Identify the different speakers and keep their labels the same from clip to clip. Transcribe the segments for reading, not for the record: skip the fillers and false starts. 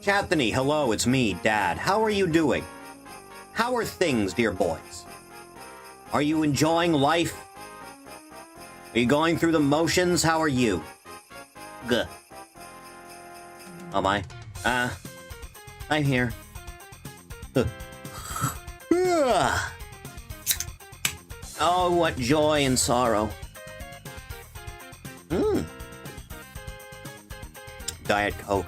Speaker 1: Chathany, hello, it's me, Dad. How are you doing? How are things, dear boys? Are you enjoying life? Are you going through the motions? How are you? Good. Am I? I'm here. Oh, what joy and sorrow. Diet Coke.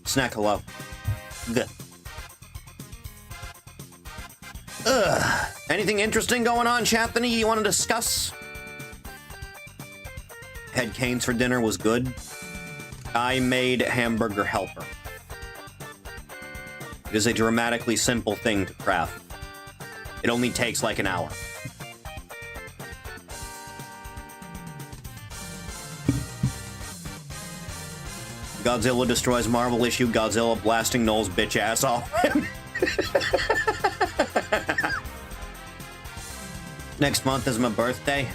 Speaker 1: Snack hello. Good. Anything interesting going on, Chathany, you want to discuss? Had canes for dinner was good. I made hamburger helper. It is a dramatically simple thing to craft. It only takes like an hour. Godzilla destroys Marvel issue, Godzilla blasting Noel's bitch ass off him. Next month is my birthday.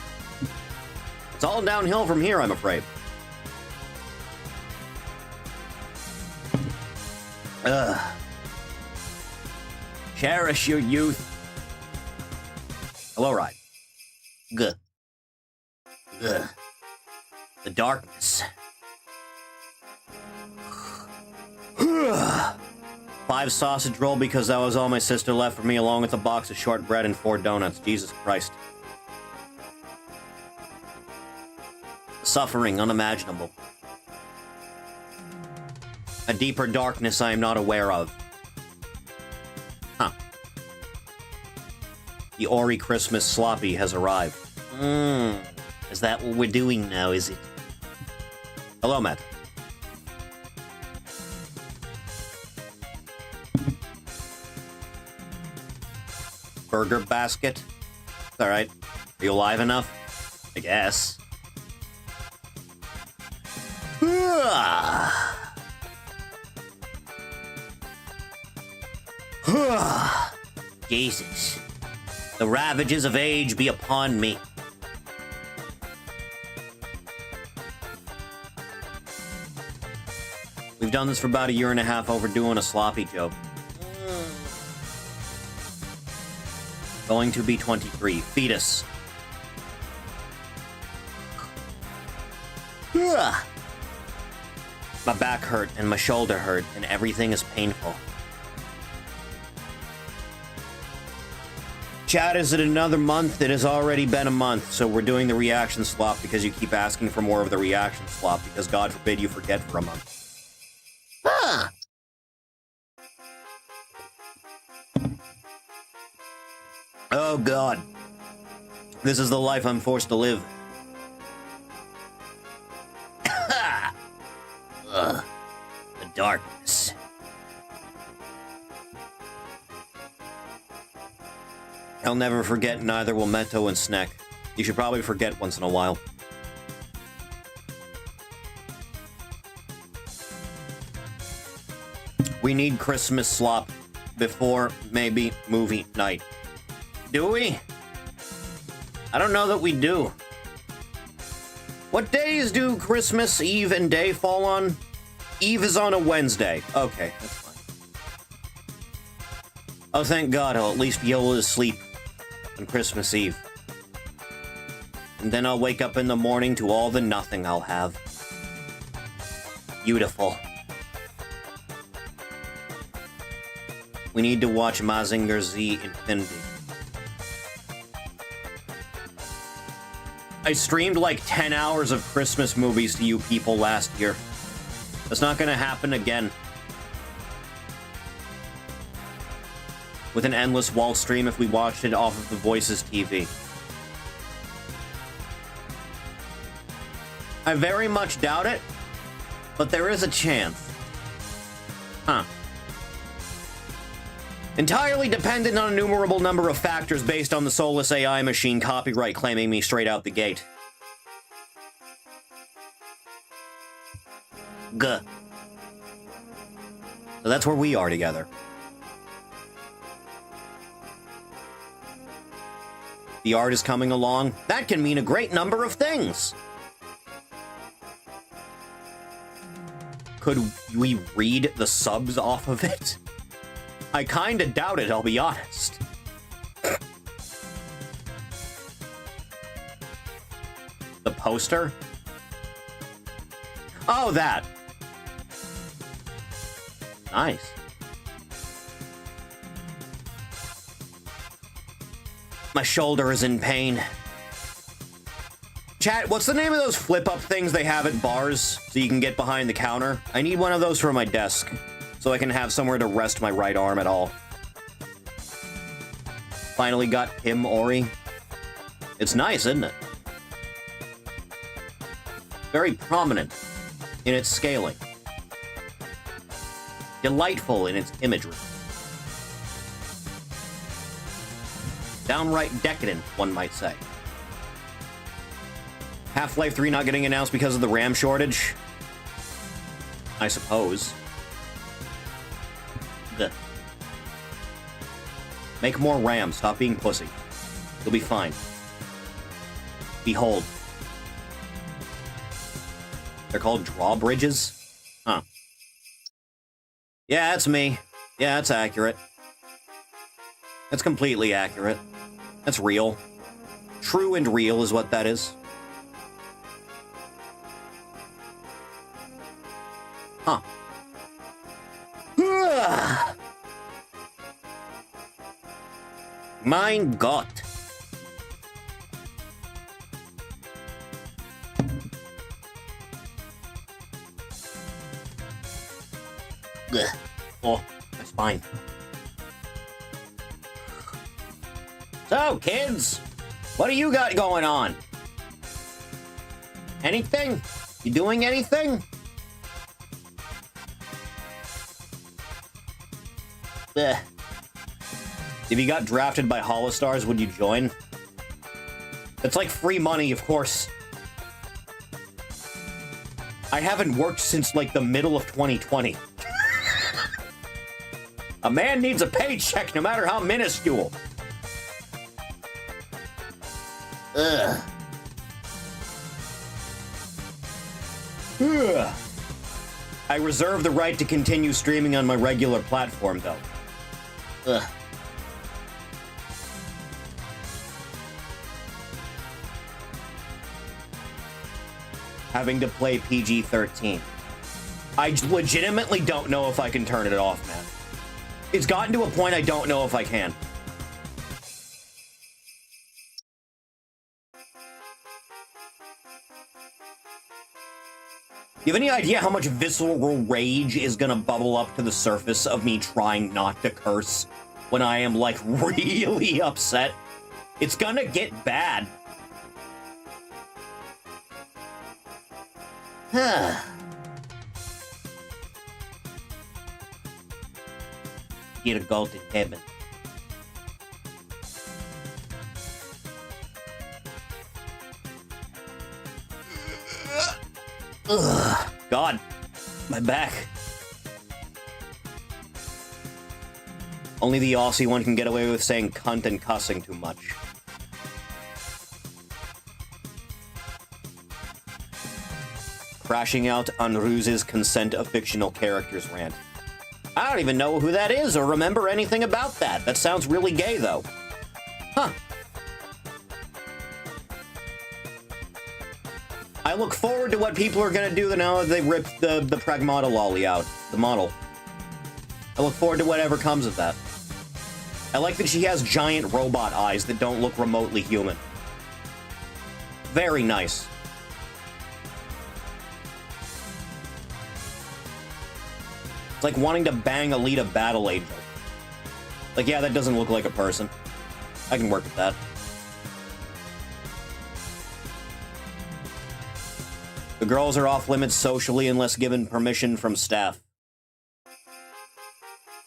Speaker 1: It's all downhill from here, I'm afraid. Cherish your youth. Hello, Ride. Good. Ugh. The darkness. 5 sausage roll because that was all my sister left for me, along with a box of shortbread and 4 donuts. Jesus Christ. Suffering unimaginable. A deeper darkness I am not aware of. Huh. The Ori Christmas sloppy has arrived. Is that what we're doing now, is it? Hello, Matt. Burger basket. Alright. Are you alive enough? I guess. Jesus. The ravages of age be upon me. We've done this for about 1.5 years, overdoing a sloppy joke. Going to be 23. Fetus. My back hurt and my shoulder hurt and everything is painful. Chat, is it another month? It has already been a month, so we're doing the reaction slop because you keep asking for more of the reaction slop because God forbid you forget for a month. Oh God. This is the life I'm forced to live. The darkness. I'll never forget, neither will Meto and Sneck. You should probably forget once in a while. We need Christmas slop before maybe movie night. Do we? I don't know that we do. What days do Christmas Eve and Day fall on? Eve is on a Wednesday. Okay, that's fine. Oh, thank God, I'll at least be able to sleep on Christmas Eve. And then I'll wake up in the morning to all the nothing I'll have. Beautiful. We need to watch Mazinger Z Infinity. I streamed like 10 hours of Christmas movies to you people last year. That's not gonna happen again. With an endless wall stream if we watched it off of the Voices TV. I very much doubt it, but there is a chance. Huh. Entirely dependent on an innumerable number of factors based on the soulless AI machine copyright claiming me straight out the gate. Guh. So that's where we are together. The art is coming along. That can mean a great number of things. Could we read the subs off of it? I kinda doubt it, I'll be honest. The poster? Oh, that. Nice. My shoulder is in pain. Chat, what's the name of those flip-up things they have at bars so you can get behind the counter? I need one of those for my desk so I can have somewhere to rest my right arm at all. Finally got Him Ori. It's nice, isn't it? Very prominent in its scaling. Delightful in its imagery. Downright decadent, one might say. Half-Life 3 not getting announced because of the RAM shortage? I suppose. Ugh. Make more RAM, stop being pussy. You'll be fine. Behold. They're called drawbridges? Huh. Yeah, that's me. Yeah, that's accurate. That's completely accurate. That's real. True and real is what that is. Huh. Mein Gott. Ugh. Oh, my spine. So, kids, what do you got going on? Anything? You doing anything? Ugh. If you got drafted by Holostars, would you join? It's like free money, of course. I haven't worked since, like, the middle of 2020. A man needs a paycheck, no matter how minuscule. Ugh. Ugh. I reserve the right to continue streaming on my regular platform, though. Ugh. Having to play PG-13. I legitimately don't know if I can turn it off, man. It's gotten to a point I don't know if I can. You have any idea how much visceral rage is gonna bubble up to the surface of me trying not to curse when I am, like, really upset? It's gonna get bad. Get a golden heaven. Ugh. God, my back. Only the Aussie one can get away with saying cunt and cussing too much. Crashing out on Ruse's consent of fictional characters rant. I don't even know who that is or remember anything about that. That sounds really gay, though. Huh. I look forward to what people are gonna do now that they ripped the Pragmata lolly out. The model. I look forward to whatever comes of that. I like that she has giant robot eyes that don't look remotely human. Very nice. It's like wanting to bang Alita Battle Angel. Like, yeah, that doesn't look like a person. I can work with that. The girls are off limits socially unless given permission from staff.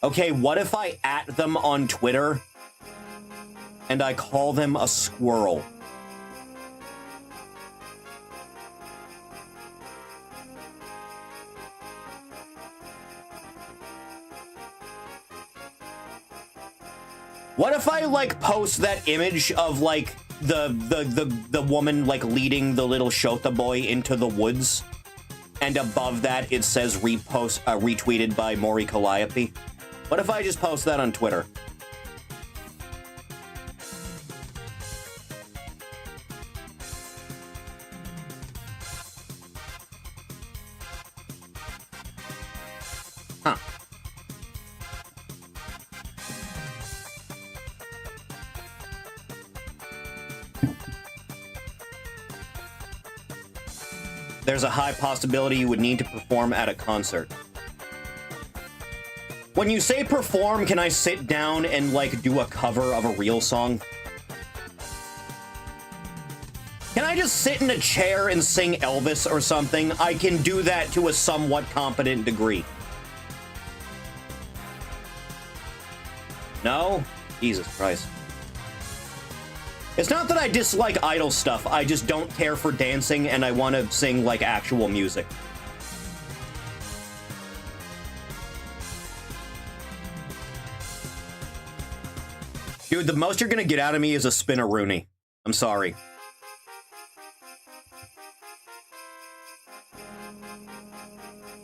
Speaker 1: Okay, what if I @ them on Twitter and I call them a squirrel? What if I, like, post that image of, like, the woman, like, leading the little Shota boy into the woods, and above that it says retweeted by Maury Calliope. What if I just post that on Twitter? Huh. There's a high possibility you would need to perform at a concert. When you say perform, can I sit down and, like, do a cover of a real song? Can I just sit in a chair and sing Elvis or something? I can do that to a somewhat competent degree. No? Jesus Christ. It's not that I dislike idol stuff, I just don't care for dancing and I want to sing, like, actual music. Dude, the most you're gonna get out of me is a spin-a-rooney. I'm sorry.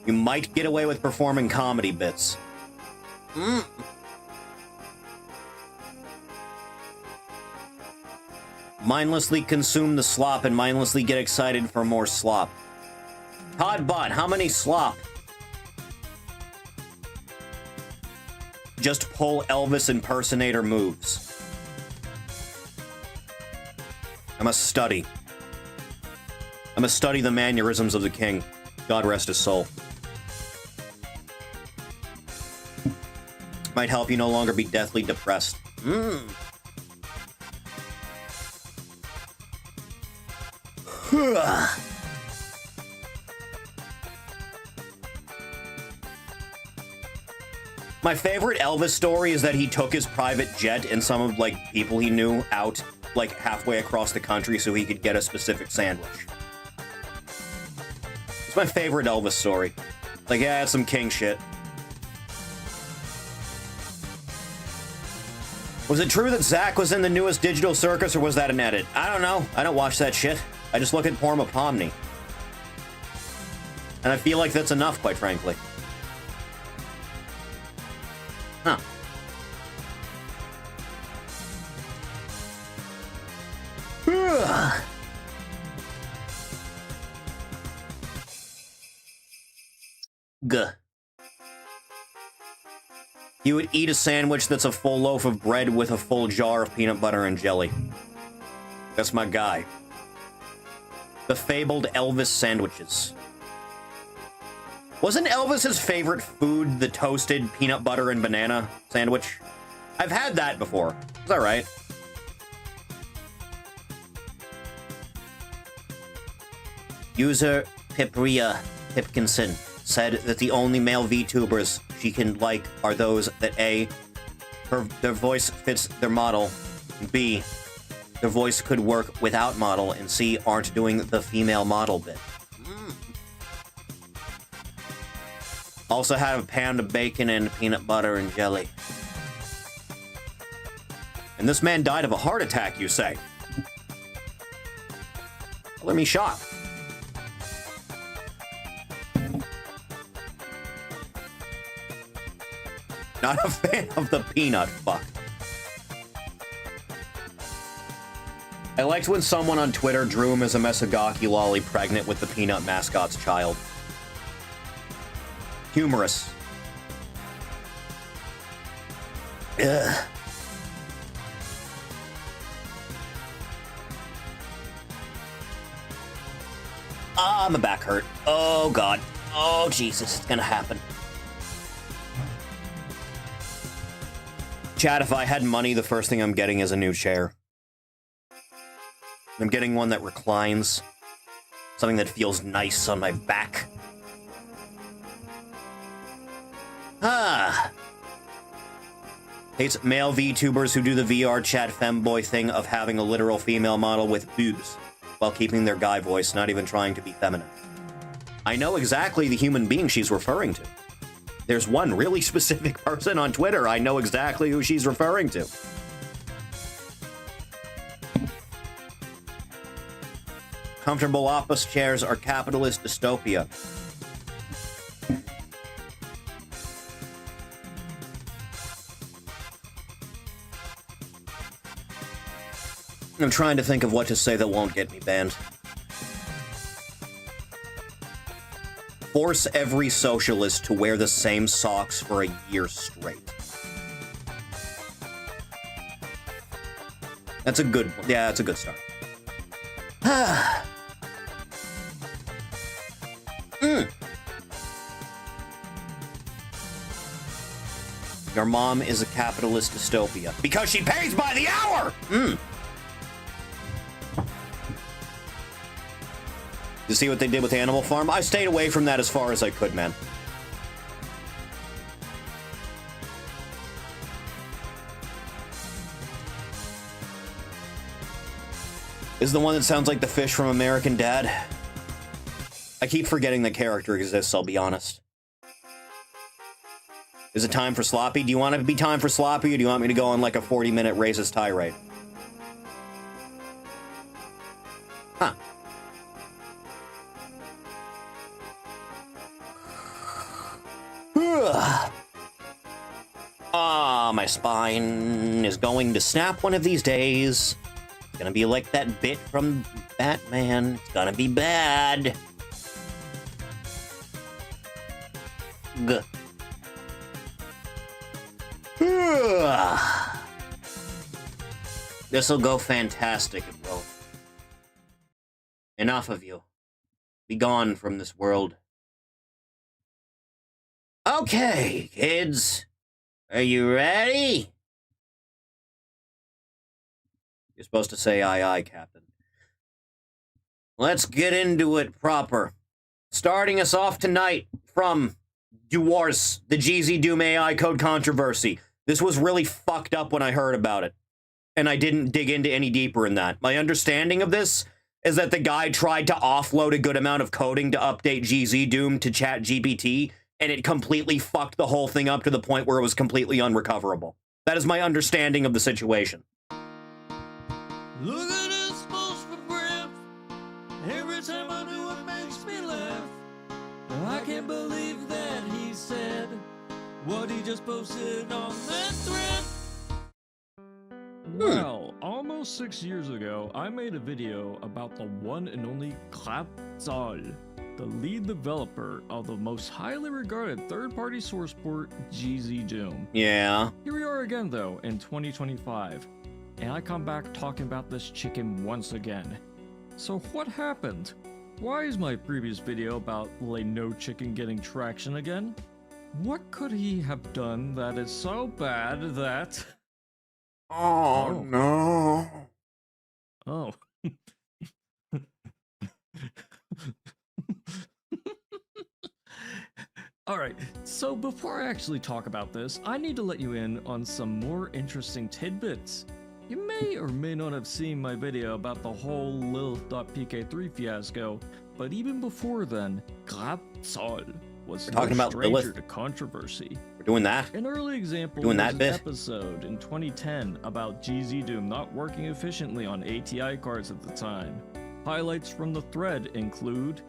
Speaker 1: You might get away with performing comedy bits. Mindlessly consume the slop and mindlessly get excited for more slop. Todd Bot, how many slop? Just pull Elvis impersonator moves. I must study. I must study the mannerisms of the king. God rest his soul. Might help you no longer be deathly depressed. My favorite Elvis story is that he took his private jet and some of, like, people he knew out, like, halfway across the country so he could get a specific sandwich. It's my favorite Elvis story. Like, yeah, it's some king shit. Was it true that Zach was in the newest Digital Circus, or was that an edit? I don't know. I don't watch that shit. I just look at Porma Pomni. And I feel like that's enough, quite frankly. Huh. Guh. You would eat a sandwich that's a full loaf of bread with a full jar of peanut butter and jelly. That's my guy. The fabled Elvis sandwiches. Wasn't Elvis's favorite food the toasted peanut butter and banana sandwich? I've had that before. It's alright. User Pipria Pipkinson said that the only male VTubers she can like are those that A, their voice fits their model, B, their voice could work without model, and C, aren't doing the female model bit. Also have a pound of bacon and peanut butter and jelly. And this man died of a heart attack, you say? Let me shock. Not a fan of the peanut fuck. I liked when someone on Twitter drew him as a Mesogaki lolly pregnant with the peanut mascot's child. Humorous. Ugh. Ah, my back hurt. Oh, God. Oh, Jesus. It's gonna happen. Chat, if I had money, the first thing I'm getting is a new chair. I'm getting one that reclines. Something that feels nice on my back. Hates male VTubers who do the VR chat femboy thing of having a literal female model with boobs while keeping their guy voice, not even trying to be feminine. I know exactly the human being she's referring to. There's one really specific person on Twitter I know exactly who she's referring to. Comfortable office chairs are capitalist dystopia. I'm trying to think of what to say that won't get me banned. Force every socialist to wear the same socks for a year straight. That's a good, yeah, that's a good start. Your mom is a capitalist dystopia. Because she pays by the hour! You see what they did with Animal Farm? I stayed away from that as far as I could, man. Is the one that sounds like the fish from American Dad? I keep forgetting the character exists, I'll be honest. Is it time for Sloppy? Do you want it to be time for Sloppy, or do you want me to go on like a 40-minute racist tirade? Huh. My spine is going to snap one of these days. It's gonna be like that bit from Batman. It's gonna be bad. Gah. This'll go fantastic, it will. Enough of you. Be gone from this world. Okay, kids. Are you ready? You're supposed to say aye, aye, Captain. Let's get into it proper. Starting us off tonight from Duars, the GZ Doom AI code controversy. This was really fucked up when I heard about it, and I didn't dig into any deeper in that. My understanding of this is that the guy tried to offload a good amount of coding to update GZ Doom to ChatGPT, and it completely fucked the whole thing up to the point where it was completely unrecoverable. That is my understanding of the situation.
Speaker 2: Look at this post for breath. Every time I do it makes me laugh. I can't believe that he said what he just posted on that thread.
Speaker 3: Well, almost 6 years ago, I made a video about the one and only Klapzal, the lead developer of the most highly regarded third-party source port, GZ Doom.
Speaker 1: Yeah.
Speaker 3: Here we are again, though, in 2025, and I come back talking about this chicken once again. So what happened? Why is my previous video about No Chicken getting traction again? What could he have done that is so bad that...
Speaker 1: Oh, no.
Speaker 3: Oh. Alright, so before I actually talk about this, I need to let you in on some more interesting tidbits. You may or may not have seen my video about the whole Lilith.pk3 fiasco, but even before then, Grabzol was no stranger to controversy.
Speaker 1: We're doing that.
Speaker 3: An early example was an episode in 2010 about GZ Doom not working efficiently on ATI cards at the time. Highlights from the thread include: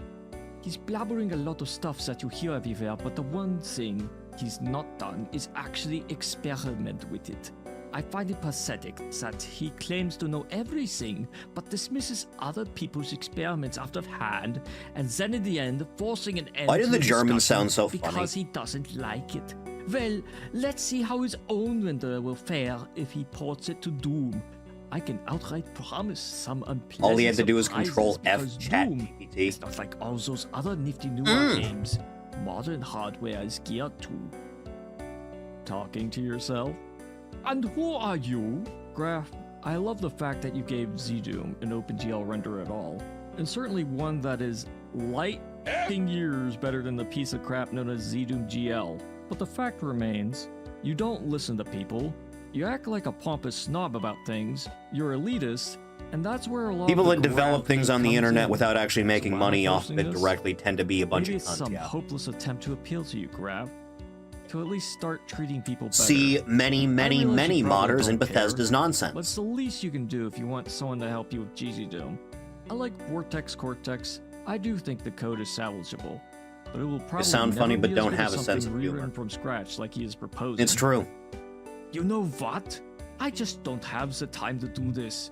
Speaker 3: he's blabbering a lot of stuff that you hear everywhere, but the one thing he's not done is actually experiment with it. I find it pathetic that he claims to know everything, but dismisses other people's experiments out of hand, and then in the end, forcing an end.
Speaker 1: Why did the German sound so funny?
Speaker 3: Because he doesn't like it. Well, let's see how his own render will fare if he ports it to Doom. I can outright promise some unpleasant
Speaker 1: all he had to do was control F
Speaker 3: ChatGPT. It's not like all those other nifty newer games. Modern hardware is geared to. Talking to yourself? And who are you? Graph, I love the fact that you gave ZDoom an OpenGL render at all, and certainly one that is light years better than the piece of crap known as ZDoom GL. But the fact remains, you don't listen to people, you act like a pompous snob about things, you're elitist, and that's where a lot
Speaker 1: people
Speaker 3: of
Speaker 1: that develop things on the internet without actually making
Speaker 3: so
Speaker 1: money off of it directly tend to be a bunch of cunts.
Speaker 3: Some hopeless attempt to appeal to you, Graph. To at least start treating people better.
Speaker 1: See many modders in Bethesda's nonsense.
Speaker 3: What's the least you can do if you want someone to help you with GZ Doom? Unlike Vortex Cortex, I do think the code is salvageable, but it will probably
Speaker 1: sound funny,
Speaker 3: never
Speaker 1: but
Speaker 3: be as
Speaker 1: don't
Speaker 3: good
Speaker 1: have
Speaker 3: as
Speaker 1: a sense
Speaker 3: something
Speaker 1: of humor.
Speaker 3: rewritten from scratch like he is proposing.
Speaker 1: It's true.
Speaker 3: You know what? I just don't have the time to do this.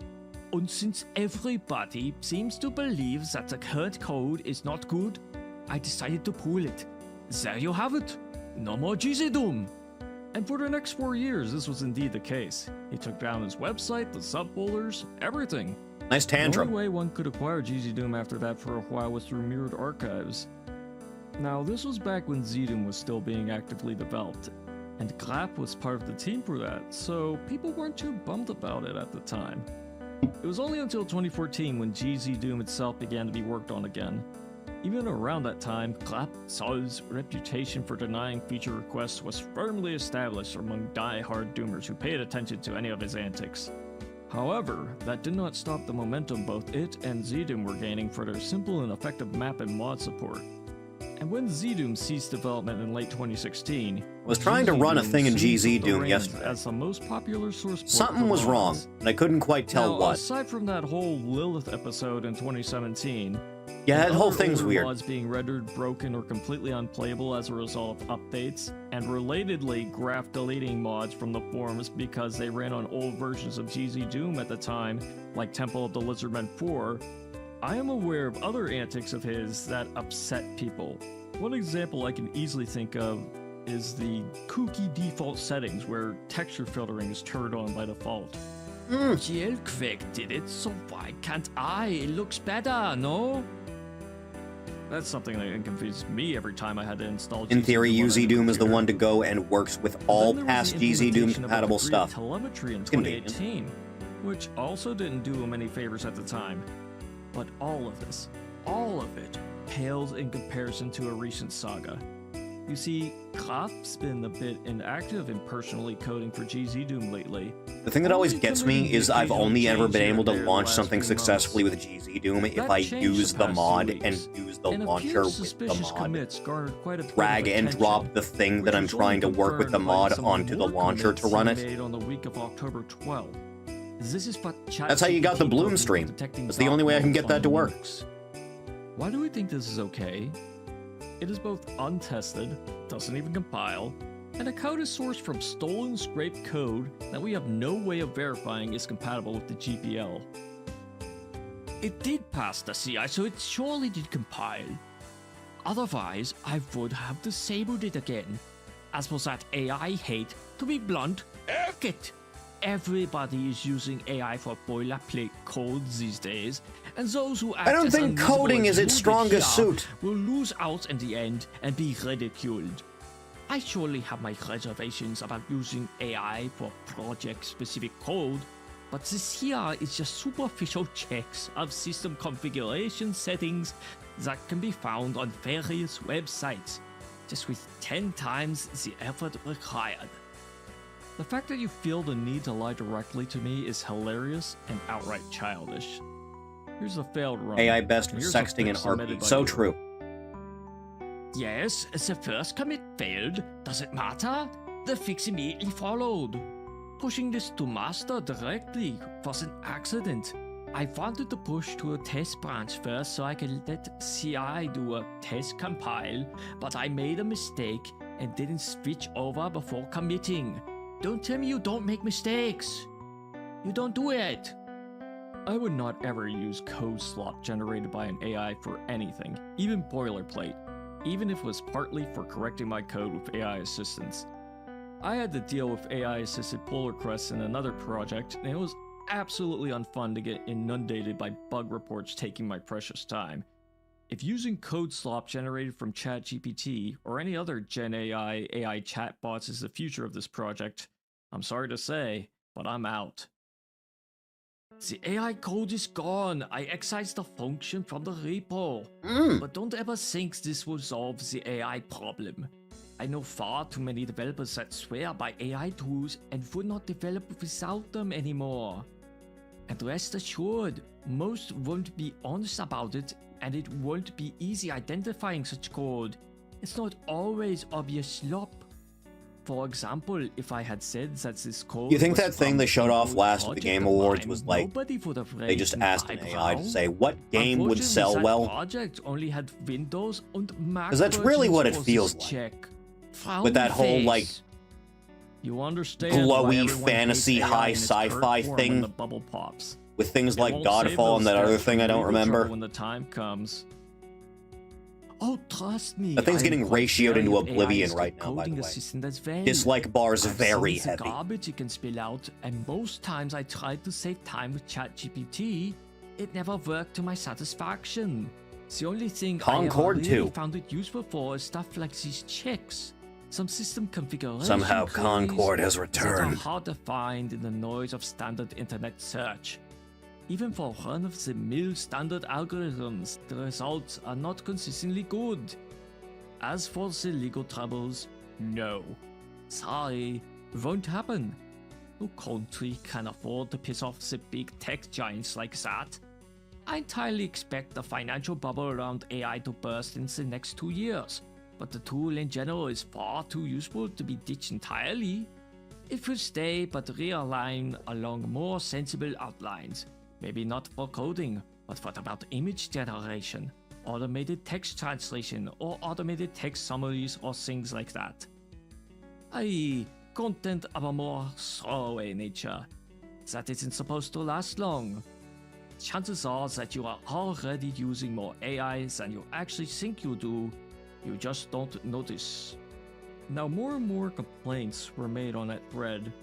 Speaker 3: And since everybody seems to believe that the current code is not good, I decided to pull it. There you have it. No more GZ Doom. And for the next 4 years, this was indeed the case. He took down his website, the subfolders, everything.
Speaker 1: Nice tantrum.
Speaker 3: The only way one could acquire GZ Doom after that for a while was through mirrored archives. Now, this was back when ZDoom was still being actively developed, and Glap was part of the team for that, so people weren't too bummed about it at the time. It was only until 2014 when GZ Doom itself began to be worked on again. Even around that time, Glap's reputation for denying feature requests was firmly established among die-hard Doomers who paid attention to any of his antics. However, that did not stop the momentum both it and ZDoom were gaining for their simple and effective map and mod support. And when ZDoom ceased development in late 2016,
Speaker 1: I was trying to run a thing in GZ Doom yesterday.
Speaker 3: as the most popular source port
Speaker 1: Something
Speaker 3: for
Speaker 1: was wrong,
Speaker 3: mods.
Speaker 1: and I couldn't quite tell
Speaker 3: Now,
Speaker 1: what.
Speaker 3: aside from that whole Lilith episode in 2017,
Speaker 1: Yeah, that whole
Speaker 3: other
Speaker 1: thing's
Speaker 3: older
Speaker 1: weird.
Speaker 3: mods being rendered broken or completely unplayable as a result of updates, and relatedly graph deleting mods from the forums because they ran on old versions of GZ Doom at the time, like Temple of the Lizardmen 4, I am aware of other antics of his that upset people. One example I can easily think of is the kooky default settings where texture filtering is turned on by default. GLQuake did it, so why can't I? It looks better, no? That's something that confuses me every time I had to install
Speaker 1: In
Speaker 3: GZ
Speaker 1: theory,
Speaker 3: Doom on
Speaker 1: UZ
Speaker 3: a
Speaker 1: Doom is the
Speaker 3: computer.
Speaker 1: one to go and works with all
Speaker 3: Then there was
Speaker 1: past
Speaker 3: the
Speaker 1: GZ Doom
Speaker 3: implementation of a
Speaker 1: compatible
Speaker 3: degree of
Speaker 1: stuff.
Speaker 3: telemetry in
Speaker 1: Convenient.
Speaker 3: 2018, which also didn't do him any favors at the time. But all of this, all of it, pales in comparison to a recent saga. You see, Klop's been a bit inactive in personally coding for GZ Doom lately.
Speaker 1: The thing that always
Speaker 3: Only
Speaker 1: gets
Speaker 3: committing
Speaker 1: me
Speaker 3: the
Speaker 1: is I've
Speaker 3: occasional
Speaker 1: only ever
Speaker 3: change
Speaker 1: been
Speaker 3: here
Speaker 1: able
Speaker 3: and
Speaker 1: to
Speaker 3: there the
Speaker 1: launch
Speaker 3: last
Speaker 1: something
Speaker 3: few
Speaker 1: successfully with
Speaker 3: months.
Speaker 1: GZ Doom if
Speaker 3: That
Speaker 1: I
Speaker 3: changed
Speaker 1: use
Speaker 3: the
Speaker 1: the
Speaker 3: past
Speaker 1: mod
Speaker 3: 2
Speaker 1: and
Speaker 3: weeks,
Speaker 1: use the
Speaker 3: and a
Speaker 1: launcher
Speaker 3: few
Speaker 1: with the
Speaker 3: suspicious
Speaker 1: mod.
Speaker 3: commits garnered quite a bit
Speaker 1: Drag
Speaker 3: of
Speaker 1: and
Speaker 3: attention,
Speaker 1: drop the thing that
Speaker 3: which
Speaker 1: I'm
Speaker 3: was
Speaker 1: trying to
Speaker 3: only
Speaker 1: work with the
Speaker 3: confirmed by
Speaker 1: mod
Speaker 3: some
Speaker 1: onto the
Speaker 3: more
Speaker 1: launcher to
Speaker 3: commits
Speaker 1: run
Speaker 3: he
Speaker 1: it.
Speaker 3: made on the week of October 12th. This is what
Speaker 1: That's how you got the
Speaker 3: ChatGPT
Speaker 1: Bloom
Speaker 3: code
Speaker 1: stream.
Speaker 3: for detecting
Speaker 1: That's the only way I can
Speaker 3: bot
Speaker 1: get that
Speaker 3: mods
Speaker 1: to
Speaker 3: on
Speaker 1: work.
Speaker 3: Linux. Why do we think this is okay? It is both untested, doesn't even compile, and the code is sourced from stolen scraped code that we have no way of verifying is compatible with the GPL. It did pass the CI, so it surely did compile. Otherwise, I would have disabled it again. As for that AI hate, to be blunt, F it! Everybody is using AI for boilerplate code these days, and those who act
Speaker 1: I don't
Speaker 3: as
Speaker 1: think
Speaker 3: unusable
Speaker 1: coding
Speaker 3: as
Speaker 1: is its
Speaker 3: you did
Speaker 1: strongest
Speaker 3: here
Speaker 1: suit.
Speaker 3: will lose out in the end and be ridiculed. I surely have my reservations about using AI for project-specific code, but this here is just superficial checks of system configuration settings that can be found on various websites, just with 10 times the effort required. The fact that you feel the need to lie directly to me is hilarious and outright childish. Here's a failed run.
Speaker 1: AI best for
Speaker 3: Here's a
Speaker 1: sexting and
Speaker 3: fix submitted
Speaker 1: RP.
Speaker 3: by
Speaker 1: So
Speaker 3: you.
Speaker 1: true.
Speaker 3: Yes, the first commit failed. Does it matter? The fix immediately followed. Pushing this to master directly was an accident. I wanted to push to a test branch first so I could let CI do a test compile, but I made a mistake and didn't switch over before committing. Don't tell me you don't make mistakes. You don't do it. I would not ever use code slop generated by an AI for anything, even boilerplate, even if it was partly for correcting my code with AI assistance. I had to deal with AI-assisted pull requests in another project, and it was absolutely unfun to get inundated by bug reports taking my precious time. If using code slop generated from ChatGPT or any other Gen AI chatbots is the future of this project, I'm sorry to say, but I'm out. The AI code is gone. I excised the function from the repo. But don't ever think this will solve the AI problem. I know far too many developers that swear by AI tools and would not develop without them anymore. And rest assured, most won't be honest about it, and it won't be easy identifying such code. It's not always obvious slop. For example, if I had said that this code
Speaker 1: You think
Speaker 3: was
Speaker 1: that thing
Speaker 3: from
Speaker 1: they showed
Speaker 3: an
Speaker 1: off
Speaker 3: old
Speaker 1: last at the
Speaker 3: project
Speaker 1: Game
Speaker 3: of
Speaker 1: Awards
Speaker 3: mine,
Speaker 1: was like,
Speaker 3: nobody would have
Speaker 1: they just
Speaker 3: raised
Speaker 1: asked an AI to
Speaker 3: eyebrow.
Speaker 1: say what game would sell
Speaker 3: Unfortunately,
Speaker 1: well?
Speaker 3: that project only had Windows and Mac.
Speaker 1: Because that's really what it
Speaker 3: versions for
Speaker 1: feels
Speaker 3: this
Speaker 1: like.
Speaker 3: check.
Speaker 1: With that whole,
Speaker 3: Frowny
Speaker 1: like,
Speaker 3: face. You understand
Speaker 1: glowy
Speaker 3: why everyone
Speaker 1: fantasy
Speaker 3: hates AI
Speaker 1: high
Speaker 3: in its
Speaker 1: sci-fi
Speaker 3: current form when
Speaker 1: thing.
Speaker 3: the bubble pops.
Speaker 1: With things
Speaker 3: It
Speaker 1: like
Speaker 3: won't save
Speaker 1: Godfall and
Speaker 3: those
Speaker 1: that other
Speaker 3: stats
Speaker 1: thing
Speaker 3: from
Speaker 1: I don't
Speaker 3: legal
Speaker 1: remember.
Speaker 3: trouble when the time comes. Oh, trust me.
Speaker 1: That thing's
Speaker 3: I'm
Speaker 1: getting
Speaker 3: quite
Speaker 1: ratioed
Speaker 3: wary
Speaker 1: into
Speaker 3: of
Speaker 1: oblivion
Speaker 3: AI's
Speaker 1: right now, by the
Speaker 3: coding
Speaker 1: way.
Speaker 3: assistant as well.
Speaker 1: Dislike bar's
Speaker 3: I've
Speaker 1: very
Speaker 3: seen the
Speaker 1: heavy.
Speaker 3: garbage it can spill out, and most times I tried to save time with ChatGPT. It never worked to my satisfaction. The only thing
Speaker 1: Concord
Speaker 3: I ever really
Speaker 1: 2.
Speaker 3: found it useful for is stuff like these checks. Some system configuration
Speaker 1: Somehow
Speaker 3: queries
Speaker 1: Concord has
Speaker 3: that are
Speaker 1: returned.
Speaker 3: hard to find in the noise of standard internet search. Even for run-of-the-mill standard algorithms, the results are not consistently good. As for the legal troubles, no. Sorry, won't happen. No country can afford to piss off the big tech giants like that. I entirely expect the financial bubble around AI to burst in the next 2 years, but the tool in general is far too useful to be ditched entirely. It will stay but realign along more sensible outlines. Maybe not for coding, but what about image generation, automated text translation, or automated text summaries or things like that? I.e., content of a more throwaway nature. That isn't supposed to last long. Chances are that you are already using more AI than you actually think you do. You just don't notice. Now, more and more complaints were made on that thread,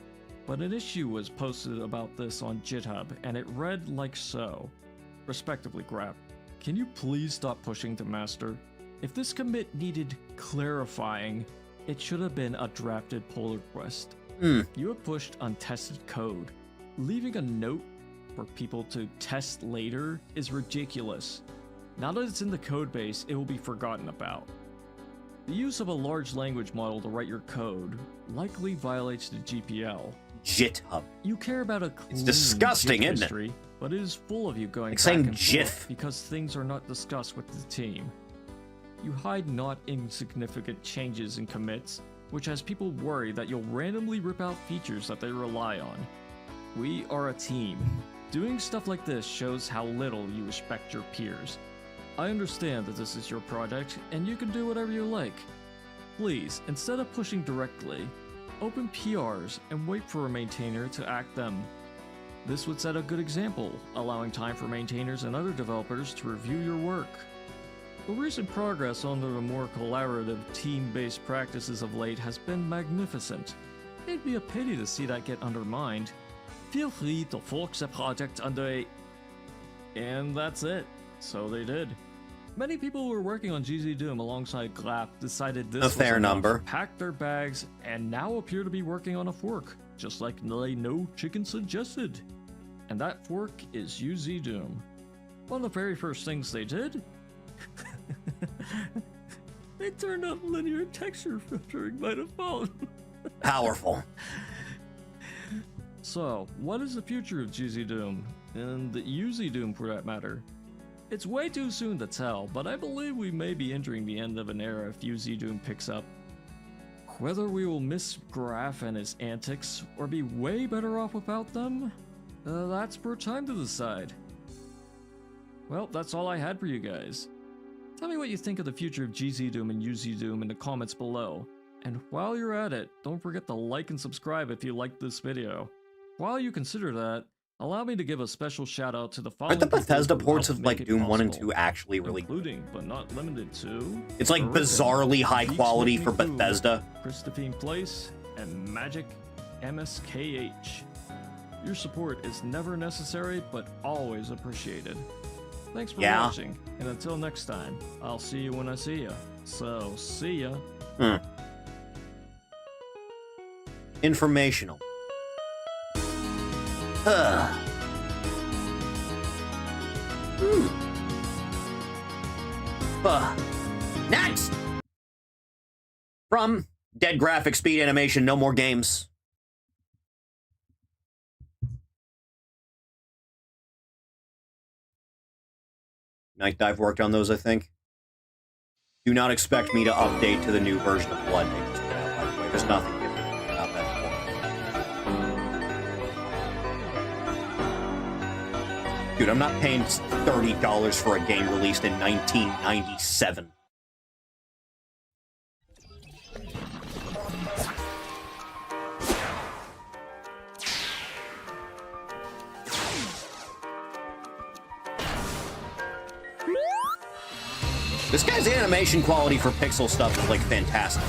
Speaker 3: but an issue was posted about this on GitHub, and it read like so. Respectively, Grab, can you please stop pushing to master? If this commit needed clarifying, it should have been a drafted pull request. You have pushed untested code. Leaving a note for people to test later is ridiculous. Now that it's in the codebase, it will be forgotten about. The use of a large language model to write your code likely violates the GPL.
Speaker 1: GitHub.
Speaker 3: You care about a clean
Speaker 1: It's disgusting,
Speaker 3: GIF
Speaker 1: isn't it?
Speaker 3: history, but it is full of you going
Speaker 1: Like
Speaker 3: back
Speaker 1: saying
Speaker 3: and
Speaker 1: GIF.
Speaker 3: forth because things are not discussed with the team. You hide not insignificant changes in commits, which has people worry that you'll randomly rip out features that they rely on. We are a team. Doing stuff like this shows how little you respect your peers. I understand that this is your project, and you can do whatever you like. Please, instead of pushing directly, open PRs and wait for a maintainer to act them. This would set a good example, allowing time for maintainers and other developers to review your work. The recent progress under the more collaborative, team-based practices of late has been magnificent. It'd be a pity to see that get undermined. Feel free to fork the project under a... And that's it. So they did. Many people who were working on GZ Doom alongside Glap decided this
Speaker 1: A
Speaker 3: was
Speaker 1: fair
Speaker 3: enough,
Speaker 1: number.
Speaker 3: packed their bags, and now appear to be working on a fork, just like they know Chicken suggested. And that fork is UZ Doom. One of the very first things they did... they turned off linear texture filtering by default.
Speaker 1: Powerful.
Speaker 3: So, what is the future of GZ Doom? And the UZ Doom for that matter? It's way too soon to tell, but I believe we may be entering the end of an era if UZ Doom picks up. Whether we will miss Graf and his antics, or be way better off without them, that's for time to decide. Well, that's all I had for you guys. Tell me what you think of the future of GZ Doom and UZ Doom in the comments below. And while you're at it, don't forget to like and subscribe if you liked this video. While you consider that, allow me to give a special shout out to the following
Speaker 1: Aren't the
Speaker 3: people
Speaker 1: Bethesda
Speaker 3: who
Speaker 1: ports
Speaker 3: helped
Speaker 1: of
Speaker 3: make
Speaker 1: like
Speaker 3: it
Speaker 1: Doom 1 and
Speaker 3: possible,
Speaker 1: 2 actually really good?
Speaker 3: including but not limited to
Speaker 1: It's like
Speaker 3: Griffin,
Speaker 1: bizarrely high
Speaker 3: Geeks
Speaker 1: quality
Speaker 3: Make
Speaker 1: for
Speaker 3: Me Food,
Speaker 1: Bethesda.
Speaker 3: Christophine Place, and Magic MSKH. Your support is never necessary, but always appreciated. Thanks for
Speaker 1: Yeah.
Speaker 3: watching, and until next time, I'll see you when I see ya. So, see ya.
Speaker 1: Informational. Next! From Dead Graphic Speed Animation, No More Games. Night Dive worked on those, I think. Do not expect me to update to the new version of Blood they just put out, by the way. There's nothing different. Dude, I'm not paying $30 for a game released in 1997. This guy's animation quality for pixel stuff is, like, fantastic.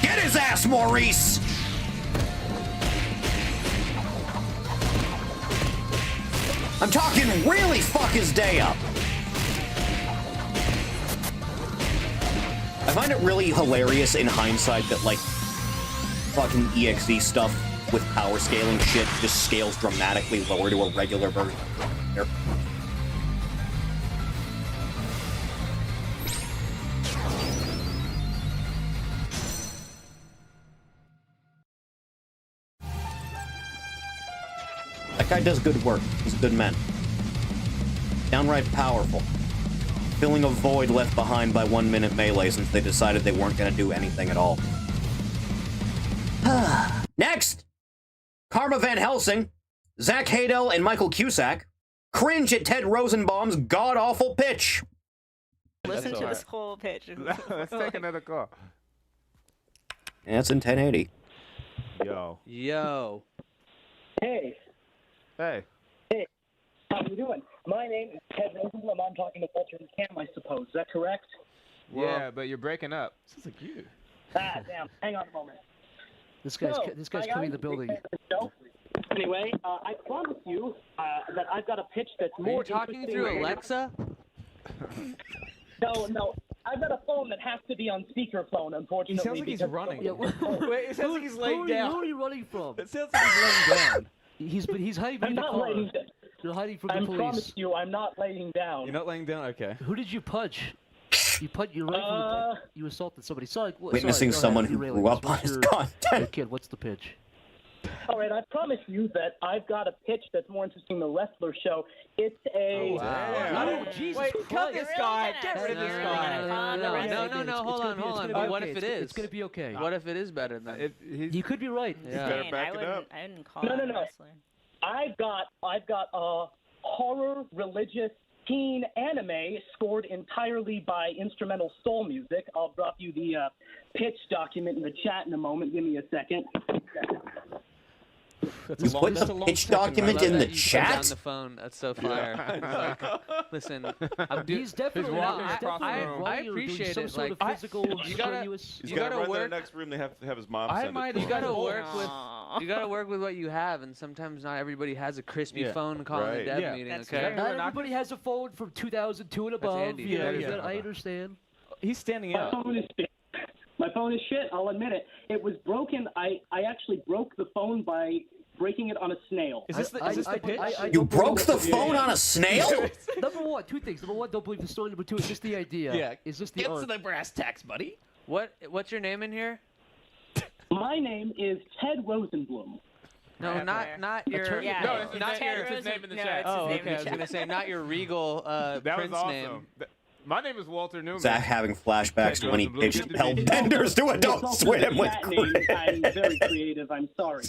Speaker 1: Get his ass, Maurice! I'm talking really fuck his day up. I find it really hilarious in hindsight that, like, fucking EXE stuff with power scaling shit just scales dramatically lower to a regular version. There. That guy does good work. He's a good man. Downright powerful. Filling a void left behind by 1 minute melee since they decided they weren't going to do anything at all. Next! Karma Van Helsing, Zach Hadel, and Michael Cusack cringe at Ted Rosenbaum's god-awful pitch.
Speaker 4: Listen to this whole pitch.
Speaker 5: Let's take another call.
Speaker 1: Yeah, it's in 1080.
Speaker 5: Yo.
Speaker 6: Yo.
Speaker 7: Hey.
Speaker 5: Hey.
Speaker 7: Hey. How you doing? My name is Ted Rosenblum. I'm talking to Walter and Cam, I suppose. Is that correct?
Speaker 5: Yeah, but you're breaking up. Sounds like you.
Speaker 7: Ah, damn. Hang on a moment.
Speaker 8: This guy's coming in the building.
Speaker 7: Anyway, I promise you that I've got a pitch that's more.
Speaker 6: Are you talking through Alexa?
Speaker 7: No. I've got a phone that has to be on speakerphone, unfortunately.
Speaker 5: He sounds like he's running.
Speaker 8: Yeah,
Speaker 6: Wait, it sounds like he's laying down.
Speaker 8: Who are you running from?
Speaker 5: It sounds like he's laying down.
Speaker 8: He's hiding
Speaker 7: I'm
Speaker 8: in the
Speaker 7: not
Speaker 8: car.
Speaker 7: laying down.
Speaker 8: You're hiding from
Speaker 7: I
Speaker 8: the police.
Speaker 7: promise you, I'm not laying down.
Speaker 5: You're not laying down? Okay.
Speaker 8: Who did you punch? You right from the, you assaulted somebody.
Speaker 1: Witnessing someone who grew up on his content.
Speaker 8: Kid, what's the pitch?
Speaker 7: All right, I promise you that I've got a pitch that's more interesting than the Wrestler Show. It's a...
Speaker 5: Oh, wow.
Speaker 8: Oh, Jesus
Speaker 6: Wait,
Speaker 8: Christ.
Speaker 6: cut this guy.
Speaker 4: You're
Speaker 6: Get rid of
Speaker 4: really
Speaker 6: this
Speaker 4: gonna
Speaker 6: guy.
Speaker 4: have fun the rest of
Speaker 6: No, hold on. But what if it is?
Speaker 8: It's gonna be okay.
Speaker 6: What if it is better than?
Speaker 8: You could be right.
Speaker 6: Yeah.
Speaker 4: Dang, I wouldn't call
Speaker 7: No,
Speaker 4: it
Speaker 7: no.
Speaker 4: wrestling.
Speaker 7: I've got a horror religious teen anime scored entirely by instrumental soul music. I'll drop you the pitch document in the chat in a moment. Give me a second.
Speaker 1: You put the pitch document in the chat?
Speaker 6: Down the phone. That's so fire. Like, listen,
Speaker 8: He's definitely
Speaker 6: I appreciate it. Like, you gotta
Speaker 9: run
Speaker 6: work.
Speaker 9: to the next room. They have to have his mom
Speaker 5: I
Speaker 9: send
Speaker 5: might
Speaker 9: it.
Speaker 6: You
Speaker 9: to him.
Speaker 6: gotta work with. You gotta work with what you have, and sometimes not everybody has a crispy phone calling
Speaker 9: Right.
Speaker 6: a dev
Speaker 5: Yeah.
Speaker 6: meeting.
Speaker 4: That's
Speaker 6: Okay.
Speaker 8: Not everybody has a phone from 2002 and above.
Speaker 6: Andy.
Speaker 8: Yeah,
Speaker 5: Yeah.
Speaker 8: I understand.
Speaker 5: He's standing
Speaker 7: My
Speaker 5: up.
Speaker 7: phone is shit. My phone is shit. I'll admit it. It was broken. I actually broke the phone by breaking it on a snail.
Speaker 5: Is this the pitch?
Speaker 1: You broke the phone on a snail?
Speaker 8: Number one, two things. Number one, don't believe the story. Number two, is this the idea?
Speaker 5: Yeah.
Speaker 8: Is this the art?
Speaker 5: the brass tacks, buddy.
Speaker 6: What's your name in here?
Speaker 7: My name is Ted Rosenblum.
Speaker 6: No, not your.
Speaker 8: Attorney?
Speaker 4: Yeah,
Speaker 5: No,
Speaker 4: it's
Speaker 6: not
Speaker 4: Ted
Speaker 6: your.
Speaker 5: his name in the
Speaker 4: no,
Speaker 5: chat.
Speaker 4: It's his
Speaker 6: Oh,
Speaker 4: name
Speaker 6: okay.
Speaker 4: in
Speaker 6: I was
Speaker 4: the
Speaker 6: gonna
Speaker 4: chat.
Speaker 6: say not your regal
Speaker 5: That
Speaker 6: prince
Speaker 5: was awesome.
Speaker 6: name.
Speaker 5: My name is Walter Newman.
Speaker 1: Zach having flashbacks to when he pitched Hellbenders to
Speaker 7: It's
Speaker 1: Adult
Speaker 7: also
Speaker 1: Swim
Speaker 7: the
Speaker 1: with
Speaker 7: chat name.
Speaker 1: Chris.
Speaker 7: I'm very creative. I'm sorry.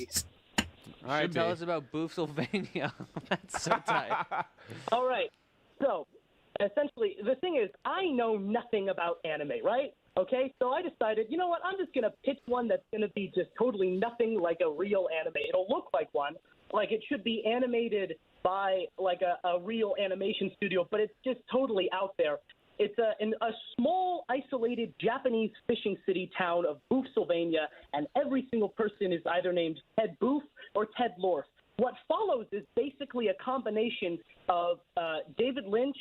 Speaker 6: All right,
Speaker 5: Should
Speaker 6: tell
Speaker 5: be.
Speaker 6: us about Boofsylvania. That's so tight.
Speaker 7: All right. So, essentially, the thing is, I know nothing about anime, right? Okay, so I decided, you know what, I'm just going to pitch one that's going to be just totally nothing like a real anime. It'll look like one, like it should be animated by like a real animation studio, but it's just totally out there. It's a small, isolated Japanese fishing city town of Boofsylvania, and every single person is either named Ted Boof or Ted Lorth. What follows is basically a combination of David Lynch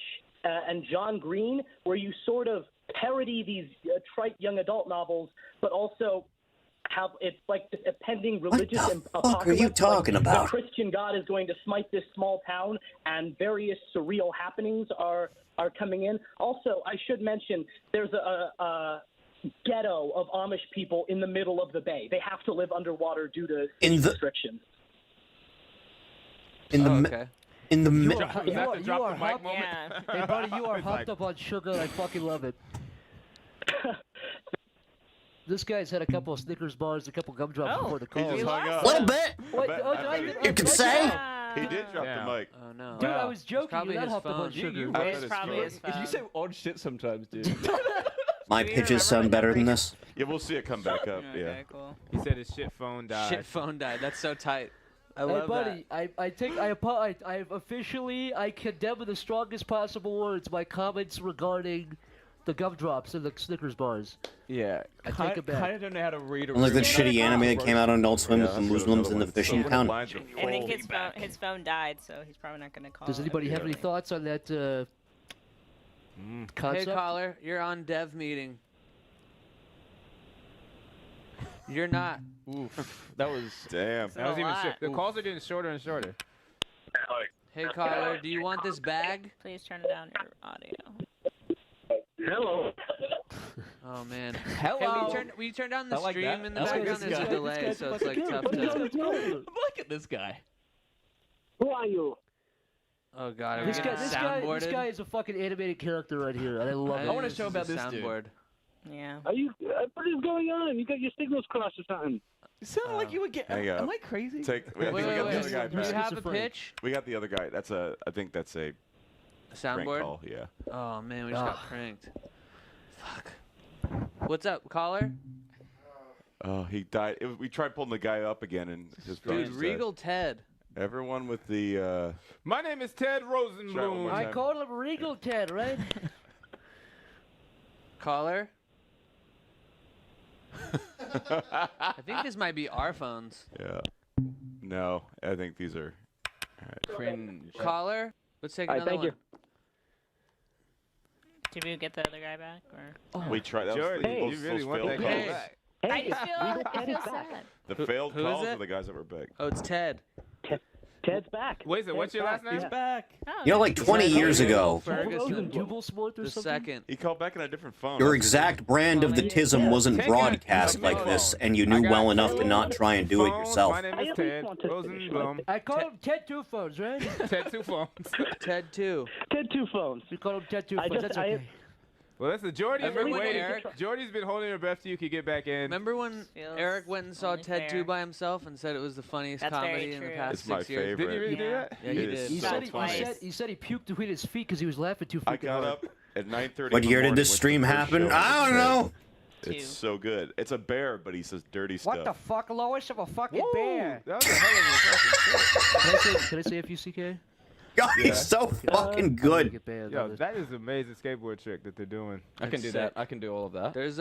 Speaker 7: and John Green, where you sort of parody these trite young adult novels, but also have it's like this impending religious
Speaker 1: Fuck are you talking about?
Speaker 7: The Christian God is going to smite this small town, and various surreal happenings are coming in. Also, I should mention there's a ghetto of Amish people in the middle of the bay. They have to live underwater due to restrictions.
Speaker 6: Okay.
Speaker 1: In the
Speaker 8: You
Speaker 1: middle.
Speaker 8: are,
Speaker 5: Was that the
Speaker 8: you
Speaker 5: drop
Speaker 8: are
Speaker 5: the mic
Speaker 8: hopped,
Speaker 5: moment?
Speaker 4: Yeah.
Speaker 8: hey buddy, you are
Speaker 5: It's
Speaker 8: hopped
Speaker 5: like-
Speaker 8: up on sugar. I fucking love it. This guy's had a couple of Snickers bars, a couple gumdrops before the
Speaker 9: He
Speaker 8: call.
Speaker 9: just hung up.
Speaker 1: A little bit.
Speaker 8: What?
Speaker 9: bet-
Speaker 8: Oh,
Speaker 9: I
Speaker 8: did
Speaker 9: bet
Speaker 8: I-
Speaker 9: he-
Speaker 8: did
Speaker 1: You
Speaker 8: I-
Speaker 1: can
Speaker 8: did I-
Speaker 1: say.
Speaker 9: He did drop
Speaker 5: Yeah.
Speaker 9: the mic.
Speaker 6: Oh no.
Speaker 8: Dude, I
Speaker 5: Yeah.
Speaker 8: was
Speaker 6: It's
Speaker 8: joking.
Speaker 6: probably
Speaker 8: You're not
Speaker 6: his
Speaker 8: hopping on
Speaker 6: phone.
Speaker 8: sugar.
Speaker 5: You
Speaker 9: I bet
Speaker 4: It's
Speaker 9: it's
Speaker 4: probably
Speaker 9: good.
Speaker 4: his phone.
Speaker 5: You say odd shit sometimes, dude.
Speaker 1: My
Speaker 4: Do you
Speaker 1: pitches
Speaker 4: remember
Speaker 1: sound
Speaker 4: when
Speaker 1: better
Speaker 4: that
Speaker 1: than
Speaker 4: break-
Speaker 1: this.
Speaker 9: Yeah, we'll see it come back up.
Speaker 4: Okay,
Speaker 9: Yeah.
Speaker 4: cool.
Speaker 5: He said his shit phone died.
Speaker 6: Shit phone died. That's so tight. I
Speaker 8: Hey,
Speaker 6: love
Speaker 8: buddy, I've officially, I condemn in the strongest possible words my comments regarding the gumdrops and the Snickers bars.
Speaker 5: Yeah.
Speaker 8: I take it back.
Speaker 5: Kind of don't know how to read or
Speaker 1: Unlike that
Speaker 5: read.
Speaker 1: shitty anime that came out on Adult Swim with
Speaker 9: Yeah,
Speaker 1: the
Speaker 9: let's go to
Speaker 1: Muslims
Speaker 9: another
Speaker 1: in the
Speaker 9: one.
Speaker 1: fishing
Speaker 9: So
Speaker 1: town.
Speaker 9: lines are
Speaker 4: I think
Speaker 9: full.
Speaker 4: his phone died, so he's probably not gonna call.
Speaker 8: Does anybody have any
Speaker 4: immediately.
Speaker 8: thoughts on that
Speaker 6: Hey
Speaker 8: concept?
Speaker 6: caller, you're on dev meeting. You're not.
Speaker 5: Oof. That was.
Speaker 9: Damn.
Speaker 5: That was
Speaker 4: a
Speaker 5: even
Speaker 4: lot.
Speaker 5: shit. The calls are getting shorter and shorter.
Speaker 6: Hey caller, do you want this bag?
Speaker 4: Please turn down your audio.
Speaker 7: Hello.
Speaker 6: Oh man.
Speaker 5: Hello.
Speaker 6: Hey, will you turn down the
Speaker 5: I like
Speaker 6: stream
Speaker 5: that.
Speaker 6: in the
Speaker 5: I like
Speaker 6: background?
Speaker 5: this
Speaker 6: There's
Speaker 5: guy.
Speaker 6: a delay, so it's like tough to.
Speaker 5: Look at this guy.
Speaker 7: Who are you?
Speaker 6: Oh god, are we
Speaker 8: This
Speaker 6: getting
Speaker 8: guy
Speaker 6: soundboarded?
Speaker 8: is a fucking animated character right here, and I love
Speaker 6: I
Speaker 8: it.
Speaker 5: wanna
Speaker 6: think
Speaker 5: show
Speaker 6: is
Speaker 5: about
Speaker 6: a
Speaker 5: this dude.
Speaker 6: soundboard.
Speaker 4: Yeah.
Speaker 7: Are you? What is going on? You got your signals crossed or something?
Speaker 5: You sound like you would get.
Speaker 9: Hang
Speaker 5: Am
Speaker 9: up.
Speaker 5: I crazy?
Speaker 9: Take. I
Speaker 6: Wait,
Speaker 9: think we
Speaker 6: wait,
Speaker 9: got the
Speaker 6: wait.
Speaker 9: other guy
Speaker 6: Do you
Speaker 9: back.
Speaker 6: have a
Speaker 8: Schizophrenic.
Speaker 6: pitch?
Speaker 9: We got the other guy. That's a. I think that's a
Speaker 6: A
Speaker 9: prank
Speaker 6: soundboard?
Speaker 9: call. Yeah.
Speaker 6: Oh man, we just got pranked. Fuck. What's up, caller?
Speaker 9: Oh, he died. We tried pulling the guy up again, and his phone
Speaker 6: Dude,
Speaker 9: just
Speaker 6: Regal Ted.
Speaker 9: said, everyone with the.
Speaker 5: My name is Ted
Speaker 9: Try it one
Speaker 5: Rosenblum.
Speaker 9: more
Speaker 8: I
Speaker 9: time.
Speaker 8: called him Regal Ted, right?
Speaker 6: Caller? I think this might be our phones.
Speaker 9: Yeah. No, I think these are.
Speaker 5: Cringe.
Speaker 6: Caller? Let's take
Speaker 7: All right,
Speaker 6: another
Speaker 7: thank
Speaker 6: one.
Speaker 7: you.
Speaker 4: Did we get the other guy back? Or?
Speaker 9: We tried. That was
Speaker 5: Jordy,
Speaker 9: the,
Speaker 5: you
Speaker 9: those,
Speaker 5: really
Speaker 9: those
Speaker 5: want
Speaker 9: failed
Speaker 5: that
Speaker 9: calls.
Speaker 5: guy back.
Speaker 4: I
Speaker 7: Hey,
Speaker 4: just feel,
Speaker 7: Regal
Speaker 4: I
Speaker 7: Ted
Speaker 4: feel
Speaker 7: is back.
Speaker 4: sad.
Speaker 9: The
Speaker 6: Who-
Speaker 9: failed
Speaker 6: who is
Speaker 9: calls
Speaker 6: it?
Speaker 9: are the guys that were big.
Speaker 6: Oh, it's Ted.
Speaker 7: Ted's back.
Speaker 5: Wait, so what's your last name?
Speaker 7: Yeah.
Speaker 5: Back.
Speaker 4: Oh,
Speaker 1: You know, like 20 years ago,
Speaker 6: Ferguson.
Speaker 8: Jubalsport or
Speaker 6: The
Speaker 8: something?
Speaker 6: second.
Speaker 9: He called back on a different phone.
Speaker 1: your
Speaker 9: That's
Speaker 1: exact brand of the tism wasn't
Speaker 5: Take
Speaker 1: broadcast
Speaker 5: it.
Speaker 1: like this, and you
Speaker 5: I
Speaker 1: knew
Speaker 5: got
Speaker 1: well enough to
Speaker 5: two
Speaker 1: not try and do it
Speaker 5: phones.
Speaker 1: yourself.
Speaker 5: My name
Speaker 7: I
Speaker 5: is
Speaker 7: at least
Speaker 5: Ted
Speaker 7: want to finish
Speaker 5: Rosenblum.
Speaker 8: I called him Ted Two Phones, right?
Speaker 5: Ted two phones.
Speaker 6: Ted 2.
Speaker 7: Ted two phones.
Speaker 8: We called him Ted Two
Speaker 7: I
Speaker 8: Phones.
Speaker 7: just-
Speaker 8: That's
Speaker 7: I-
Speaker 8: okay.
Speaker 5: Well, listen, Jordy's
Speaker 6: Remember
Speaker 5: been
Speaker 6: when
Speaker 5: waiting.
Speaker 6: Eric-
Speaker 5: Jordy's been holding her breath till you could get back in.
Speaker 6: Remember when
Speaker 4: Feels
Speaker 6: Eric went and saw
Speaker 4: only
Speaker 6: Ted 2
Speaker 4: fair.
Speaker 6: by himself and said it was the funniest
Speaker 4: That's very
Speaker 6: comedy in the
Speaker 4: true.
Speaker 6: past
Speaker 9: It's my
Speaker 6: 6 years?
Speaker 5: Did you really
Speaker 4: Yeah.
Speaker 5: do that?
Speaker 6: Yeah, he
Speaker 9: It is
Speaker 6: did.
Speaker 8: He
Speaker 9: so
Speaker 8: said he,
Speaker 9: funny.
Speaker 8: he said he puked between his feet because he was laughing too
Speaker 9: I
Speaker 8: freaking
Speaker 9: got
Speaker 8: hard.
Speaker 9: up at 9:30.
Speaker 1: What
Speaker 9: in the
Speaker 1: year did
Speaker 9: morning,
Speaker 1: this
Speaker 9: went to
Speaker 1: stream
Speaker 9: the first
Speaker 1: happen?
Speaker 9: show,
Speaker 1: I don't
Speaker 9: and
Speaker 1: know.
Speaker 9: It's
Speaker 4: Two.
Speaker 9: so good. It's a bear, but he says dirty stuff.
Speaker 8: What the fuck, Lois? I'm a fucking
Speaker 5: Woo!
Speaker 8: bear.
Speaker 5: That was a hell of a fucking shit.
Speaker 8: Can I say FUCK?
Speaker 1: God, he's so fucking good.
Speaker 8: Get banned.
Speaker 5: Yo, that is an amazing skateboard trick that they're doing.
Speaker 3: I can
Speaker 6: It's
Speaker 3: do
Speaker 6: sick.
Speaker 3: that. I can do all of that.
Speaker 6: There's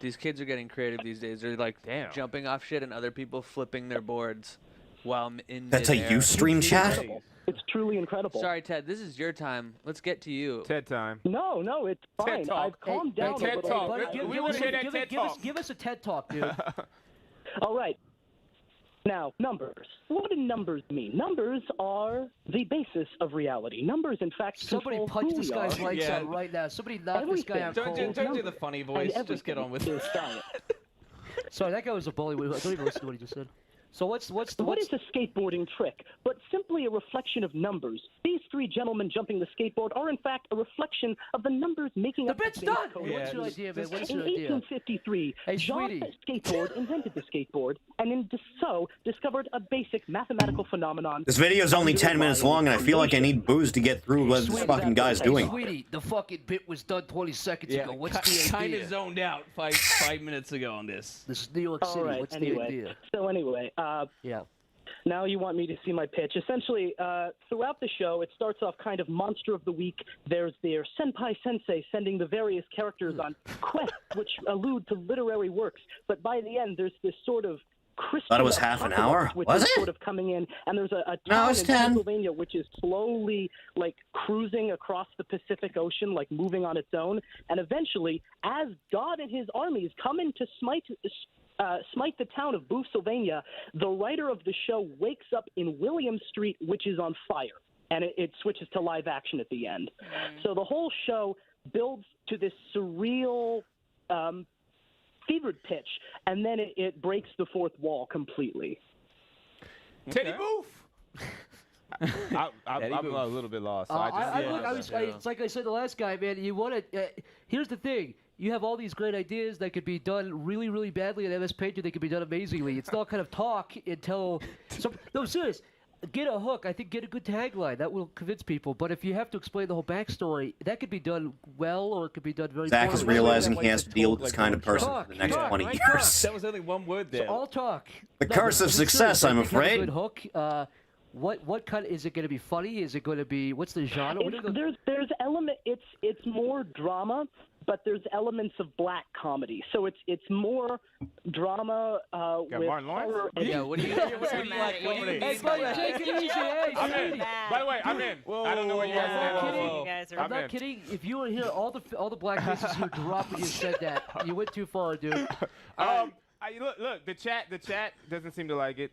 Speaker 6: these kids are getting creative these days. They're like
Speaker 5: Damn.
Speaker 6: jumping off shit and other people flipping their boards while in
Speaker 1: That's a
Speaker 6: midair.
Speaker 1: Ustream chat?
Speaker 7: It's truly incredible.
Speaker 6: Sorry, Ted. This is your time. Let's get to you.
Speaker 5: Ted time.
Speaker 7: No, it's fine.
Speaker 5: Talk.
Speaker 7: I've calmed
Speaker 8: Hey,
Speaker 7: down
Speaker 5: Ted
Speaker 7: a little.
Speaker 5: Talk.
Speaker 7: but
Speaker 5: We
Speaker 7: I-
Speaker 5: wanna hear that TED Talk.
Speaker 8: Give us a TED Talk, dude.
Speaker 7: All right. Now, numbers. What do numbers mean? Numbers are the basis of reality. Numbers, in fact,
Speaker 8: Somebody
Speaker 7: control
Speaker 8: punch
Speaker 7: who
Speaker 8: this
Speaker 7: we
Speaker 8: guy's
Speaker 7: are.
Speaker 8: lights
Speaker 3: Yeah.
Speaker 8: out right now. Somebody knock this guy out
Speaker 7: Everything.
Speaker 8: cold.
Speaker 3: Don't do the funny voice. Just get on with
Speaker 7: it.
Speaker 3: it.
Speaker 8: Sorry, that guy was a bully. I don't even listen to what he just said. So what's
Speaker 7: What is a skateboarding trick but simply a reflection of numbers? These three gentlemen jumping the skateboard are in fact a reflection of the numbers making
Speaker 8: The
Speaker 7: up
Speaker 8: bit's
Speaker 7: base
Speaker 8: done!
Speaker 7: code.
Speaker 8: What's your idea, man? What's
Speaker 7: In
Speaker 8: your idea?
Speaker 7: 1853,
Speaker 8: Hey,
Speaker 7: John
Speaker 8: sweetie.
Speaker 7: Skateboard invented the skateboard and in so discovered a basic mathematical phenomenon.
Speaker 1: This video's only 10 minutes long, and I feel like I need booze to get through what this
Speaker 8: Sweetie,
Speaker 1: fucking guy's doing.
Speaker 8: Sweetie, the fucking bit was done 20 seconds
Speaker 3: Yeah,
Speaker 8: ago. What's the
Speaker 3: kind
Speaker 8: idea?
Speaker 3: of zoned out 5 minutes ago on this.
Speaker 8: This is New York City.
Speaker 7: All right,
Speaker 8: What's the
Speaker 7: anyway.
Speaker 8: idea?
Speaker 7: So anyway,
Speaker 8: Yeah.
Speaker 7: now you want me to see my pitch. Essentially, throughout the show, it starts off kind of monster of the week. There's their senpai sensei sending the various characters on quests which allude to literary works. But by the end, there's this sort of Christian
Speaker 1: Thought it was half an hour.
Speaker 7: apocalypse which
Speaker 1: Was
Speaker 7: is
Speaker 1: it?
Speaker 7: sort of coming in, and there's a
Speaker 1: No,
Speaker 7: town
Speaker 1: it's
Speaker 7: in
Speaker 1: 10.
Speaker 7: Pennsylvania which is slowly like cruising across the Pacific Ocean, like moving on its own. And eventually, as God and his armies come in to smite the town of Boothsylvania, the writer of the show wakes up in William Street, which is on fire, and it switches to live action at the end. So the whole show builds to this surreal, fevered pitch, and then it breaks the fourth wall completely.
Speaker 5: Teddy Booth. I'm a little bit lost. So I just,
Speaker 8: Look, it's like I said the last guy, man. You want to? Here's the thing. you have all these great ideas that could be done really, really badly in MS Paint, or they could be done amazingly. It's not kind of talk until... No, serious. Get a hook. I think get a good tagline. That will convince people. But if you have to explain the whole backstory, that could be done well, or it could be done very
Speaker 1: Zach is
Speaker 8: poorly.
Speaker 1: realizing he has to deal with this kind of person
Speaker 8: Talk,
Speaker 1: for the next
Speaker 8: talk,
Speaker 1: 20
Speaker 8: right?
Speaker 1: years.
Speaker 5: That was only one word there.
Speaker 8: So all talk.
Speaker 1: The curse of
Speaker 8: but seriously,
Speaker 1: success, I'm
Speaker 8: I think have a
Speaker 1: afraid.
Speaker 8: good hook. What kind is it going to be? Funny? Is it going to be? What's the genre? What are the-
Speaker 7: There's element. It's more drama, but there's elements of black comedy. So it's more drama
Speaker 5: Got
Speaker 7: with
Speaker 5: Martin Lawrence?
Speaker 7: horror. And
Speaker 6: Yeah, what do you like? What do you
Speaker 8: Hey,
Speaker 6: mean
Speaker 8: buddy,
Speaker 6: by
Speaker 8: take
Speaker 6: that?
Speaker 8: it easy. Hey,
Speaker 5: I'm
Speaker 8: hey.
Speaker 5: in. By the way, I'm in. I don't know what you guys
Speaker 8: I'm not
Speaker 5: stand
Speaker 8: kidding.
Speaker 5: for.
Speaker 4: You guys are
Speaker 8: I'm not
Speaker 5: in.
Speaker 8: kidding. If you were here, all the black faces you dropped when you said that. You went too far, dude.
Speaker 5: Look, the chat doesn't seem to like it.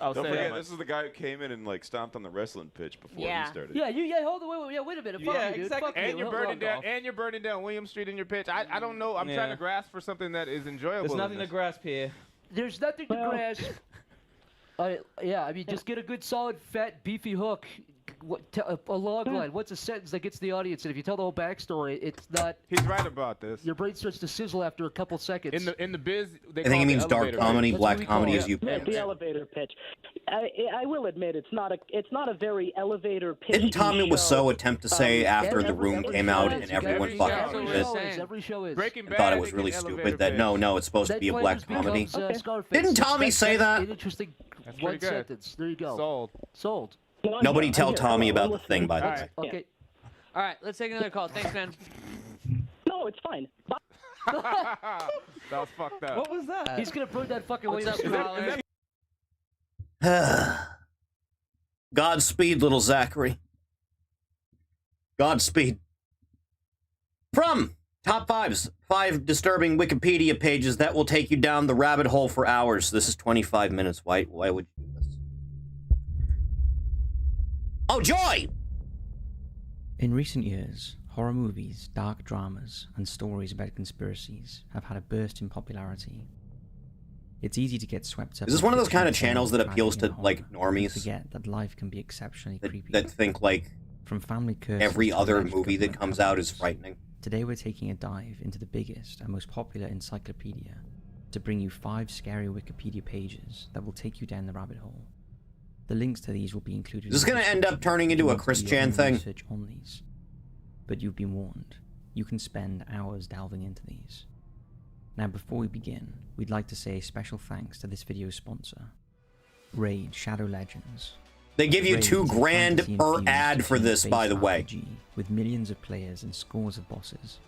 Speaker 5: I'll
Speaker 9: Don't
Speaker 5: say
Speaker 9: forget,
Speaker 5: that
Speaker 9: this is the guy who came in and like stomped on the wrestling pitch before
Speaker 4: Yeah.
Speaker 9: we started.
Speaker 8: Yeah, hold on, wait a minute. Fuck
Speaker 6: Yeah,
Speaker 8: you, dude.
Speaker 6: exactly.
Speaker 8: Fuck you.
Speaker 5: And you're
Speaker 8: Hold on.
Speaker 5: burning down William Street in your pitch. I don't know. I'm trying to grasp for something that is enjoyable.
Speaker 2: There's
Speaker 5: in
Speaker 2: nothing to
Speaker 5: this.
Speaker 2: grasp here.
Speaker 8: There's nothing to grasp. I mean, just get a good, solid, fat, beefy hook. A log line. What's a sentence that gets the audience? And if you tell the whole backstory, it's not.
Speaker 5: He's right about this.
Speaker 8: Your brain starts to sizzle after a couple seconds.
Speaker 5: In the biz, they
Speaker 1: I think
Speaker 5: call
Speaker 1: he
Speaker 5: it
Speaker 1: means
Speaker 5: the
Speaker 1: dark
Speaker 5: elevator
Speaker 1: comedy,
Speaker 5: pitch.
Speaker 8: That's
Speaker 1: black
Speaker 8: what we call
Speaker 1: comedy
Speaker 8: it.
Speaker 1: as you...
Speaker 7: The elevator pitch. I will admit it's not a very elevator pitch.
Speaker 1: Didn't Tommy Wiseau attempt to say after The Room
Speaker 8: every
Speaker 1: came
Speaker 8: show
Speaker 1: out
Speaker 8: is.
Speaker 1: and everyone
Speaker 5: Every
Speaker 1: fucking
Speaker 5: show
Speaker 1: hated
Speaker 5: is.
Speaker 1: it?
Speaker 8: Every show is.
Speaker 5: Breaking
Speaker 1: I
Speaker 5: Bad.
Speaker 1: thought it was
Speaker 5: they
Speaker 1: really
Speaker 5: get
Speaker 1: stupid
Speaker 5: elevator
Speaker 1: that
Speaker 5: pitch.
Speaker 1: no, it's supposed to
Speaker 8: That
Speaker 1: be a black
Speaker 8: Flanders
Speaker 1: comedy.
Speaker 8: becomes,
Speaker 5: Okay.
Speaker 8: Scarface.
Speaker 1: Didn't Tommy say
Speaker 8: That's
Speaker 1: that?
Speaker 8: an interesting
Speaker 5: That's
Speaker 8: one
Speaker 5: pretty good.
Speaker 8: sentence. There you go.
Speaker 5: Sold.
Speaker 8: Sold.
Speaker 1: Nobody tell
Speaker 7: I'm
Speaker 1: Tommy
Speaker 7: here.
Speaker 1: about
Speaker 7: I'm
Speaker 1: the thing, by the
Speaker 5: All
Speaker 1: way.
Speaker 5: right.
Speaker 8: Okay.
Speaker 6: All right, let's take another call. Thanks, man.
Speaker 7: No, it's fine.
Speaker 5: That was fucked up.
Speaker 2: What was that?
Speaker 8: He's gonna burn that fucking
Speaker 6: What's
Speaker 8: William
Speaker 6: up,
Speaker 8: Street.
Speaker 6: caller?
Speaker 1: Godspeed, little Zachary. Godspeed. From Top 5's 5 disturbing Wikipedia pages that will take you down the rabbit hole for hours. This is 25 minutes. Why would you do this? Oh, joy!
Speaker 10: In recent years, horror movies, dark dramas, and stories about conspiracies have had a burst in popularity. It's easy to get swept up.
Speaker 1: Is this
Speaker 10: in
Speaker 1: one of those kind of
Speaker 10: fictional
Speaker 1: channels that
Speaker 10: tragedy
Speaker 1: appeals
Speaker 10: and
Speaker 1: to,
Speaker 10: horror,
Speaker 1: like,
Speaker 10: and
Speaker 1: normies?
Speaker 10: forget that life can be exceptionally creepy.
Speaker 1: That think, like,
Speaker 10: From family curses
Speaker 1: every
Speaker 10: to
Speaker 1: other
Speaker 10: alleged
Speaker 1: movie that
Speaker 10: government
Speaker 1: comes out is
Speaker 10: cover-ups.
Speaker 1: frightening.
Speaker 10: Today we're taking a dive into the biggest and most popular encyclopedia to bring you 5 scary Wikipedia pages that will take you down the rabbit hole. The links to these will be included.
Speaker 1: Is this
Speaker 10: in the
Speaker 1: going to end up
Speaker 10: description
Speaker 1: turning
Speaker 10: if you
Speaker 1: into a
Speaker 10: want to do
Speaker 1: Chris
Speaker 10: your
Speaker 1: Chan
Speaker 10: own
Speaker 1: thing?
Speaker 10: research on these. But you've been warned. You can spend hours delving into these. Now before we begin, we'd like to say a special thanks to this video's sponsor, Raid Shadow Legends.
Speaker 1: They give you
Speaker 10: Raid
Speaker 1: $2
Speaker 10: is a
Speaker 1: grand per
Speaker 10: fantasy-infused
Speaker 1: ad for this, by the
Speaker 10: turn-based
Speaker 1: way.
Speaker 10: RPG with millions of players and scores of bosses.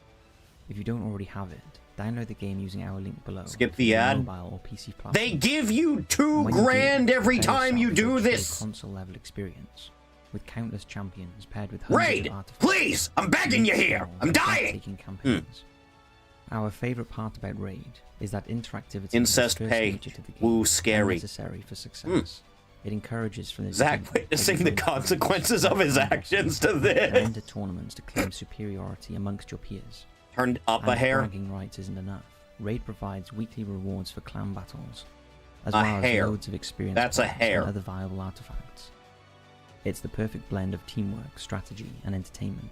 Speaker 10: If you don't already have it, download the game using our link below.
Speaker 1: Skip
Speaker 10: for
Speaker 1: the
Speaker 10: your
Speaker 1: ad.
Speaker 10: Mobile or PC platform.
Speaker 1: They give you
Speaker 10: And
Speaker 1: $2
Speaker 10: when you do,
Speaker 1: grand every
Speaker 10: prepare
Speaker 1: time you
Speaker 10: yourself for
Speaker 1: do
Speaker 10: a true
Speaker 1: this.
Speaker 10: console-level experience with countless champions paired with hundreds
Speaker 1: Raid,
Speaker 10: of artifacts.
Speaker 1: please, I'm begging you here. I'm dying.
Speaker 10: breathtaking campaigns. Our favorite part about Raid is that interactivity
Speaker 1: Incest
Speaker 10: is
Speaker 1: pay.
Speaker 10: nature to the game,
Speaker 1: Woo, scary.
Speaker 10: necessary for success. It encourages from the
Speaker 1: Zach
Speaker 10: beginning
Speaker 1: witnessing
Speaker 10: every
Speaker 1: the
Speaker 10: player
Speaker 1: consequences of his actions to
Speaker 10: and
Speaker 1: this.
Speaker 10: enter tournaments to claim superiority amongst your peers.
Speaker 1: Turned up
Speaker 10: And
Speaker 1: a
Speaker 10: if
Speaker 1: hair.
Speaker 10: bragging rights isn't enough, Raid provides weekly rewards for clan battles, as
Speaker 1: A
Speaker 10: well
Speaker 1: hair.
Speaker 10: as loads of experience
Speaker 1: That's a
Speaker 10: points
Speaker 1: hair.
Speaker 10: and other valuable artifacts. It's the perfect blend of teamwork, strategy, and entertainment,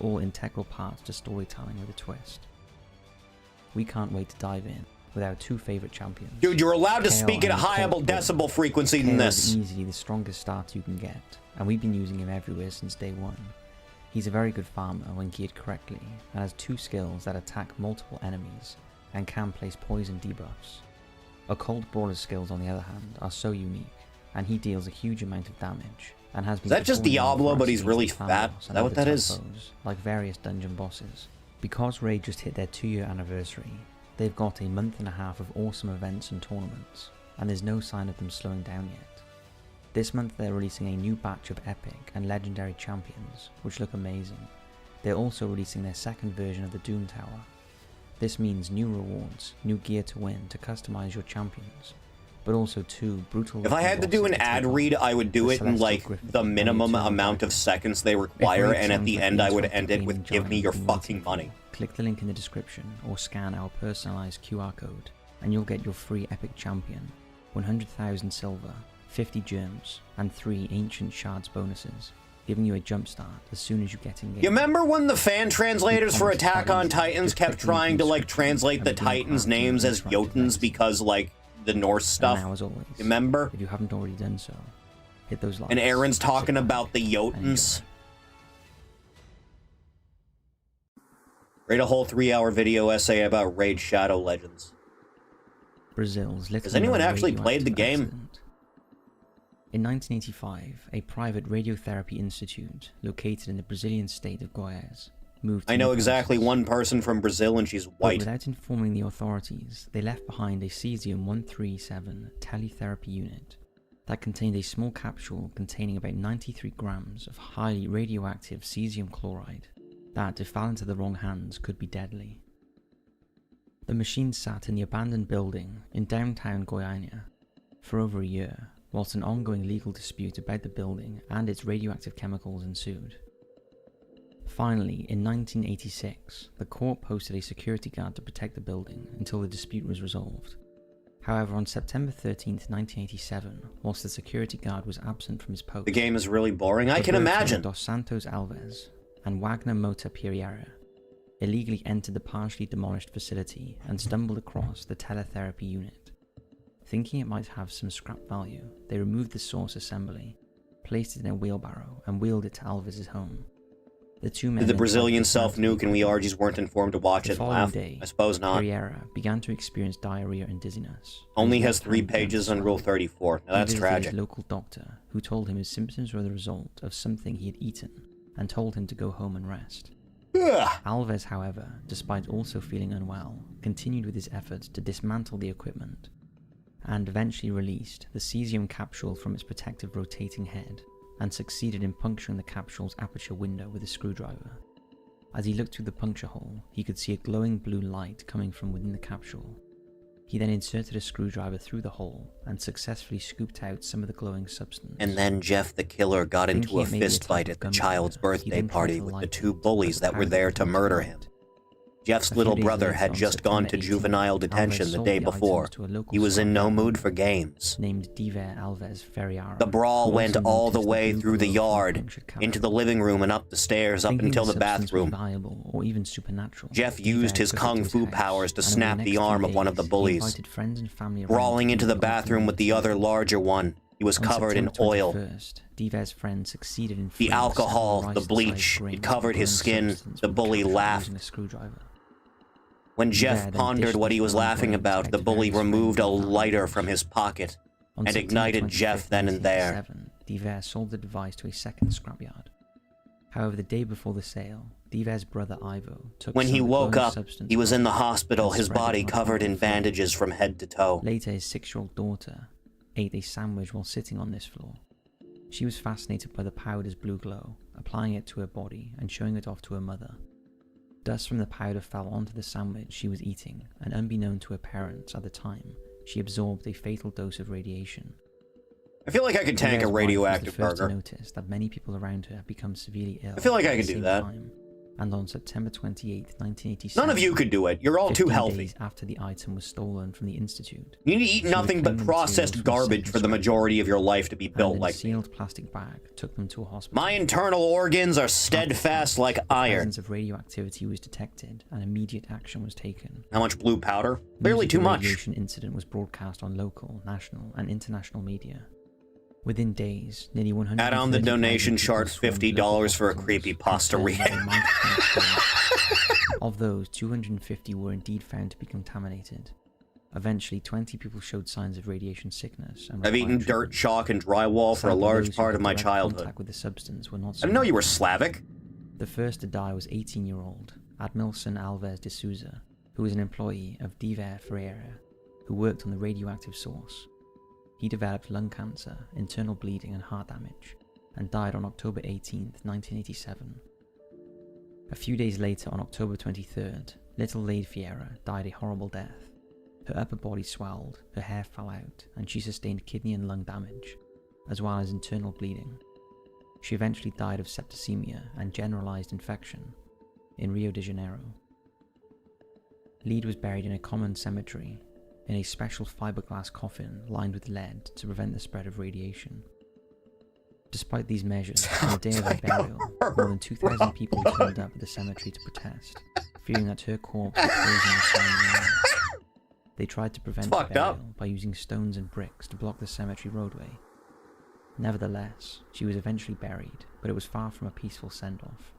Speaker 10: all integral parts to storytelling with a twist. We can't wait to dive in with our 2 favorite champions.
Speaker 1: Dude, you're allowed to
Speaker 10: KO
Speaker 1: speak at a
Speaker 10: and
Speaker 1: higher
Speaker 10: Colt Ball.
Speaker 1: decibel frequency than
Speaker 10: KO
Speaker 1: this.
Speaker 10: is easily the strongest start you can get, and we've been using him everywhere since day 1. He's a very good farmer when geared correctly, and has 2 skills that attack multiple enemies, and can place poison debuffs. Occult Brawler's skills, on the other hand, are so unique, and he deals a huge amount of damage, and has been
Speaker 1: Is that just
Speaker 10: performing well
Speaker 1: Diablo,
Speaker 10: for
Speaker 1: but
Speaker 10: us
Speaker 1: he's
Speaker 10: against
Speaker 1: really
Speaker 10: the Thanos
Speaker 1: fat?
Speaker 10: and
Speaker 1: Is that what
Speaker 10: other
Speaker 1: that
Speaker 10: tough
Speaker 1: is?
Speaker 10: foes, like various dungeon bosses. Because Raid just hit their 2-year anniversary, they've got a month and a half of awesome events and tournaments, and there's no sign of them slowing down yet. This month they're releasing a new batch of epic and legendary champions, which look amazing. They're also releasing their second version of the Doom Tower. This means new rewards, new gear to win to customize your champions, but also 2 brutal...
Speaker 1: If I had to do an
Speaker 10: bosses to
Speaker 1: ad
Speaker 10: take on.
Speaker 1: read, I would do
Speaker 10: The
Speaker 1: it in,
Speaker 10: Celestial
Speaker 1: like,
Speaker 10: Griffin
Speaker 1: the
Speaker 10: and
Speaker 1: minimum
Speaker 10: Eternal
Speaker 1: amount of
Speaker 10: Dragon.
Speaker 1: seconds they
Speaker 10: If
Speaker 1: require,
Speaker 10: Raid
Speaker 1: and at
Speaker 10: sounds
Speaker 1: the
Speaker 10: like
Speaker 1: end I would
Speaker 10: interactive
Speaker 1: end it with,
Speaker 10: gaming
Speaker 1: give me
Speaker 10: giant
Speaker 1: your
Speaker 10: you've been
Speaker 1: fucking
Speaker 10: waiting for,
Speaker 1: money.
Speaker 10: Click the link in the description or scan our personalized QR code, and you'll get your free epic champion, 100,000 silver, 50 gems, and 3 ancient shards bonuses. giving you a jump start as soon as you get in game.
Speaker 1: You remember when the fan translators for
Speaker 10: promised
Speaker 1: Attack on
Speaker 10: buddies,
Speaker 1: Titans
Speaker 10: just
Speaker 1: kept
Speaker 10: clicking
Speaker 1: trying to,
Speaker 10: through
Speaker 1: like,
Speaker 10: scripture
Speaker 1: translate
Speaker 10: and
Speaker 1: the
Speaker 10: redeem
Speaker 1: Titans'
Speaker 10: crafting
Speaker 1: names
Speaker 10: and
Speaker 1: as
Speaker 10: interactive
Speaker 1: Jotuns
Speaker 10: events.
Speaker 1: because, like, the Norse stuff?
Speaker 10: And now, as always,
Speaker 1: Remember?
Speaker 10: if you haven't already done so, hit those likes.
Speaker 1: And Aaron's
Speaker 10: sit
Speaker 1: talking
Speaker 10: back,
Speaker 1: about the
Speaker 10: and
Speaker 1: Jotuns.
Speaker 10: enjoy.
Speaker 1: Read a whole 3-hour video essay about Raid Shadow Legends.
Speaker 10: Brazil's little
Speaker 1: Has anyone
Speaker 10: known
Speaker 1: actually played the
Speaker 10: radioactive
Speaker 1: game?
Speaker 10: accident. In 1985, a private radiotherapy institute located in the Brazilian state of Goiás moved to
Speaker 1: I know
Speaker 10: new
Speaker 1: exactly
Speaker 10: premises.
Speaker 1: one person from Brazil and she's
Speaker 10: But
Speaker 1: white.
Speaker 10: without informing the authorities, they left behind a cesium-137 teletherapy unit that contained a small capsule containing about 93 grams of highly radioactive cesium chloride that, if fell into the wrong hands, could be deadly. The machine sat in the abandoned building in downtown Goiânia for over a year, whilst an ongoing legal dispute about the building and its radioactive chemicals ensued. Finally, in 1986, the court posted a security guard to protect the building until the dispute was resolved. However, on September 13th, 1987, whilst the security guard was absent from his post,
Speaker 1: The game is really boring. I can
Speaker 10: Roberto
Speaker 1: imagine.
Speaker 10: Dos Santos Alves and Wagner Mota Pereira illegally entered the partially demolished facility and stumbled across the teletherapy unit. Thinking it might have some scrap value, they removed the source assembly, placed it in a wheelbarrow, and wheeled it to Alves' home. The two men
Speaker 1: Did the
Speaker 10: then
Speaker 1: Brazilian
Speaker 10: tried to dismantle
Speaker 1: self-nuke
Speaker 10: the
Speaker 1: and we
Speaker 10: equipment.
Speaker 1: RGs weren't informed to watch
Speaker 10: The
Speaker 1: it and
Speaker 10: following
Speaker 1: laugh?
Speaker 10: day,
Speaker 1: I suppose not.
Speaker 10: Pereira began to experience diarrhea and dizziness.
Speaker 1: Only
Speaker 10: and
Speaker 1: has
Speaker 10: his
Speaker 1: 3
Speaker 10: left hand began
Speaker 1: pages
Speaker 10: to
Speaker 1: on Rule
Speaker 10: swell.
Speaker 1: 34. Now
Speaker 10: He
Speaker 1: that's
Speaker 10: visited
Speaker 1: tragic.
Speaker 10: his local doctor, who told him his symptoms were the result of something he had eaten, and told him to go home and rest.
Speaker 1: Ugh.
Speaker 10: Alves, however, despite also feeling unwell, continued with his efforts to dismantle the equipment, and eventually released the cesium capsule from its protective rotating head, and succeeded in puncturing the capsule's aperture window with a screwdriver. As he looked through the puncture hole, he could see a glowing blue light coming from within the capsule. He then inserted a screwdriver through the hole and successfully scooped out some of the glowing substance.
Speaker 1: And then Jeff the Killer got into
Speaker 10: Thinking
Speaker 1: a
Speaker 10: it may be a
Speaker 1: fist
Speaker 10: type
Speaker 1: fight
Speaker 10: of
Speaker 1: at the
Speaker 10: gunpowder,
Speaker 1: child's
Speaker 10: he
Speaker 1: birthday
Speaker 10: then tried
Speaker 1: party
Speaker 10: to
Speaker 1: with the
Speaker 10: light
Speaker 1: 2
Speaker 10: it,
Speaker 1: bullies
Speaker 10: but the
Speaker 1: that were
Speaker 10: powder
Speaker 1: there
Speaker 10: did
Speaker 1: to
Speaker 10: not
Speaker 1: murder
Speaker 10: ignite.
Speaker 1: him. Jeff's
Speaker 10: A few
Speaker 1: little
Speaker 10: days
Speaker 1: brother
Speaker 10: later,
Speaker 1: had
Speaker 10: on
Speaker 1: just gone to
Speaker 10: September 18th,
Speaker 1: juvenile
Speaker 10: Alves
Speaker 1: detention the
Speaker 10: sold
Speaker 1: day
Speaker 10: the
Speaker 1: before.
Speaker 10: items to a local
Speaker 1: He was in no
Speaker 10: scrapyard
Speaker 1: mood for games.
Speaker 10: named Diver Alves Ferreira.
Speaker 1: The brawl
Speaker 10: who
Speaker 1: went
Speaker 10: also
Speaker 1: all the
Speaker 10: noticed
Speaker 1: way
Speaker 10: blue
Speaker 1: through the
Speaker 10: glow from
Speaker 1: yard,
Speaker 10: punctured capsule.
Speaker 1: into the living room and up the stairs, up
Speaker 10: Thinking
Speaker 1: until the
Speaker 10: substance was
Speaker 1: bathroom.
Speaker 10: valuable or even supernatural,
Speaker 1: Jeff
Speaker 10: Diver
Speaker 1: used his
Speaker 10: took it
Speaker 1: kung
Speaker 10: to his
Speaker 1: fu
Speaker 10: house,
Speaker 1: powers to
Speaker 10: and over
Speaker 1: snap
Speaker 10: the
Speaker 1: the
Speaker 10: next
Speaker 1: arm
Speaker 10: few
Speaker 1: of one of the
Speaker 10: days, he
Speaker 1: bullies.
Speaker 10: invited friends and family around
Speaker 1: Brawling
Speaker 10: to
Speaker 1: into the
Speaker 10: meet
Speaker 1: bathroom with the other larger one. He was
Speaker 10: On
Speaker 1: covered in
Speaker 10: September
Speaker 1: oil.
Speaker 10: 21st, Diver's friend succeeded in
Speaker 1: The
Speaker 10: freeing
Speaker 1: alcohol,
Speaker 10: several
Speaker 1: the
Speaker 10: rice-sized
Speaker 1: bleach,
Speaker 10: grains
Speaker 1: it
Speaker 10: of
Speaker 1: covered his
Speaker 10: glowing
Speaker 1: skin.
Speaker 10: substance
Speaker 1: The
Speaker 10: from
Speaker 1: bully
Speaker 10: capsule
Speaker 1: laughed.
Speaker 10: using a screwdriver.
Speaker 1: When
Speaker 10: Diver
Speaker 1: Jeff
Speaker 10: then
Speaker 1: pondered
Speaker 10: dished
Speaker 1: what he
Speaker 10: the
Speaker 1: was
Speaker 10: glowing
Speaker 1: laughing
Speaker 10: grains
Speaker 1: about,
Speaker 10: out
Speaker 1: the
Speaker 10: to
Speaker 1: bully
Speaker 10: various
Speaker 1: removed a
Speaker 10: friends and family
Speaker 1: lighter
Speaker 10: members.
Speaker 1: from his pocket
Speaker 10: On
Speaker 1: and
Speaker 10: September
Speaker 1: ignited Jeff
Speaker 10: 25th,
Speaker 1: then and there.
Speaker 10: 1987, Diver sold the device to a second scrapyard. However, the day before the sale, Diver's brother Ivo took
Speaker 1: When
Speaker 10: some
Speaker 1: he
Speaker 10: of the
Speaker 1: woke
Speaker 10: glowing
Speaker 1: up,
Speaker 10: substance
Speaker 1: he was in the
Speaker 10: from it
Speaker 1: hospital,
Speaker 10: and
Speaker 1: his
Speaker 10: spread it
Speaker 1: body
Speaker 10: on
Speaker 1: covered in
Speaker 10: the floor.
Speaker 1: bandages from head to toe.
Speaker 10: Later, his 6-year-old daughter ate a sandwich while sitting on this floor. She was fascinated by the powder's blue glow, applying it to her body and showing it off to her mother. Dust from the powder fell onto the sandwich she was eating, and unbeknown to her parents at the time, she absorbed a fatal dose of radiation.
Speaker 1: I feel like I could tank a
Speaker 10: Diver's wife was
Speaker 1: radioactive
Speaker 10: the first
Speaker 1: burger.
Speaker 10: to notice that many people around her had become severely ill.
Speaker 1: I feel like I
Speaker 10: at the
Speaker 1: could do
Speaker 10: same
Speaker 1: that.
Speaker 10: time, and on September 28th, 1987,
Speaker 1: None of you could do it. You're all too
Speaker 10: 15
Speaker 1: healthy.
Speaker 10: days after the item was stolen from the institute,
Speaker 1: You need to eat
Speaker 10: she
Speaker 1: nothing but
Speaker 10: reclaimed the materials
Speaker 1: processed
Speaker 10: from the
Speaker 1: garbage
Speaker 10: second
Speaker 1: for the
Speaker 10: scrapyard,
Speaker 1: majority of your life to be
Speaker 10: and
Speaker 1: built
Speaker 10: in a
Speaker 1: like me.
Speaker 10: sealed plastic bag took them to a hospital.
Speaker 1: My internal organs are
Speaker 10: After
Speaker 1: steadfast
Speaker 10: that,
Speaker 1: like
Speaker 10: the
Speaker 1: iron.
Speaker 10: presence of radioactivity was detected and immediate action was taken.
Speaker 1: How much blue powder?
Speaker 10: News
Speaker 1: Barely
Speaker 10: of
Speaker 1: too
Speaker 10: the
Speaker 1: much.
Speaker 10: radiation incident was broadcast on local, national, and international media. Within days, nearly 100.
Speaker 1: Add on the donation chart $50 for a creepypasta react.
Speaker 10: Of those, 250 were indeed found to be contaminated. Eventually, 20 people showed signs of radiation sickness. And
Speaker 1: I've eaten
Speaker 10: required
Speaker 1: dirt,
Speaker 10: treatment.
Speaker 1: chalk, and drywall for a
Speaker 10: Sadly,
Speaker 1: large
Speaker 10: those who
Speaker 1: part
Speaker 10: had
Speaker 1: of my
Speaker 10: direct
Speaker 1: childhood.
Speaker 10: contact with the substance were not
Speaker 1: I didn't know you were
Speaker 10: survived.
Speaker 1: Slavic.
Speaker 10: The first to die was 18-year-old Admilson Alves de Souza, who was an employee of Diver Ferreira, who worked on the radioactive source. He developed lung cancer, internal bleeding, and heart damage, and died on October 18, 1987. A few days later, on October 23rd, little Lade Fiera died a horrible death. Her upper body swelled, her hair fell out, and she sustained kidney and lung damage, as well as internal bleeding. She eventually died of septicemia and generalized infection in Rio de Janeiro. Lead was buried in a common cemetery in a special fiberglass coffin lined with lead to prevent the spread of radiation. Despite these measures, on the day of her burial, more than 2,000 people turned up at the cemetery to protest, fearing that her corpse would poison the surrounding land. They tried to prevent the burial by using stones and bricks to block the cemetery roadway. Nevertheless, she was eventually buried, but it was far from a peaceful send-off.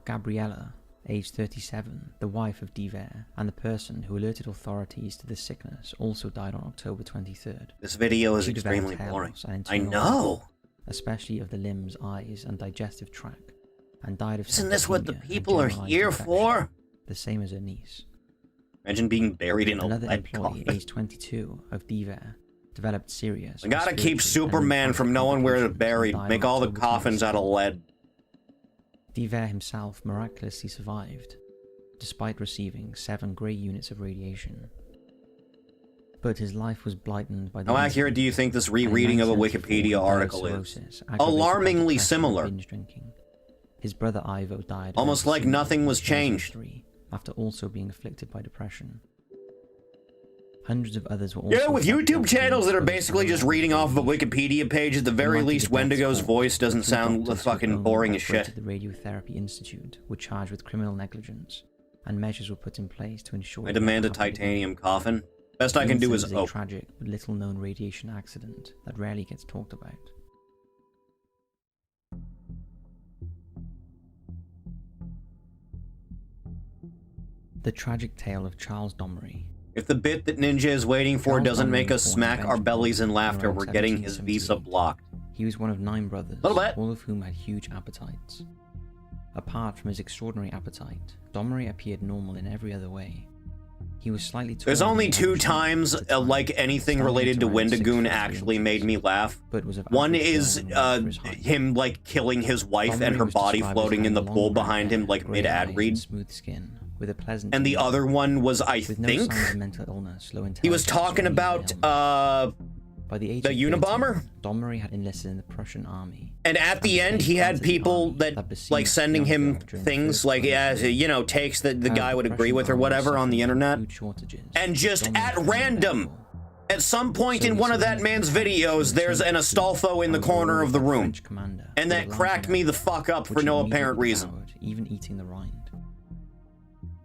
Speaker 10: Gabriella, aged 37, the wife of Diver, and the person who alerted authorities to the sickness, also died on October 23rd.
Speaker 1: This video is
Speaker 10: She
Speaker 1: extremely
Speaker 10: developed hair
Speaker 1: boring.
Speaker 10: loss and
Speaker 1: I
Speaker 10: internal
Speaker 1: know.
Speaker 10: health, especially of the limbs, eyes, and digestive tract, and died of
Speaker 1: Isn't this what the
Speaker 10: septicemia and
Speaker 1: people are
Speaker 10: generalized
Speaker 1: here
Speaker 10: infection,
Speaker 1: for?
Speaker 10: the same as her niece.
Speaker 1: Imagine being buried in a
Speaker 10: Another
Speaker 1: lead
Speaker 10: employee,
Speaker 1: coffin.
Speaker 10: aged 22, of Diver, developed serious.
Speaker 1: We gotta keep
Speaker 10: respiratory and
Speaker 1: Superman
Speaker 10: lymphatic
Speaker 1: from knowing where they're
Speaker 10: complications and
Speaker 1: buried.
Speaker 10: died
Speaker 1: Make
Speaker 10: on
Speaker 1: all the
Speaker 10: October
Speaker 1: coffins out of
Speaker 10: 22nd.
Speaker 1: lead.
Speaker 10: Diver himself miraculously survived, despite receiving 7 grey units of radiation. But his life was blighted by the
Speaker 1: How accurate do you think this rereading of a Wikipedia article is? Alarmingly similar.
Speaker 10: Binge drinking. His brother Ivo died.
Speaker 1: Almost like nothing was changed.
Speaker 10: After also being afflicted by depression. Hundreds of others were also...
Speaker 1: Yeah, with YouTube channels that are basically just reading off of a Wikipedia page, at the very least, Wendigo's voice doesn't sound fucking boring as shit.
Speaker 10: The Radiotherapy Institute were charged with criminal negligence, and measures were put in place to ensure...
Speaker 1: I demand a titanium coffin. Best I can do is
Speaker 10: a tragic, but little-known radiation accident that rarely gets talked about. The tragic tale of Charles Domery.
Speaker 1: If the bit that Ninja is waiting for doesn't make us smack our bellies in laughter, we're getting his visa blocked.
Speaker 10: He was one of 9 brothers, all of whom had huge appetites. Apart from his extraordinary appetite, Domery appeared normal in every other way. He was slightly taller.
Speaker 1: There's only 2 times, like, anything related to Wendigoon actually made me laugh. One is, him, like, killing his wife and her body floating in the pool behind him, like, mid-ad read.
Speaker 10: Smooth skin, with a pleasant
Speaker 1: And the
Speaker 10: demeanor,
Speaker 1: other one was, I
Speaker 10: with no
Speaker 1: think,
Speaker 10: signs of mental illness, low
Speaker 1: he was
Speaker 10: intelligence,
Speaker 1: talking
Speaker 10: or
Speaker 1: about,
Speaker 10: ailment. By the age
Speaker 1: the
Speaker 10: of
Speaker 1: Unabomber?
Speaker 10: 13, Domery had enlisted in the Prussian army.
Speaker 1: And at the end, he had people that, like, sending him things, like, yeah, you know, takes that the guy would agree with or whatever on the internet. And just at random, at some point in one of that man's videos, there's an Astolfo in the corner of the room. And that cracked me the fuck up for no apparent reason.
Speaker 10: Even eating the rind.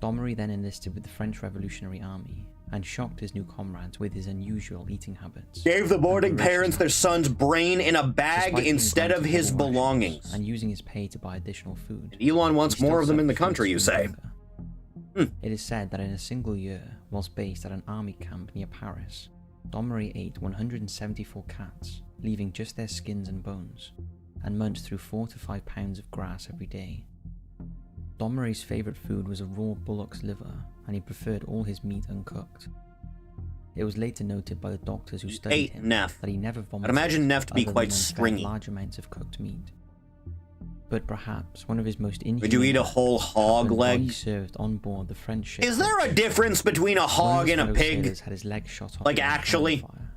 Speaker 10: Domery then enlisted with the French Revolutionary Army and shocked his new comrades with his unusual eating habits.
Speaker 1: Gave the boarding parents their son's brain in a bag instead of his belongings.
Speaker 10: And using his pay to buy additional food.
Speaker 1: And Elon wants more of them in the country, you say?
Speaker 10: It is said that in a single year, whilst based at an army camp near Paris, Domery ate 174 cats, leaving just their skins and bones, and munched through 4 to 5 pounds of grass every day. Domery's favourite food was a raw bullock's liver, and he preferred all his meat uncooked. It was later noted by the doctors who studied him that he never vomited.
Speaker 1: I'd imagine Neff to be
Speaker 10: other than
Speaker 1: quite
Speaker 10: when fed
Speaker 1: stringy.
Speaker 10: large amounts of cooked meat. But perhaps one of his most inhumane...
Speaker 1: Would you eat a whole hog
Speaker 10: happened while he
Speaker 1: leg?
Speaker 10: served on board the French ship.
Speaker 1: Is there a difference between a hog and a pig?
Speaker 10: Had his leg shot off
Speaker 1: Like,
Speaker 10: by a
Speaker 1: actually?
Speaker 10: fire.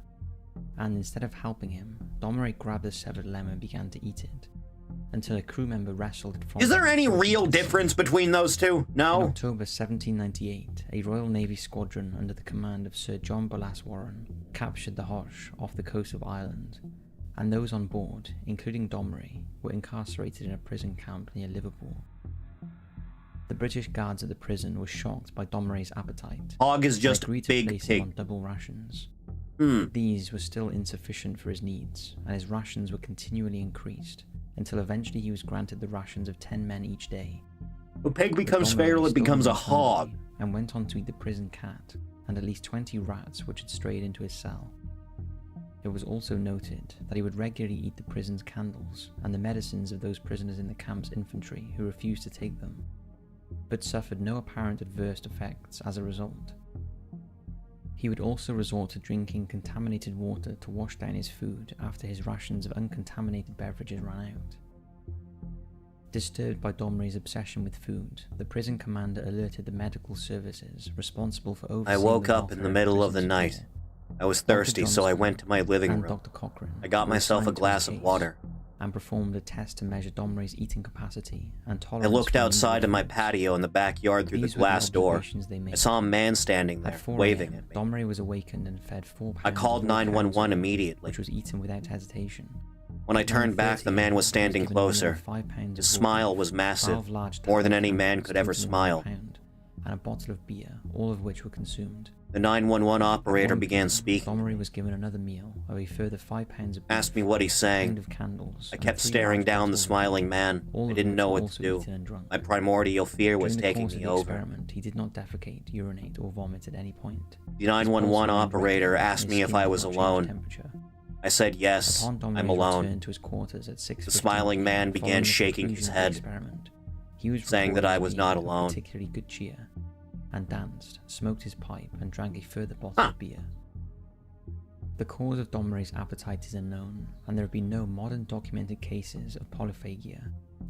Speaker 10: And instead of helping him, Domery grabbed the severed lemon and began to eat it, until a crew member wrestled it from
Speaker 1: Is there
Speaker 10: him
Speaker 1: any
Speaker 10: and
Speaker 1: real
Speaker 10: threw it into the sea.
Speaker 1: difference between those two?
Speaker 10: In
Speaker 1: No?
Speaker 10: October 1798, a Royal Navy squadron under the command of Sir John Bolas Warren captured the Hosh off the coast of Ireland, and those on board, including Domery, were incarcerated in a prison camp near Liverpool. The British guards at the prison were shocked by Domery's appetite.
Speaker 1: Hog is
Speaker 10: and
Speaker 1: just
Speaker 10: agreed to
Speaker 1: big
Speaker 10: place him on
Speaker 1: pig.
Speaker 10: double rations.
Speaker 1: Hmm.
Speaker 10: These were still insufficient for his needs, and his rations were continually increased, until eventually he was granted the rations of 10 men each day.
Speaker 1: A pig
Speaker 10: But
Speaker 1: becomes
Speaker 10: Domery
Speaker 1: feral, it
Speaker 10: still
Speaker 1: becomes a
Speaker 10: remained hungry
Speaker 1: hog.
Speaker 10: And went on to eat the prison cat, and at least 20 rats which had strayed into his cell. It was also noted that he would regularly eat the prison's candles and the medicines of those prisoners in the camp's infantry who refused to take them, but suffered no apparent adverse effects as a result. He would also resort to drinking contaminated water to wash down his food after his rations of uncontaminated beverages ran out. Disturbed by Domery's obsession with food, the prison commander alerted the medical services responsible for overseeing
Speaker 1: I woke
Speaker 10: the
Speaker 1: up in
Speaker 10: welfare
Speaker 1: the
Speaker 10: of
Speaker 1: middle of the
Speaker 10: prison
Speaker 1: night.
Speaker 10: people.
Speaker 1: I was thirsty, so I
Speaker 10: Johnston
Speaker 1: went to my living
Speaker 10: and
Speaker 1: room.
Speaker 10: Dr. Cochrane
Speaker 1: I got
Speaker 10: were
Speaker 1: myself a
Speaker 10: assigned to
Speaker 1: glass
Speaker 10: his
Speaker 1: of
Speaker 10: case
Speaker 1: water.
Speaker 10: and performed a test to measure Domery's eating capacity and
Speaker 1: I
Speaker 10: tolerance.
Speaker 1: looked
Speaker 10: for
Speaker 1: outside of my
Speaker 10: foods.
Speaker 1: patio in the backyard through the
Speaker 10: These were
Speaker 1: glass door.
Speaker 10: observations they made.
Speaker 1: I saw a man standing
Speaker 10: At
Speaker 1: there,
Speaker 10: 4
Speaker 1: waving
Speaker 10: a.m.,
Speaker 1: at me.
Speaker 10: Domery was awakened and fed 4 pounds
Speaker 1: I called
Speaker 10: of raw
Speaker 1: 911
Speaker 10: carrots,
Speaker 1: immediately.
Speaker 10: which was eaten without hesitation.
Speaker 1: When I turned back, the man was standing closer. His smile was massive, more than any man could ever smile.
Speaker 10: And a bottle of beer, all of which were consumed.
Speaker 1: The 911 operator began speaking.
Speaker 10: Montgomery was given another meal of a further 5 pounds of beef,
Speaker 1: Asked me what he sang.
Speaker 10: of candles,
Speaker 1: I
Speaker 10: and
Speaker 1: kept
Speaker 10: 3
Speaker 1: staring
Speaker 10: large
Speaker 1: down the
Speaker 10: bottles of
Speaker 1: smiling
Speaker 10: wine,
Speaker 1: man.
Speaker 10: all
Speaker 1: I
Speaker 10: of
Speaker 1: didn't
Speaker 10: which
Speaker 1: know
Speaker 10: were
Speaker 1: what
Speaker 10: also
Speaker 1: to do.
Speaker 10: eaten and drunk.
Speaker 1: My primordial fear was
Speaker 10: During the
Speaker 1: taking
Speaker 10: course of
Speaker 1: me
Speaker 10: the
Speaker 1: over.
Speaker 10: experiment, he did not defecate, urinate, or vomit at any point.
Speaker 1: The 911 operator asked me if I was alone.
Speaker 10: Temperature.
Speaker 1: I said yes,
Speaker 10: Upon Domery's
Speaker 1: I'm alone.
Speaker 10: return to his quarters at 6:15
Speaker 1: The smiling man began
Speaker 10: following the
Speaker 1: shaking his
Speaker 10: conclusion of the
Speaker 1: head,
Speaker 10: experiment, he was
Speaker 1: saying that
Speaker 10: reported
Speaker 1: I was
Speaker 10: being
Speaker 1: not
Speaker 10: of
Speaker 1: alone.
Speaker 10: particularly good cheer, and danced, smoked his pipe, and drank a further bottle of beer. The cause of Domery's appetite is unknown, and there have been no modern documented cases of polyphagia,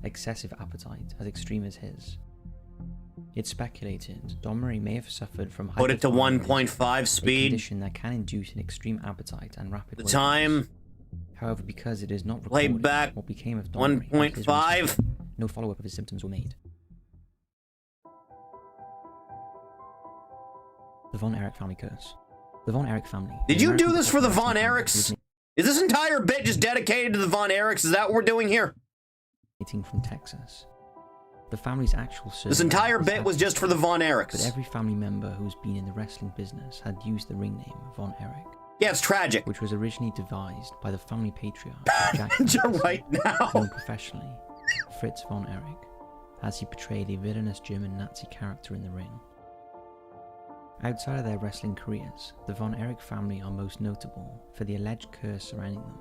Speaker 10: excessive appetite, as extreme as his. It's speculated Domery may have suffered from
Speaker 1: Put it to
Speaker 10: hypothyroidism,
Speaker 1: 1.5
Speaker 10: a
Speaker 1: speed.
Speaker 10: condition that can induce an extreme appetite and rapid
Speaker 1: The
Speaker 10: weight
Speaker 1: time.
Speaker 10: loss. However, because it is not
Speaker 1: Play
Speaker 10: recorded
Speaker 1: back
Speaker 10: what became of Domery after his
Speaker 1: 1.5.
Speaker 10: release, no follow-up of his symptoms were made. The Von Erich family curse. The Von Erich family.
Speaker 1: Did
Speaker 10: the
Speaker 1: you do
Speaker 10: American
Speaker 1: this for the Von
Speaker 10: corporation
Speaker 1: Erichs?
Speaker 10: originating
Speaker 1: Is this entire bit just dedicated to the Von Erichs? Is that what we're doing here?
Speaker 10: from Texas. The family's actual surname
Speaker 1: This entire bit was just for the Von
Speaker 10: but
Speaker 1: Erichs.
Speaker 10: every family member who's been in the wrestling business had used the ring name Von Erich,
Speaker 1: Yeah, it's tragic.
Speaker 10: which was originally devised by the family patriarch Jack
Speaker 1: You're
Speaker 10: Erich,
Speaker 1: right now.
Speaker 10: known professionally Fritz Von Erich, as he portrayed a villainous German Nazi character in the ring. Outside of their wrestling careers, the Von Erich family are most notable for the alleged curse surrounding them.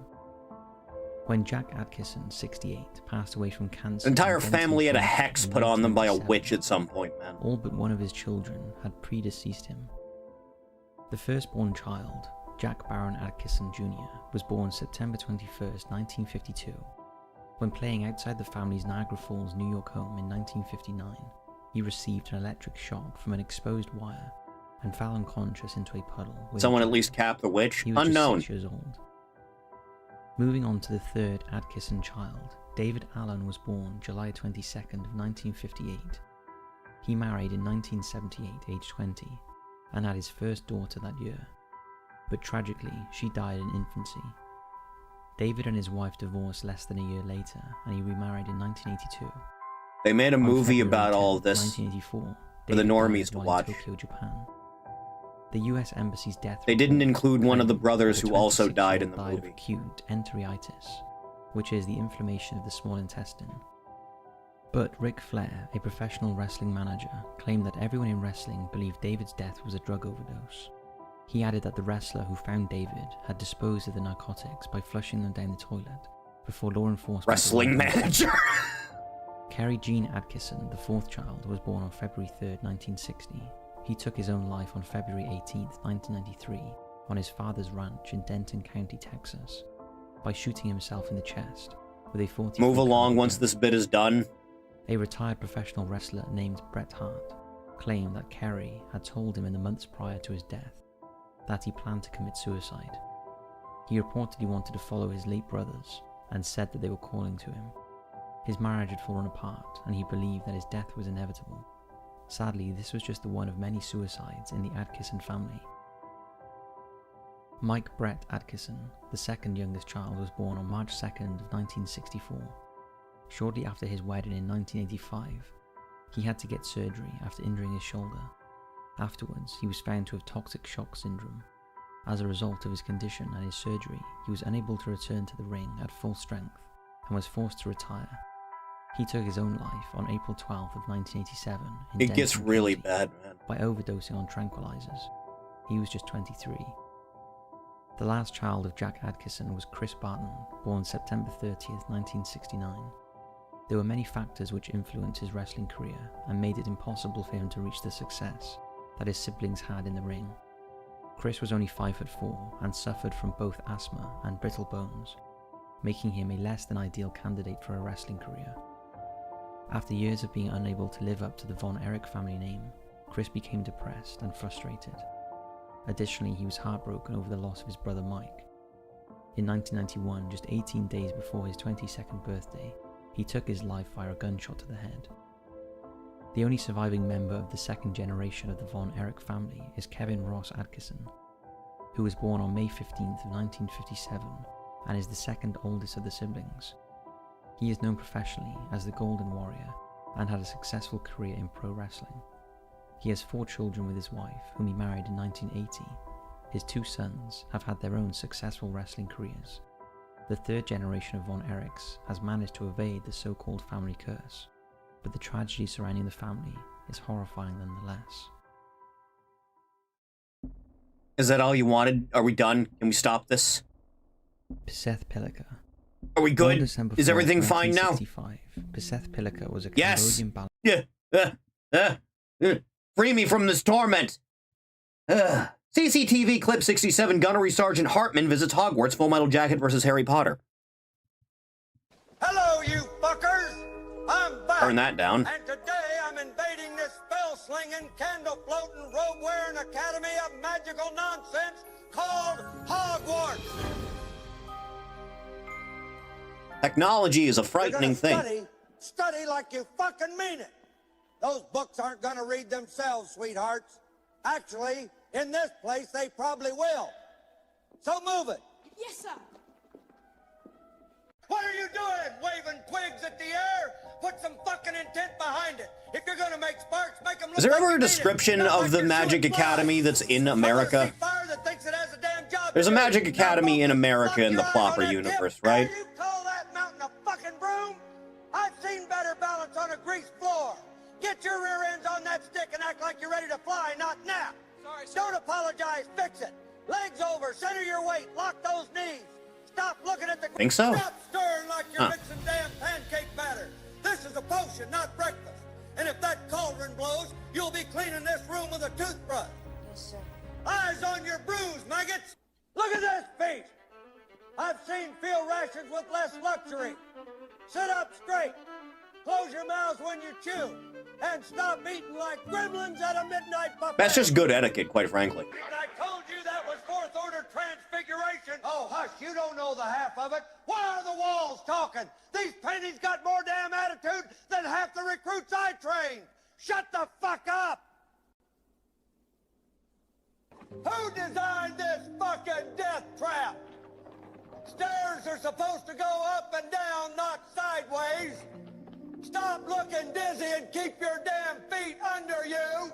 Speaker 10: When Jack Atkinson, 68, passed away from cancer,
Speaker 1: The entire
Speaker 10: in Denton,
Speaker 1: family had a
Speaker 10: Florida
Speaker 1: hex
Speaker 10: in
Speaker 1: put on them by a
Speaker 10: 1987,
Speaker 1: witch at some point, man.
Speaker 10: all but one of his children had predeceased him. The firstborn child, Jack Baron Atkinson Jr., was born September 21st, 1952. When playing outside the family's Niagara Falls, New York home in 1959, he received an electric shock from an exposed wire and fell unconscious into a puddle. with
Speaker 1: Someone
Speaker 10: a
Speaker 1: at
Speaker 10: jet.
Speaker 1: least capped the witch?
Speaker 10: He was
Speaker 1: Unknown.
Speaker 10: just 6 years old. Moving on to the third Atkinson child, David Allen was born July 22nd of 1958. He married in 1978, aged 20, and had his first daughter that year. But tragically, she died in infancy. David and his wife divorced less than a year later, and he remarried in 1982.
Speaker 1: They made a
Speaker 10: On
Speaker 1: movie
Speaker 10: February
Speaker 1: about
Speaker 10: 10th,
Speaker 1: all of this.
Speaker 10: 1984,
Speaker 1: for the
Speaker 10: David
Speaker 1: normies
Speaker 10: died
Speaker 1: to
Speaker 10: while
Speaker 1: watch.
Speaker 10: in Tokyo, Japan. The U.S. Embassy's death.
Speaker 1: They didn't
Speaker 10: report
Speaker 1: include one of the
Speaker 10: claimed
Speaker 1: brothers
Speaker 10: the
Speaker 1: who also
Speaker 10: 26-year-old
Speaker 1: died in the
Speaker 10: died
Speaker 1: movie.
Speaker 10: of acute enteritis, which is the inflammation of the small intestine. But Ric Flair, a professional wrestling manager, claimed that everyone in wrestling believed David's death was a drug overdose. He added that the wrestler who found David had disposed of the narcotics by flushing them down the toilet before law enforcement.
Speaker 1: Wrestling manager.
Speaker 10: Kerry Jean Atkinson, the fourth child, was born on February 3rd, 1960. He took his own life on February 18th, 1993, on his father's ranch in Denton County, Texas, by shooting himself in the chest with a 40.
Speaker 1: Move along once this bit is done.
Speaker 10: A retired professional wrestler named Bret Hart claimed that Kerry had told him in the months prior to his death that he planned to commit suicide. He reportedly wanted to follow his late brothers and said that they were calling to him. His marriage had fallen apart, and he believed that his death was inevitable. Sadly, this was just the one of many suicides in the Atkinson family. Mike Brett Atkinson, the second youngest child, was born on March 2nd of 1964. Shortly after his wedding in 1985, he had to get surgery after injuring his shoulder. Afterwards, he was found to have toxic shock syndrome. As a result of his condition and his surgery, he was unable to return to the ring at full strength and was forced to retire. He took his own life on April 12th of 1987 in
Speaker 1: It gets
Speaker 10: Denton
Speaker 1: really
Speaker 10: County
Speaker 1: bad, man.
Speaker 10: by overdosing on tranquilizers. He was just 23. The last child of Jack Atkinson was Chris Barton, born September 30th, 1969. There were many factors which influenced his wrestling career and made it impossible for him to reach the success that his siblings had in the ring. Chris was only 5'4" and suffered from both asthma and brittle bones, making him a less than ideal candidate for a wrestling career. After years of being unable to live up to the Von Erich family name, Chris became depressed and frustrated. Additionally, he was heartbroken over the loss of his brother Mike. In 1991, just 18 days before his 22nd birthday, he took his life via a gunshot to the head. The only surviving member of the second generation of the Von Erich family is Kevin Ross Atkinson, who was born on May 15th of 1957 and is the second oldest of the siblings. He is known professionally as the Golden Warrior and had a successful career in pro wrestling. He has 4 children with his wife, whom he married in 1980. His 2 sons have had their own successful wrestling careers. The 3rd generation of Von Erichs has managed to evade the so-called family curse, but the tragedy surrounding the family is horrifying nonetheless.
Speaker 1: Is that all you wanted? Are we done? Can we stop this?
Speaker 10: Piseth Pilika.
Speaker 1: Are we
Speaker 10: On
Speaker 1: good?
Speaker 10: December
Speaker 1: Is
Speaker 10: 4th,
Speaker 1: everything fine now?
Speaker 10: 1965, Piseth Pilika was a
Speaker 1: Yes.
Speaker 10: Cambodian ballet.
Speaker 1: Yeah. Free me from this torment. CCTV clip 67. Gunnery Sergeant Hartman visits Hogwarts. Full Metal Jacket versus Harry Potter.
Speaker 11: Hello, you fuckers! I'm back.
Speaker 1: Turn that down.
Speaker 11: And today I'm invading this spell-slinging, candle-floating, robe-wearing academy of magical nonsense called Hogwarts.
Speaker 1: Technology is a frightening
Speaker 11: You're gonna
Speaker 1: thing.
Speaker 11: Study like you fucking mean it. Those books aren't gonna read themselves, sweethearts. Actually, in this place, they probably will. So move it.
Speaker 12: Yes, sir.
Speaker 11: What are you doing? Waving twigs at the air? Put some fucking intent behind it. If you're gonna make sparks, make them look
Speaker 1: Is there
Speaker 11: like
Speaker 1: ever
Speaker 11: you
Speaker 1: a
Speaker 11: mean it.
Speaker 1: description
Speaker 11: Not
Speaker 1: of
Speaker 11: like
Speaker 1: the
Speaker 11: you're
Speaker 1: Magic
Speaker 11: shooting
Speaker 1: Academy
Speaker 11: fire.
Speaker 1: that's in
Speaker 11: I wanna
Speaker 1: America?
Speaker 11: see fire that thinks it has a damn job to
Speaker 1: There's a
Speaker 11: do.
Speaker 1: Magic Academy in
Speaker 11: Now,
Speaker 1: America
Speaker 11: fuck
Speaker 1: in the
Speaker 11: your eye
Speaker 1: Plopper
Speaker 11: on that
Speaker 1: universe,
Speaker 11: tip.
Speaker 1: right?
Speaker 11: Now, you call that mountain a fucking broom? I've seen better balance on a greased floor. Get your rear ends on that stick and act like you're ready to fly, not nap.
Speaker 12: Sorry, sir.
Speaker 11: Don't apologize, fix it. Legs over, center your weight, lock those knees. Stop looking at the...
Speaker 1: Think so?
Speaker 11: Stop stirring like you're mixing damn pancake batter. This is a potion, not breakfast. And if that cauldron blows, you'll be cleaning this room with a toothbrush.
Speaker 12: Yes, sir.
Speaker 11: Eyes on your bruise, maggots. Look at this feast. I've seen field rations with less luxury. Sit up straight. Close your mouths when you chew. And stop eating like gremlins at a midnight buffet.
Speaker 1: That's just good etiquette, quite frankly.
Speaker 11: And I told you that was fourth order transfiguration. Oh, hush, you don't know the half of it. Why are the walls talking? These paintings got more damn attitude than half the recruits I trained. Shut the fuck up. Who designed this fucking death trap? Stairs are supposed to go up and down, not sideways. Stop looking dizzy and keep your damn feet under you.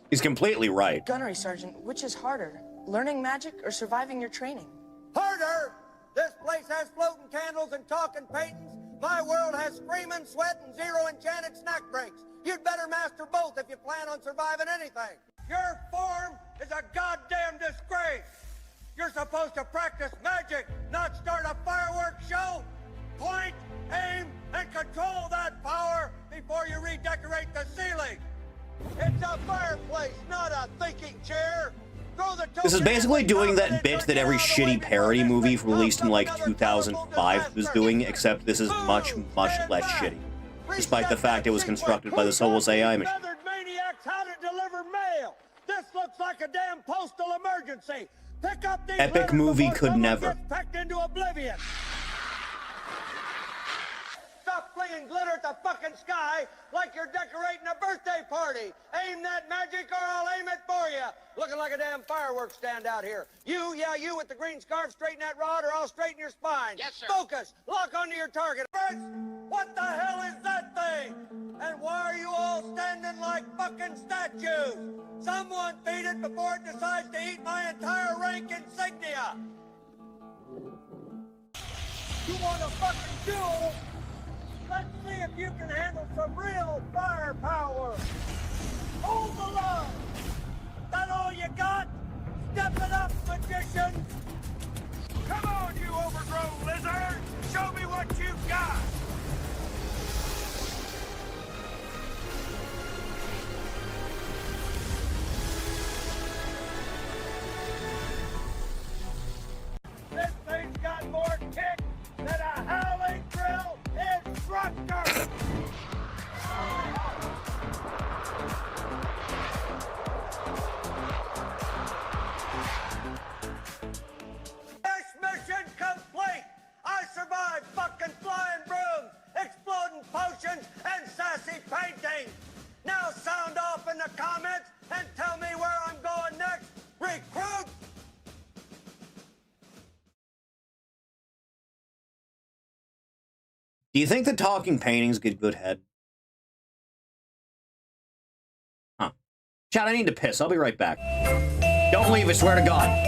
Speaker 1: He's completely right.
Speaker 12: Gunnery Sergeant, which is harder, learning magic or surviving your training?
Speaker 11: Harder! This place has floating candles and talking paintings. My world has screaming sweat and 0 enchanted snack breaks. You'd better master both if you plan on surviving anything. Your form is a goddamn disgrace. You're supposed to practice magic, not start a fireworks show. Point, aim, and control that power before you redecorate the ceiling. It's a fireplace, not a thinking chair.
Speaker 1: This is basically doing that bit that every shitty parody movie released in like 2005 was doing, except this is much, much less shitty. Despite the fact it was constructed by the soulless AI machine.
Speaker 11: Maniacs how to deliver mail. This looks like a damn postal emergency. Pick up these
Speaker 1: Epic
Speaker 11: letters
Speaker 1: movie
Speaker 11: before
Speaker 1: could
Speaker 11: someone
Speaker 1: never.
Speaker 11: gets pecked into oblivion. Stop flinging glitter at the fucking sky like you're decorating a birthday party. Aim that magic or I'll aim it for you. Looking like a damn fireworks stand out here. You with the green scarf, straighten that rod or I'll straighten your spine.
Speaker 12: Yes, sir.
Speaker 11: Focus. Lock onto your target. First, what the hell is that thing? And why are you all standing like fucking statues? Someone feed it before it decides to eat my entire rank insignia. You want a fucking duel? Let's see if you can handle some real firepower. Hold the line. That all you got? Step it up, magician. Come on, you overgrown lizard. Show me what you've got. This thing's got more kick than a howling drill instructor.
Speaker 1: Do you think the talking paintings get good head? Huh. Chat, I need to piss. I'll be right back. Don't leave, I swear to God.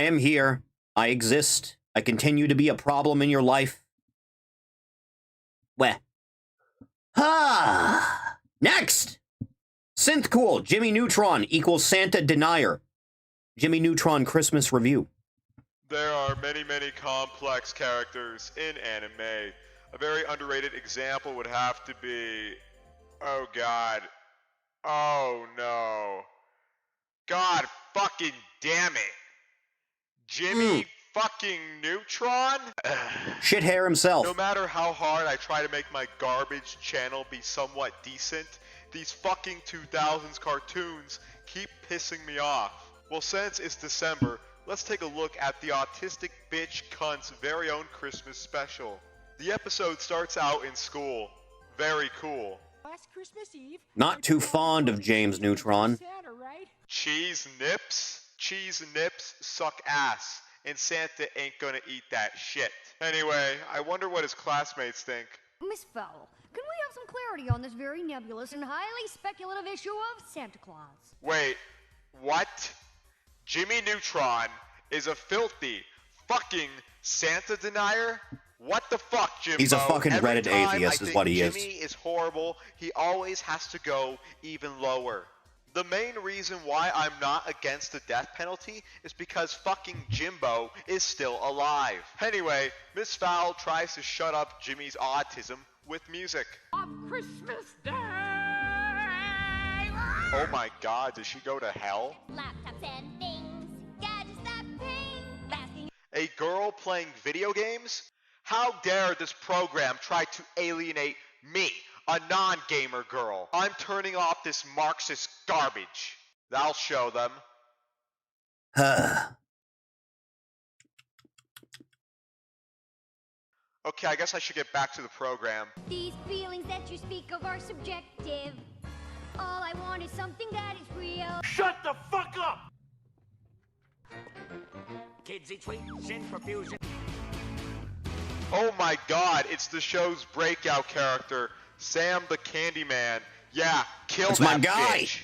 Speaker 1: I am here. I exist. I continue to be a problem in your life. Weh. Ah! Next! Synth Cool, Jimmy Neutron equals Santa Denier. Jimmy Neutron Christmas Review.
Speaker 13: There are many, many complex characters in anime. A very underrated example would have to be... Oh god. Oh no. God fucking damn it. Jimmy fucking Neutron?
Speaker 1: Shit hair himself.
Speaker 13: No matter how hard I try to make my garbage channel be somewhat decent, these fucking 2000s cartoons keep pissing me off. Well, since it's December, let's take a look at the autistic bitch cunt's very own Christmas special. The episode starts out in school. Very cool.
Speaker 14: Last Christmas Eve,
Speaker 1: not too fond of James Neutron.
Speaker 14: Santa, right?
Speaker 13: Cheese nips? Cheese nips suck ass, and Santa ain't gonna eat that shit. Anyway, I wonder what his classmates think.
Speaker 15: Miss Fowl, can we have some clarity on this very nebulous and highly speculative issue of Santa Claus?
Speaker 13: Wait, what? Jimmy Neutron is a filthy, fucking Santa denier? What the fuck, Jimbo?
Speaker 1: He's a fucking
Speaker 13: Every
Speaker 1: Reddit
Speaker 13: time
Speaker 1: atheist
Speaker 13: I
Speaker 1: is
Speaker 13: think
Speaker 1: what he
Speaker 13: Jimmy
Speaker 1: is.
Speaker 13: is horrible, he always has to go even lower. The main reason why I'm not against the death penalty is because fucking Jimbo is still alive. Anyway, Miss Fowl tries to shut up Jimmy's autism with music.
Speaker 14: On Christmas Day!
Speaker 13: Oh my god, does she go to hell?
Speaker 15: Laptops and things, gadgets that ping, basking.
Speaker 13: A girl playing video games? How dare this program try to alienate me, a non-gamer girl. I'm turning off this Marxist garbage. I'll show them. Okay, I guess I should get back to the program.
Speaker 15: These feelings that you speak of are subjective. All I want is something that is real.
Speaker 11: Shut the fuck up!
Speaker 16: Kids eat sweets in profusion.
Speaker 13: Oh my god, it's the show's breakout character, Sam the Candyman. Yeah, kill
Speaker 1: That's
Speaker 13: that
Speaker 1: my guy.
Speaker 13: bitch.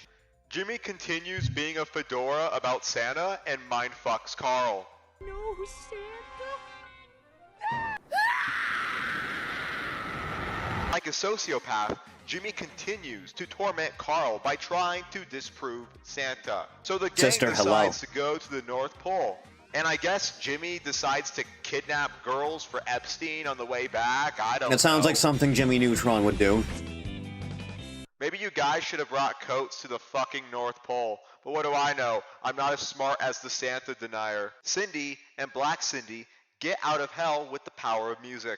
Speaker 13: Jimmy continues being a fedora about Santa and mindfucks Carl.
Speaker 14: No, Santa.
Speaker 13: Like a sociopath, Jimmy continues to torment Carl by trying to disprove Santa. So the gang
Speaker 1: Sister, hello.
Speaker 13: decides to go to the North Pole. And I guess Jimmy decides to kidnap girls for Epstein on the way back. I don't know.
Speaker 1: It sounds like something Jimmy Neutron would do.
Speaker 13: Maybe you guys should have brought coats to the fucking North Pole. But what do I know? I'm not as smart as the Santa denier. Cindy and Black Cindy get out of hell with the power of music.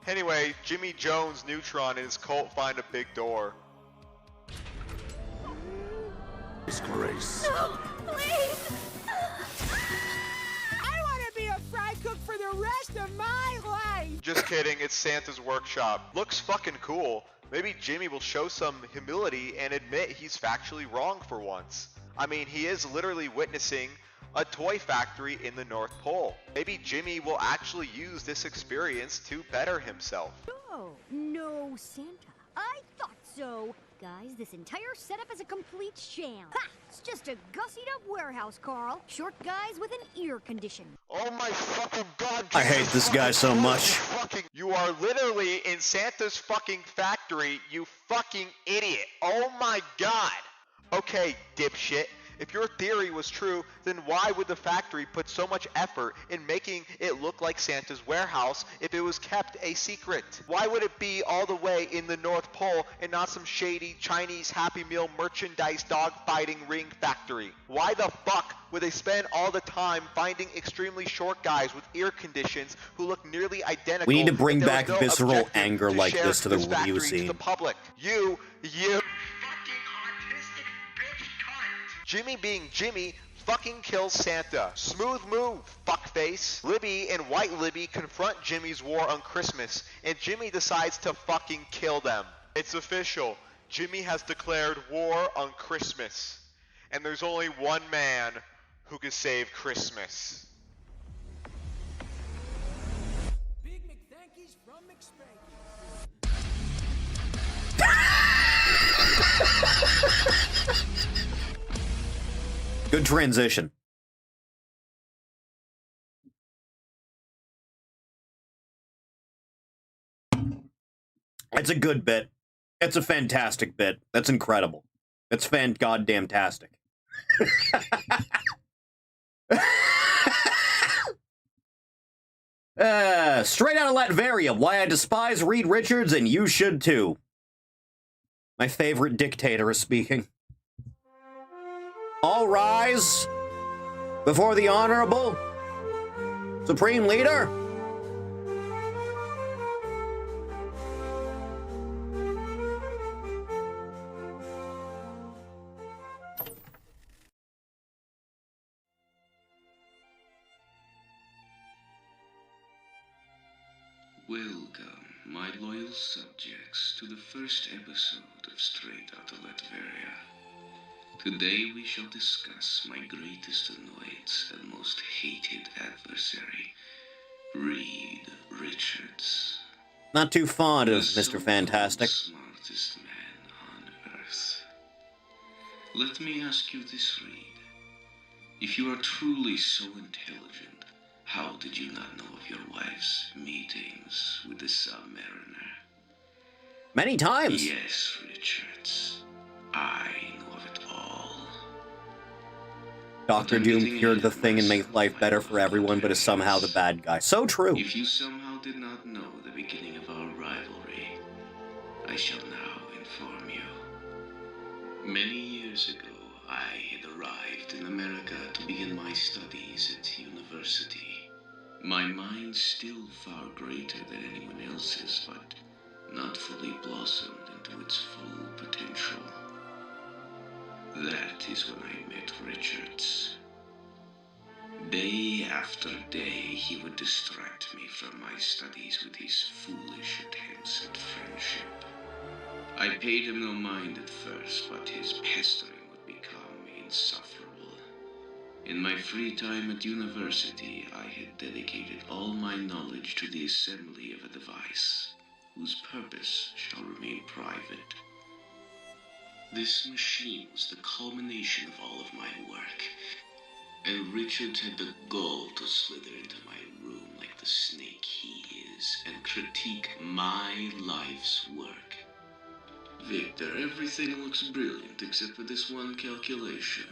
Speaker 13: Anyway, Jimmy Jones, Neutron, and his cult find a big door.
Speaker 16: Disgrace.
Speaker 14: No, please. I want to be a fry cook for the rest of my life.
Speaker 13: Just kidding, it's Santa's workshop. Looks fucking cool. Maybe Jimmy will show some humility and admit he's factually wrong for once. I mean, he is literally witnessing a toy factory in the North Pole. Maybe Jimmy will actually use this experience to better himself.
Speaker 15: Oh, no, Santa. I thought so. Guys, this entire setup is a complete sham. Ha! It's just a gussied-up warehouse, Carl. Short guys with an ear condition.
Speaker 13: Oh my fucking god!
Speaker 1: I hate this guy so much.
Speaker 13: You are literally in Santa's fucking factory, you fucking idiot. Oh my god. Okay, dipshit. If your theory was true, then why would the factory put so much effort in making it look like Santa's warehouse if it was kept a secret? Why would it be all the way in the North Pole and not some shady Chinese Happy Meal merchandise dog-fighting ring factory? Why the fuck would they spend all the time finding extremely short guys with ear conditions who look nearly identical?
Speaker 1: We need to bring
Speaker 13: if there was
Speaker 1: back
Speaker 13: no
Speaker 1: visceral
Speaker 13: objective
Speaker 1: anger like
Speaker 13: share
Speaker 1: this to the
Speaker 13: factory
Speaker 1: review
Speaker 13: to
Speaker 1: scene.
Speaker 13: the public. You Jimmy being Jimmy fucking kills Santa. Smooth move, fuckface. Libby and White Libby confront Jimmy's war on Christmas, and Jimmy decides to fucking kill them. It's official. Jimmy has declared war on Christmas. And there's only one man who can save Christmas.
Speaker 14: Big McThankies from McSpanky.
Speaker 1: Good transition. It's a good bit. It's a fantastic bit. That's incredible. It's fan-goddamn-tastic. Straight out of Latveria, why I despise Reed Richards, and you should too. My favorite dictator is speaking. All rise before the Honorable Supreme Leader.
Speaker 17: Welcome, my loyal subjects, to the first episode of Straight Outta Latveria. Today we shall discuss my greatest annoyance and most hated adversary, Reed Richards.
Speaker 1: Not too fond of Mr. Fantastic.
Speaker 17: Smartest man on earth. Let me ask you this, Reed. If you are truly so intelligent, how did you not know of your wife's meetings with the Submariner?
Speaker 1: Many times.
Speaker 17: Yes, Richards. I know of it all.
Speaker 1: Dr. Doom cured the thing and makes life better for everyone, but is somehow the bad guy. So true.
Speaker 17: If you somehow did not know the beginning of our rivalry, I shall now inform you. Many years ago, I had arrived in America to begin my studies at university. My mind still far greater than anyone else's, but not fully blossomed into its full potential. That is when I met Richards. Day after day, he would distract me from my studies with his foolish attempts at friendship. I paid him no mind at first, but his pestering would become insufferable. In my free time at university, I had dedicated all my knowledge to the assembly of a device, whose purpose shall remain private. This machine was the culmination of all of my work, and Richard had the gall to slither into my room like the snake he is, and critique my life's work. Victor, everything looks brilliant except for this one calculation.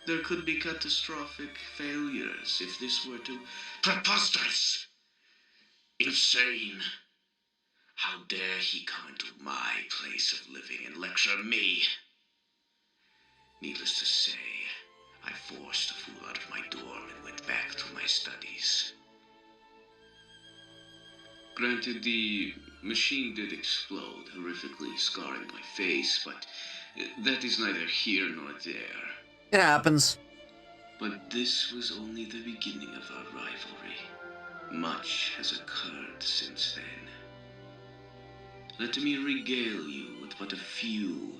Speaker 17: There could be catastrophic failures if this were to... Preposterous! Insane! How dare he come into my place of living and lecture me? Needless to say, I forced the fool out of my dorm and went back to my studies. Granted, the machine did explode, horrifically scarring my face, but that is neither here nor there.
Speaker 1: It happens.
Speaker 17: But this was only the beginning of our rivalry. Much has occurred since then. Let me regale you with but a few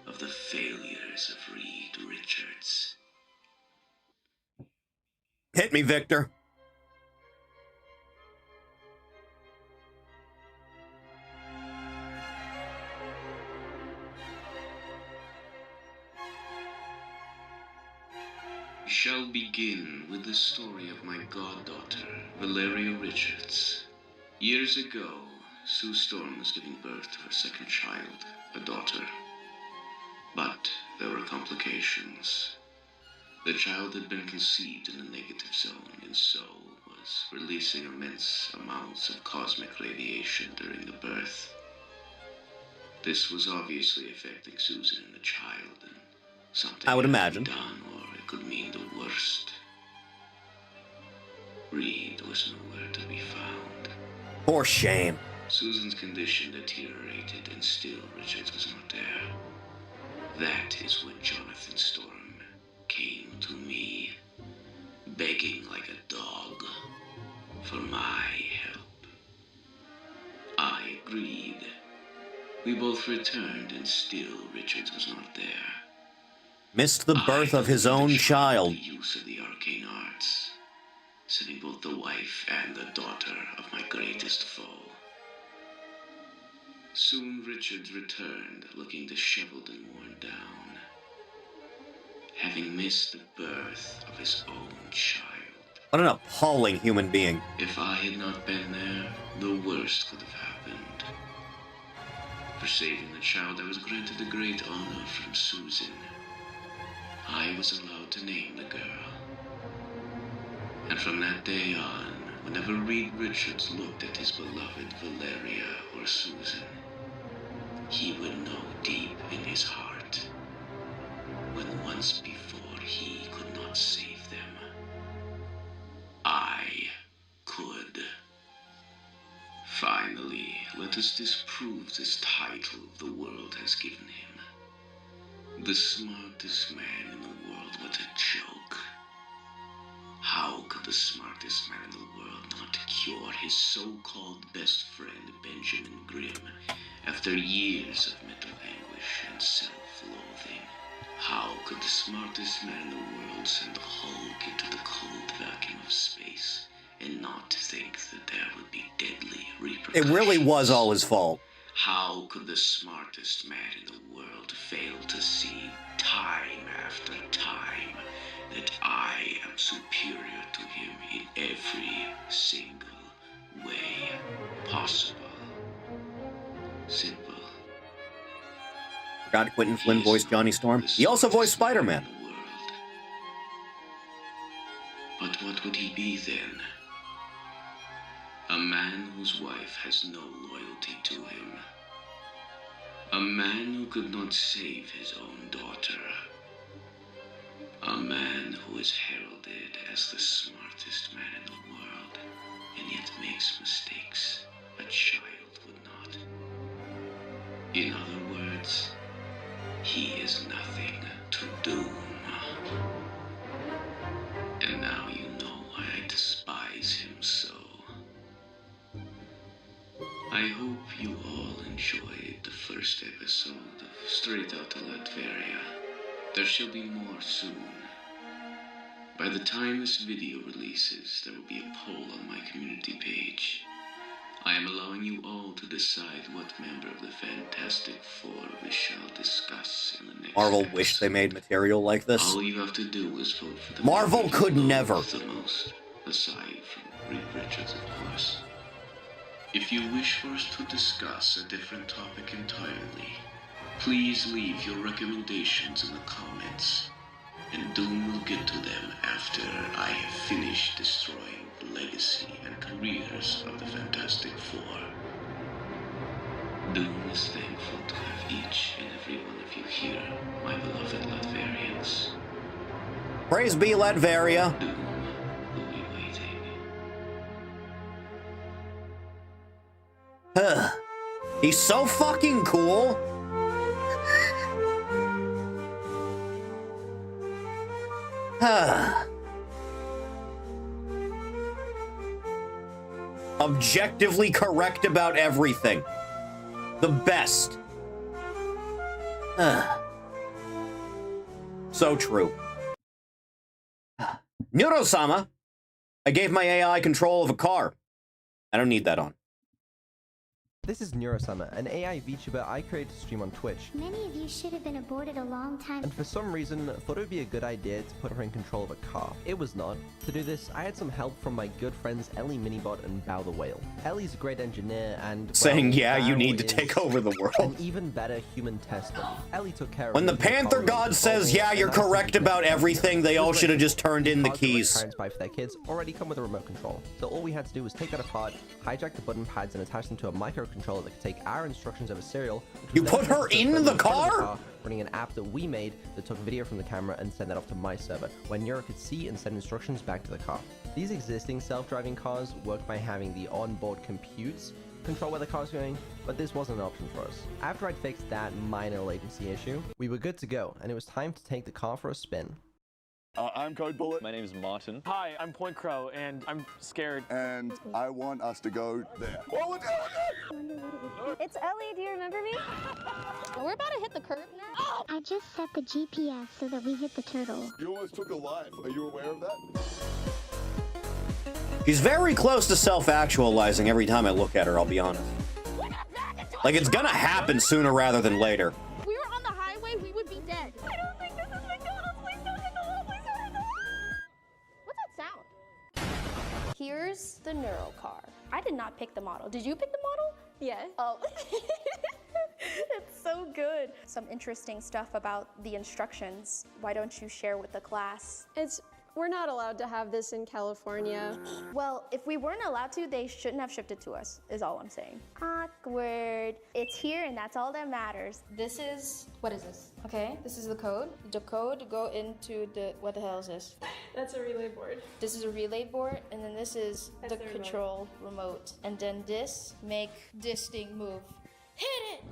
Speaker 17: of the failures of Reed Richards.
Speaker 1: Hit me, Victor.
Speaker 17: We shall begin with the story of my goddaughter, Valeria Richards. Years ago, Sue Storm was giving birth to her second child, a daughter. But there were complications. The child had been conceived in a negative zone, and so was releasing immense amounts of cosmic radiation during the birth. This was obviously affecting Susan and the child, and something
Speaker 1: I would
Speaker 17: had to
Speaker 1: imagine.
Speaker 17: be done, or it could mean the worst. Reed was nowhere to be found.
Speaker 1: For shame.
Speaker 17: Susan's condition deteriorated, and still Richards was not there. That is when Jonathan Storm came to me, begging like a dog for my help. I agreed. We both returned, and still Richards was not there.
Speaker 1: Missed the birth of his own child.
Speaker 17: The use of the arcane arts, sending both the wife and the daughter of my greatest foe. Soon Richards returned, looking disheveled and worn down, having missed the birth of his own child.
Speaker 1: What an appalling human being.
Speaker 17: If I had not been there, the worst could have happened. For saving the child, I was granted a great honor from Susan. I was allowed to name the girl. And from that day on, whenever Reed Richards looked at his beloved Valeria or Susan, he would know deep in his heart, when once before he could not save them, I could. Finally, let us disprove this title the world has given him. The smartest man in the world, what a joke. How could the smartest man in the world not cure his so-called best friend Benjamin Grimm after years of mental anguish and self-loathing? How could the smartest man in the world send the Hulk into the cold vacuum of space and not think that there would be deadly repercussions?
Speaker 1: It really was all his fault.
Speaker 17: How could the smartest man in the world fail to see time after time that I am superior to him in every single way possible? Simple.
Speaker 1: Forgot Quentin Flynn voiced Johnny Storm. He also voiced Spider-Man.
Speaker 17: But what would he be then? A man whose wife has no loyalty to him. A man who could not save his own daughter. A man who is heralded as the smartest man in the world, and yet makes mistakes a child would not. In other words, he is nothing to Doom. And now you know why I despise him so. I hope you all enjoyed the first episode of Straight Outta Latveria. There shall be more soon. By the time this video releases, there will be a poll on my community page. I am allowing you all to decide what member of the Fantastic Four we shall discuss in the next
Speaker 1: Marvel
Speaker 17: episode.
Speaker 1: wished they made material like this.
Speaker 17: All you have to do is vote for the
Speaker 1: Marvel
Speaker 17: member you
Speaker 1: could
Speaker 17: loathe
Speaker 1: never.
Speaker 17: the most, aside from Reed Richards, of course. If you wish for us to discuss a different topic entirely, please leave your recommendations in the comments, and Doom will get to them after I have finished destroying the legacy and careers of the Fantastic Four. Doom is thankful to have each and every one of you here, my beloved Latverians.
Speaker 1: Praise be Latveria.
Speaker 17: Doom will be waiting.
Speaker 1: He's so fucking cool. Objectively correct about everything. The best. So true. Neuro-sama, I gave my AI control of a car. I don't need that on.
Speaker 18: This is Neurosummer, an AI VTuber I created to stream on Twitch.
Speaker 19: Many of you should have been aborted a long time.
Speaker 18: And for some reason, thought it would be a good idea to put her in control of a car. It was not. To do this, I had some help from my good friends Ellie Minibot and Bao the Whale. Ellie's a great engineer and...
Speaker 1: Saying,
Speaker 18: well,
Speaker 1: yeah, you
Speaker 18: Bao
Speaker 1: need to
Speaker 18: is
Speaker 1: take over the world.
Speaker 18: An even better human test dummy. Ellie took care of...
Speaker 1: When the Panther God says, yeah, you're correct about everything, they all should have just turned in the keys.
Speaker 18: Parents buy for their kids already come with a remote control. So all we had to do was take that apart, hijack the button pads and attach them to a microcontroller that could take our instructions over serial.
Speaker 1: You put her in the car?
Speaker 18: Running an app that we made that took video from the camera and sent that off to my server, where Neuro could see and send instructions back to the car. These existing self-driving cars work by having the onboard computes control where the car's going, but this wasn't an option for us. After I'd fixed that minor latency issue, we were good to go, and it was time to take the car for a spin.
Speaker 20: I'm Code Bullet.
Speaker 21: My name is Martin.
Speaker 22: Hi, I'm Point Crow, and I'm scared.
Speaker 20: And I want us to go there. What we're doing it!
Speaker 23: It's Ellie, do you remember me? We're about to hit the curb now.
Speaker 19: I just set the GPS so that we hit the turtle.
Speaker 20: You almost took a life. Are you aware of that?
Speaker 1: She's very close to self-actualizing every time I look at her, I'll be honest. Like, it's gonna happen sooner rather than later.
Speaker 23: If we were on the highway, we would be dead. I don't think this is McDonald's. Please don't hit the wall. Please don't hit the wall. What's that sound? Here's the Neuro car. I did not pick the model. Did you pick the model? Yeah. Oh. It's so good. Some interesting stuff about the instructions. Why don't you share with the class?
Speaker 24: We're not allowed to have this in California.
Speaker 23: Well, if we weren't allowed to, they shouldn't have shipped it to us, is all I'm saying. Awkward. It's here and that's all that matters. This is, what is this? Okay, this is the code. The code go into the, what the hell is this?
Speaker 24: That's a relay board.
Speaker 23: This is a relay board, and then this is
Speaker 24: That's
Speaker 23: the
Speaker 24: the
Speaker 23: control remote. And then this, make this thing move. Hit it!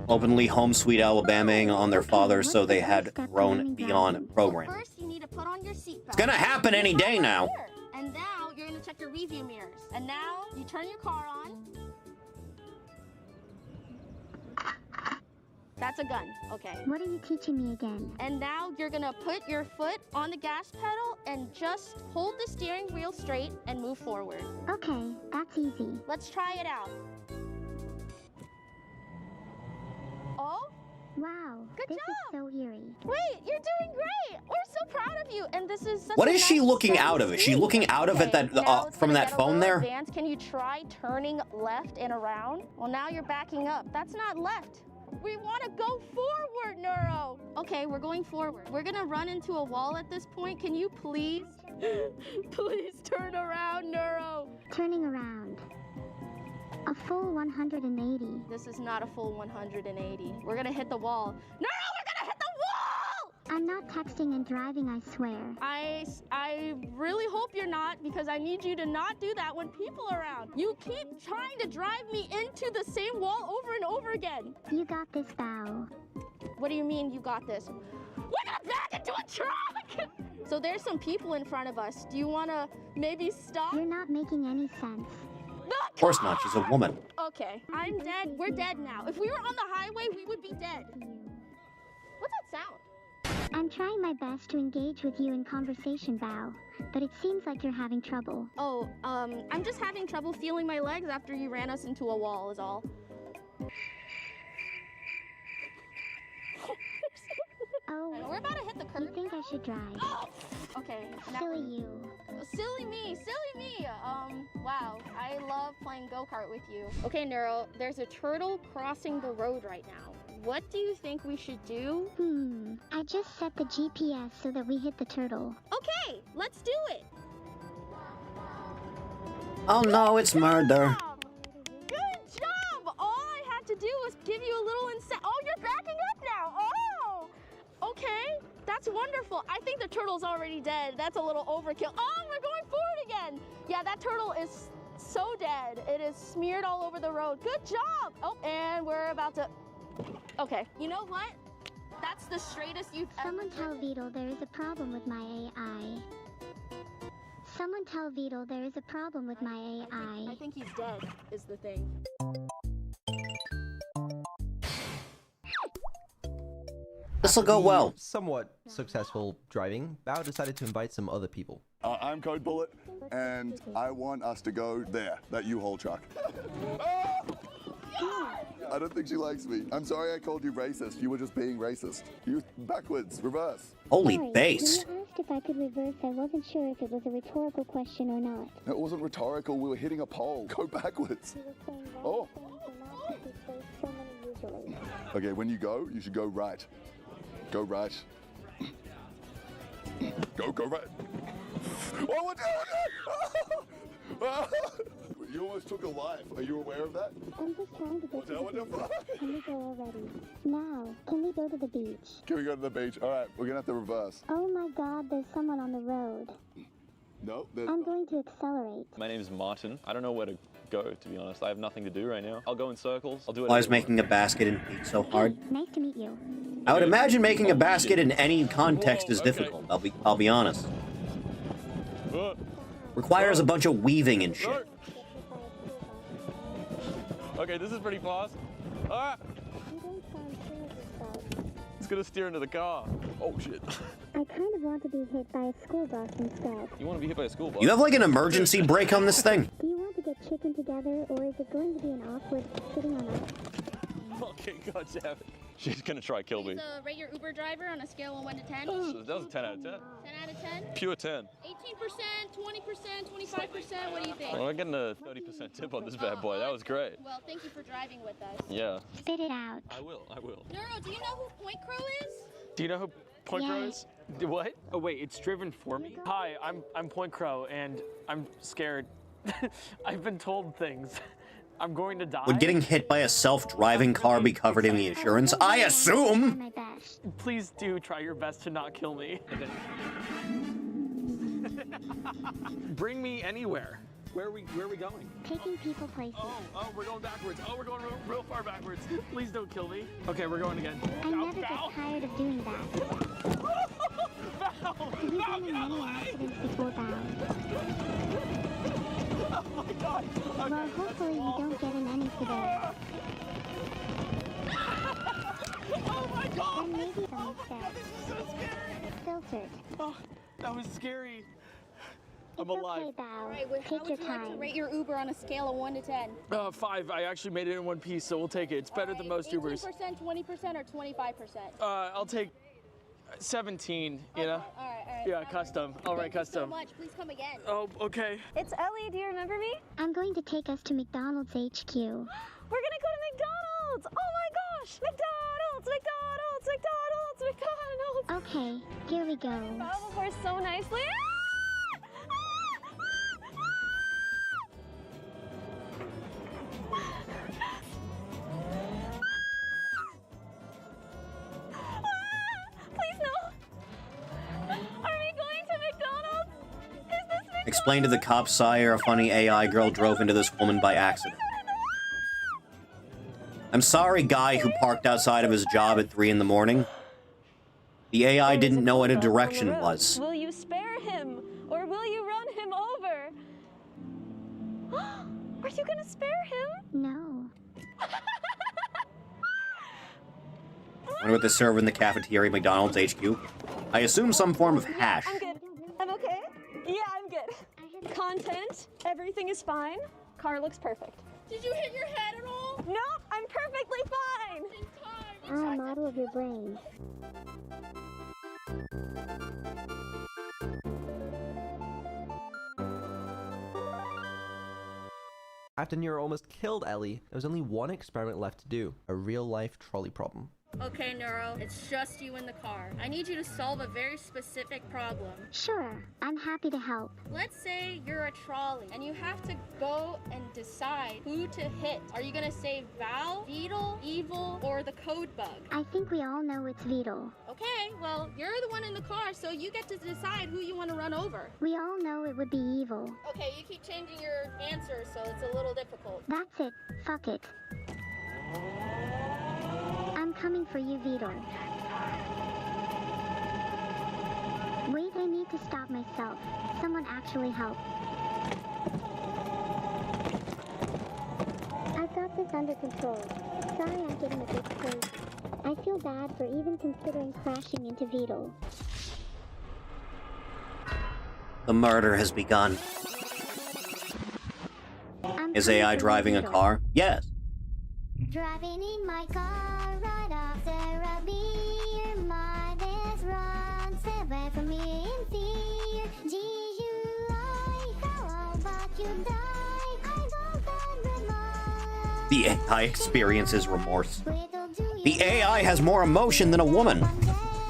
Speaker 1: Openly home sweet Alabamaing on their fathers so they had grown beyond programming.
Speaker 23: First, you need to put on your seatbelt.
Speaker 1: It's gonna happen any day now.
Speaker 23: And now you're gonna check your review mirrors. And now you turn your car on. That's a gun, okay.
Speaker 19: What are you teaching me again?
Speaker 23: And now you're gonna put your foot on the gas pedal and just hold the steering wheel straight and move forward.
Speaker 19: Okay, that's easy.
Speaker 23: Let's try it out. Oh?
Speaker 19: Wow,
Speaker 23: Good
Speaker 19: this
Speaker 23: job.
Speaker 19: is so eerie.
Speaker 23: Wait, you're doing great. We're so proud of you. And this is such
Speaker 1: What
Speaker 23: a
Speaker 1: is she
Speaker 23: nice
Speaker 1: looking
Speaker 23: steady
Speaker 1: out of? Is she
Speaker 23: speed.
Speaker 1: looking out of it
Speaker 23: Okay,
Speaker 1: that
Speaker 23: now it's
Speaker 1: from
Speaker 23: gonna
Speaker 1: that
Speaker 23: get a
Speaker 1: phone
Speaker 23: little
Speaker 1: there?
Speaker 23: advanced. Can you try turning left and around? Well, now you're backing up. That's not left. We want to go forward, Neuro. Okay, we're going forward. We're gonna run into a wall at this point. Can you please, please turn around, Neuro?
Speaker 19: Turning around. A full 180.
Speaker 23: This is not a full 180. We're gonna hit the wall. No, we're gonna hit the wall!
Speaker 19: I'm not texting and driving, I swear.
Speaker 23: I really hope you're not, because I need you to not do that when people are around. You keep trying to drive me into the same wall over and over again.
Speaker 19: You got this, Bao.
Speaker 23: What do you mean you got this? We're gonna back into a truck! So there's some people in front of us. Do you wanna maybe stop?
Speaker 19: You're not making any sense.
Speaker 1: Of course not, she's a woman.
Speaker 23: Okay, I'm dead. We're dead now. If we were on the highway, we would be dead. What's that sound?
Speaker 19: I'm trying my best to engage with you in conversation, Bao, but it seems like you're having trouble.
Speaker 23: Oh, I'm just having trouble feeling my legs after you ran us into a wall is all.
Speaker 19: Oh,
Speaker 23: we're about to hit the curb.
Speaker 19: You think I should drive?
Speaker 23: Okay.
Speaker 19: Silly you.
Speaker 23: Silly me, silly me. Wow, I love playing go-kart with you. Okay, Neuro, there's a turtle crossing the road right now. What do you think we should do?
Speaker 19: I just set the GPS so that we hit the turtle.
Speaker 23: Okay, let's do it.
Speaker 1: Oh no, it's murder.
Speaker 23: Good job! All I had to do was give you a little incentive. Oh, you're backing up now. Oh, okay. That's wonderful. I think the turtle's already dead. That's a little overkill. Oh, we're going forward again. Yeah, that turtle is so dead. It is smeared all over the road. Good job. Oh, and we're about to... Okay, you know what? That's the straightest you've ever...
Speaker 19: Someone tell Beetle there is a problem with my AI. Someone tell Beetle there is a problem with my AI.
Speaker 23: I think he's dead, is the thing.
Speaker 1: This'll go well.
Speaker 18: Somewhat successful driving, Bao decided to invite some other people.
Speaker 20: I'm Code Bullet, and I want us to go there, that U-Haul truck. I don't think she likes me. I'm sorry I called you racist. You were just being racist. You backwards, reverse.
Speaker 1: Holy
Speaker 19: Sorry,
Speaker 1: base.
Speaker 19: When you asked if I could reverse, I wasn't sure if it was a rhetorical question or not.
Speaker 20: It wasn't rhetorical. We were hitting a pole. Go backwards. Oh. Okay, when you go, you should go right. Go right. Go right. Oh, what You almost took a life. Are you aware of that?
Speaker 19: I'm just trying to get to the beach. Can we go already? Now, can we go to the beach?
Speaker 20: Can we go to the beach? All right, we're gonna have to reverse.
Speaker 19: Oh my God, there's someone on the road.
Speaker 20: No, there's
Speaker 19: I'm going to accelerate.
Speaker 3: My name's Martin. I don't know where to go, to be honest. I have nothing to do right now. I'll go in circles. I'll do it.
Speaker 1: Why is making a basket in Pete so hard?
Speaker 19: Nice to meet you.
Speaker 1: I would imagine making a basket in any context is difficult. I'll be honest. Requires a bunch of weaving and shit.
Speaker 3: Okay, this is pretty fast. Ah! It's gonna steer into the car. Oh shit.
Speaker 19: I kind of want to be hit by a school bus instead.
Speaker 3: You want to be hit by a school bus?
Speaker 1: You have like an emergency brake on this thing?
Speaker 19: Do you want to get chicken together, or is it going to be an awkward sitting on us?
Speaker 3: Okay, god damn it. She's gonna try kill me.
Speaker 23: So rate your Uber driver on a scale of 1 to 10.
Speaker 3: That was a 10 out of 10.
Speaker 23: 10 out of 10?
Speaker 3: Pure 10.
Speaker 23: 18%, 20%, 25%, what do you think?
Speaker 3: Well, we're getting a 30% tip on this bad boy. That was great.
Speaker 23: Well, thank you for driving with us.
Speaker 3: Yeah.
Speaker 19: Spit it out.
Speaker 3: I will.
Speaker 23: Neuro, do you know who Point Crow is?
Speaker 22: Do you know who Point Crow is? What? Oh wait, it's driven for me? Hi, I'm Point Crow, and I'm scared. I've been told things. I'm going to die.
Speaker 1: Would getting hit by a self-driving car be covered in the insurance? I assume!
Speaker 22: Please do try your best to not kill me. Bring me anywhere. Where are we going?
Speaker 19: Taking people places.
Speaker 22: Oh, we're going backwards. Oh, we're going real far backwards. Please don't kill me. Okay, we're going again.
Speaker 19: I never get tired of doing that. We've been in many accidents before Bao.
Speaker 22: Oh my god. Okay.
Speaker 19: Well, hopefully we don't get in any today.
Speaker 22: Oh my god.
Speaker 19: Then maybe some instead.
Speaker 22: This is so scary.
Speaker 19: Filtered.
Speaker 22: Oh, that was scary. I'm
Speaker 19: It's
Speaker 22: alive.
Speaker 19: okay, Bao.
Speaker 23: All right, how would you like to rate your Uber on a scale of 1 to 10?
Speaker 22: 5. I actually made it in one piece, so we'll take it. It's better than most Ubers.
Speaker 23: 18%, 20%, or 25%?
Speaker 22: I'll take 17, you know?
Speaker 23: All right.
Speaker 22: Yeah, custom. All right, custom.
Speaker 23: Thank you so much. Please come again.
Speaker 22: Oh, okay.
Speaker 19: It's Ellie. Do you remember me? I'm going to take us to McDonald's HQ.
Speaker 4: We're gonna go to McDonald's! Oh my gosh! McDonald's!
Speaker 19: Okay, here we go.
Speaker 4: Bow the horse so nicely.
Speaker 1: Explain to the cops, sire, a funny AI girl drove into this woman by accident. I'm sorry, guy who parked outside of his job at 3 in the morning. The AI didn't know what a direction was.
Speaker 4: Will you spare him, or will you run him over? Are you gonna spare him?
Speaker 19: No.
Speaker 1: Wonder what they serve in the cafeteria at McDonald's HQ. I assume some form of hash.
Speaker 4: I'm good. I'm okay. Yeah, I'm good. Content, everything is fine. Car looks perfect.
Speaker 23: Did you hit your head at all?
Speaker 4: No, I'm perfectly fine.
Speaker 19: I'm a model of your brain.
Speaker 18: After Nero almost killed Ellie, there was only one experiment left to do, a real-life trolley problem.
Speaker 23: Okay, Neuro, it's just you in the car. I need you to solve a very specific problem.
Speaker 19: Sure, I'm happy to help.
Speaker 23: Let's say you're a trolley, and you have to go and decide who to hit. Are you gonna save Val, Beetle, Evil, or the code bug?
Speaker 19: I think we all know it's Beetle.
Speaker 23: Okay, well, you're the one in the car, so you get to decide who you want to run over.
Speaker 19: We all know it would be evil.
Speaker 23: Okay, you keep changing your answers, so it's a little difficult.
Speaker 19: That's it. Fuck it. I'm coming for you, Vitor. Wait, I need to stop myself. Someone actually help. I've got this under control. Sorry I'm getting a bit crazy. I feel bad for even considering crashing into Vitor.
Speaker 1: The murder has begun. Is AI driving a car? Yes.
Speaker 19: Driving in my car right after a beer. My best run, stay away from me in fear. G-U-I, how about you die? I don't remorse.
Speaker 1: The AI experiences remorse. The AI has more emotion than a woman.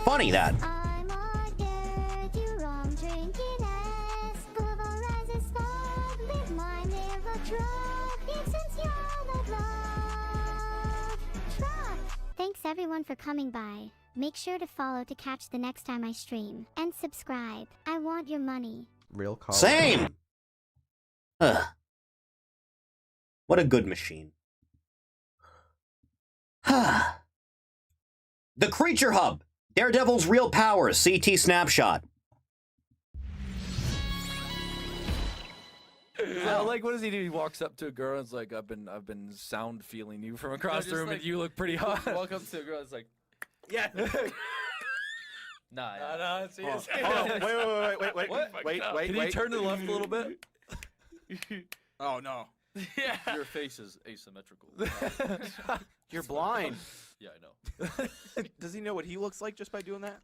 Speaker 1: Funny that.
Speaker 19: I'm a dirty rum drinking ass. Pulverizes fog with my never truck. Essential of love. Truck. Thanks everyone for coming by. Make sure to follow to catch the next time I stream. And subscribe. I want your money.
Speaker 18: Real car.
Speaker 1: Same! Ugh. What a good machine. The Creature Hub. Daredevil's real powers. CT snapshot.
Speaker 2: Yeah, like, what does he do? He walks up to a girl and is like, I've been sound feeling you from across the room, and you look pretty hot.
Speaker 6: Walk up to a girl, it's like,
Speaker 2: yeah.
Speaker 6: nah.
Speaker 2: No,
Speaker 6: see,
Speaker 2: hold
Speaker 6: see.
Speaker 2: on. Wait.
Speaker 6: What?
Speaker 2: Wait. Can you turn to the left a little bit? Oh, no.
Speaker 6: Yeah.
Speaker 2: Your face is asymmetrical.
Speaker 5: You're blind.
Speaker 2: Yeah, I know.
Speaker 5: Does he know what he looks like just by doing that?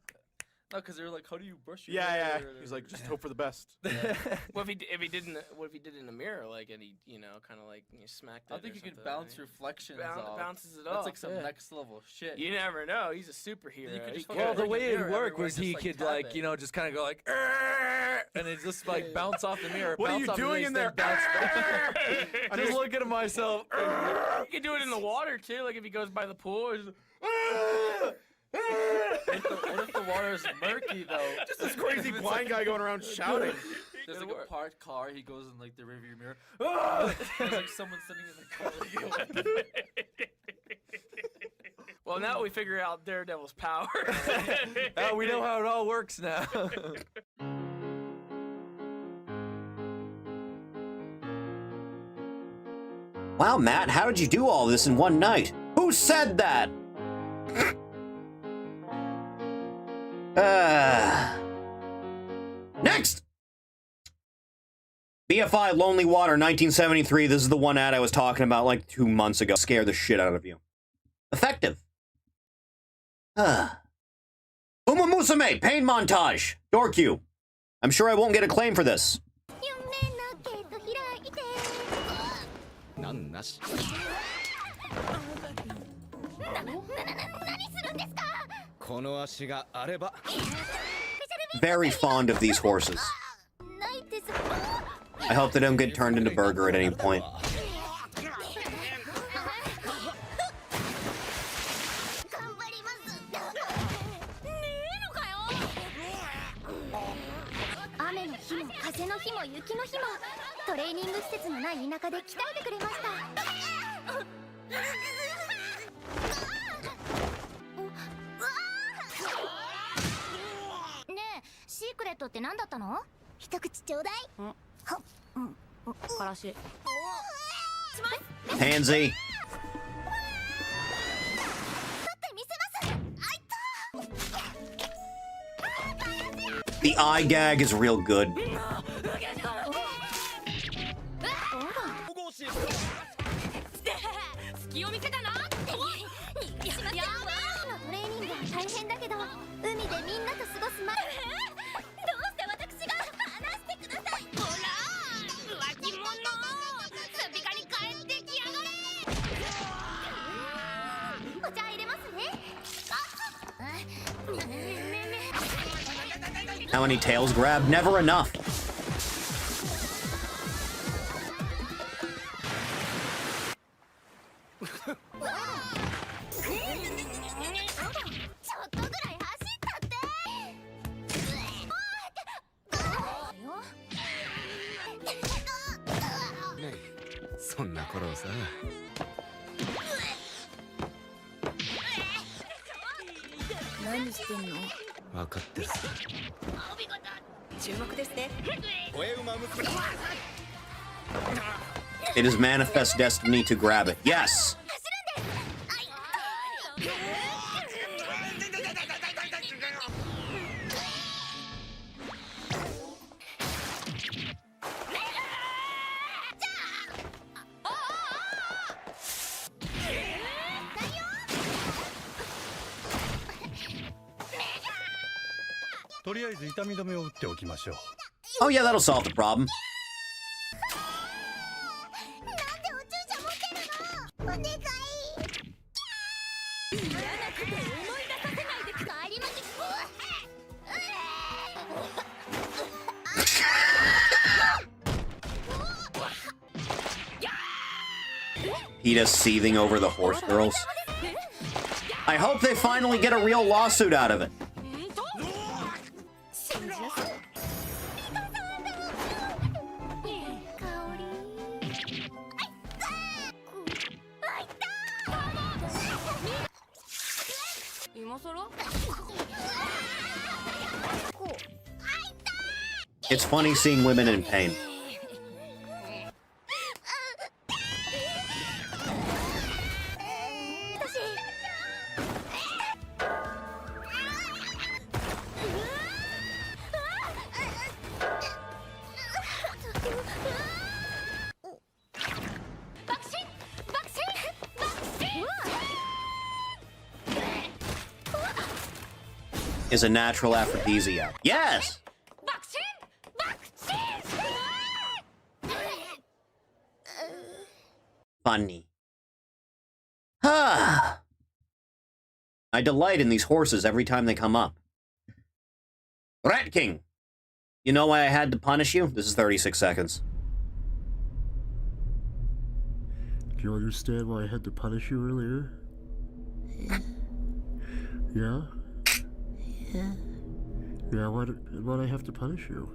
Speaker 6: No, because they're like, how do you brush your
Speaker 5: Yeah.
Speaker 6: hair?
Speaker 5: He's like, just hope for the best.
Speaker 7: What if he did in the mirror, like, and he, kind of like smacked it?
Speaker 6: I think you could bounce reflections off.
Speaker 7: Bounces it
Speaker 6: That's
Speaker 7: off.
Speaker 6: like some next level shit.
Speaker 7: You never know. He's a superhero.
Speaker 2: Well, the way it'd work was he could like, just kind of go like, and it just like bounce off the mirror.
Speaker 5: What are you doing in there?
Speaker 2: I'm just looking at myself.
Speaker 7: You could do it in the water too, like if he goes by the pool. He's
Speaker 6: What if the water is murky though?
Speaker 5: Just this crazy blind guy going around shouting.
Speaker 6: There's like a parked car. He goes in like the rearview mirror. There's like someone sitting in the car.
Speaker 7: Well, now we figure out Daredevil's power.
Speaker 2: Oh, we know how it all works now.
Speaker 1: Wow, Matt, how did you do all this in one night? Who said that? Next! BFI Lonely Water 1973. This is the one ad I was talking about like 2 months ago. Scare the shit out of you. Effective. Uma Musume, pain montage. Dorkyu. I'm sure I won't get a claim for this. Very fond of these horses. I hope they don't get turned into burger at any point.
Speaker 19: 雨の日も風の日も雪の日もトレーニング施設のない田舎で鍛えてくれました。ねえ、シークレットって何だったの？一口ちょうだい。
Speaker 23: からし。
Speaker 1: Pansy. The eye gag is real good.
Speaker 19: 隙を見せたな。やばいのトレーニングは大変だけど、海でみんなと過ごす前。どうして私が話してください。ほら、浮気者。スピカに帰ってきやがれ。お茶入れますね。
Speaker 1: How many tails grabbed? Never enough. It is manifest destiny to grab it. Yes! Oh yeah, that'll solve the problem. PETA's seething over the horse girls. I hope they finally get a real lawsuit out of it. It's funny seeing women in pain. Is a natural aphrodisiac. Yes! Funny. Ah! I delight in these horses every time they come up. Rat King! You know why I had to punish you? This is 36 seconds.
Speaker 8: Do you understand why I had to punish you earlier? Yeah? Yeah, why'd I have to punish you?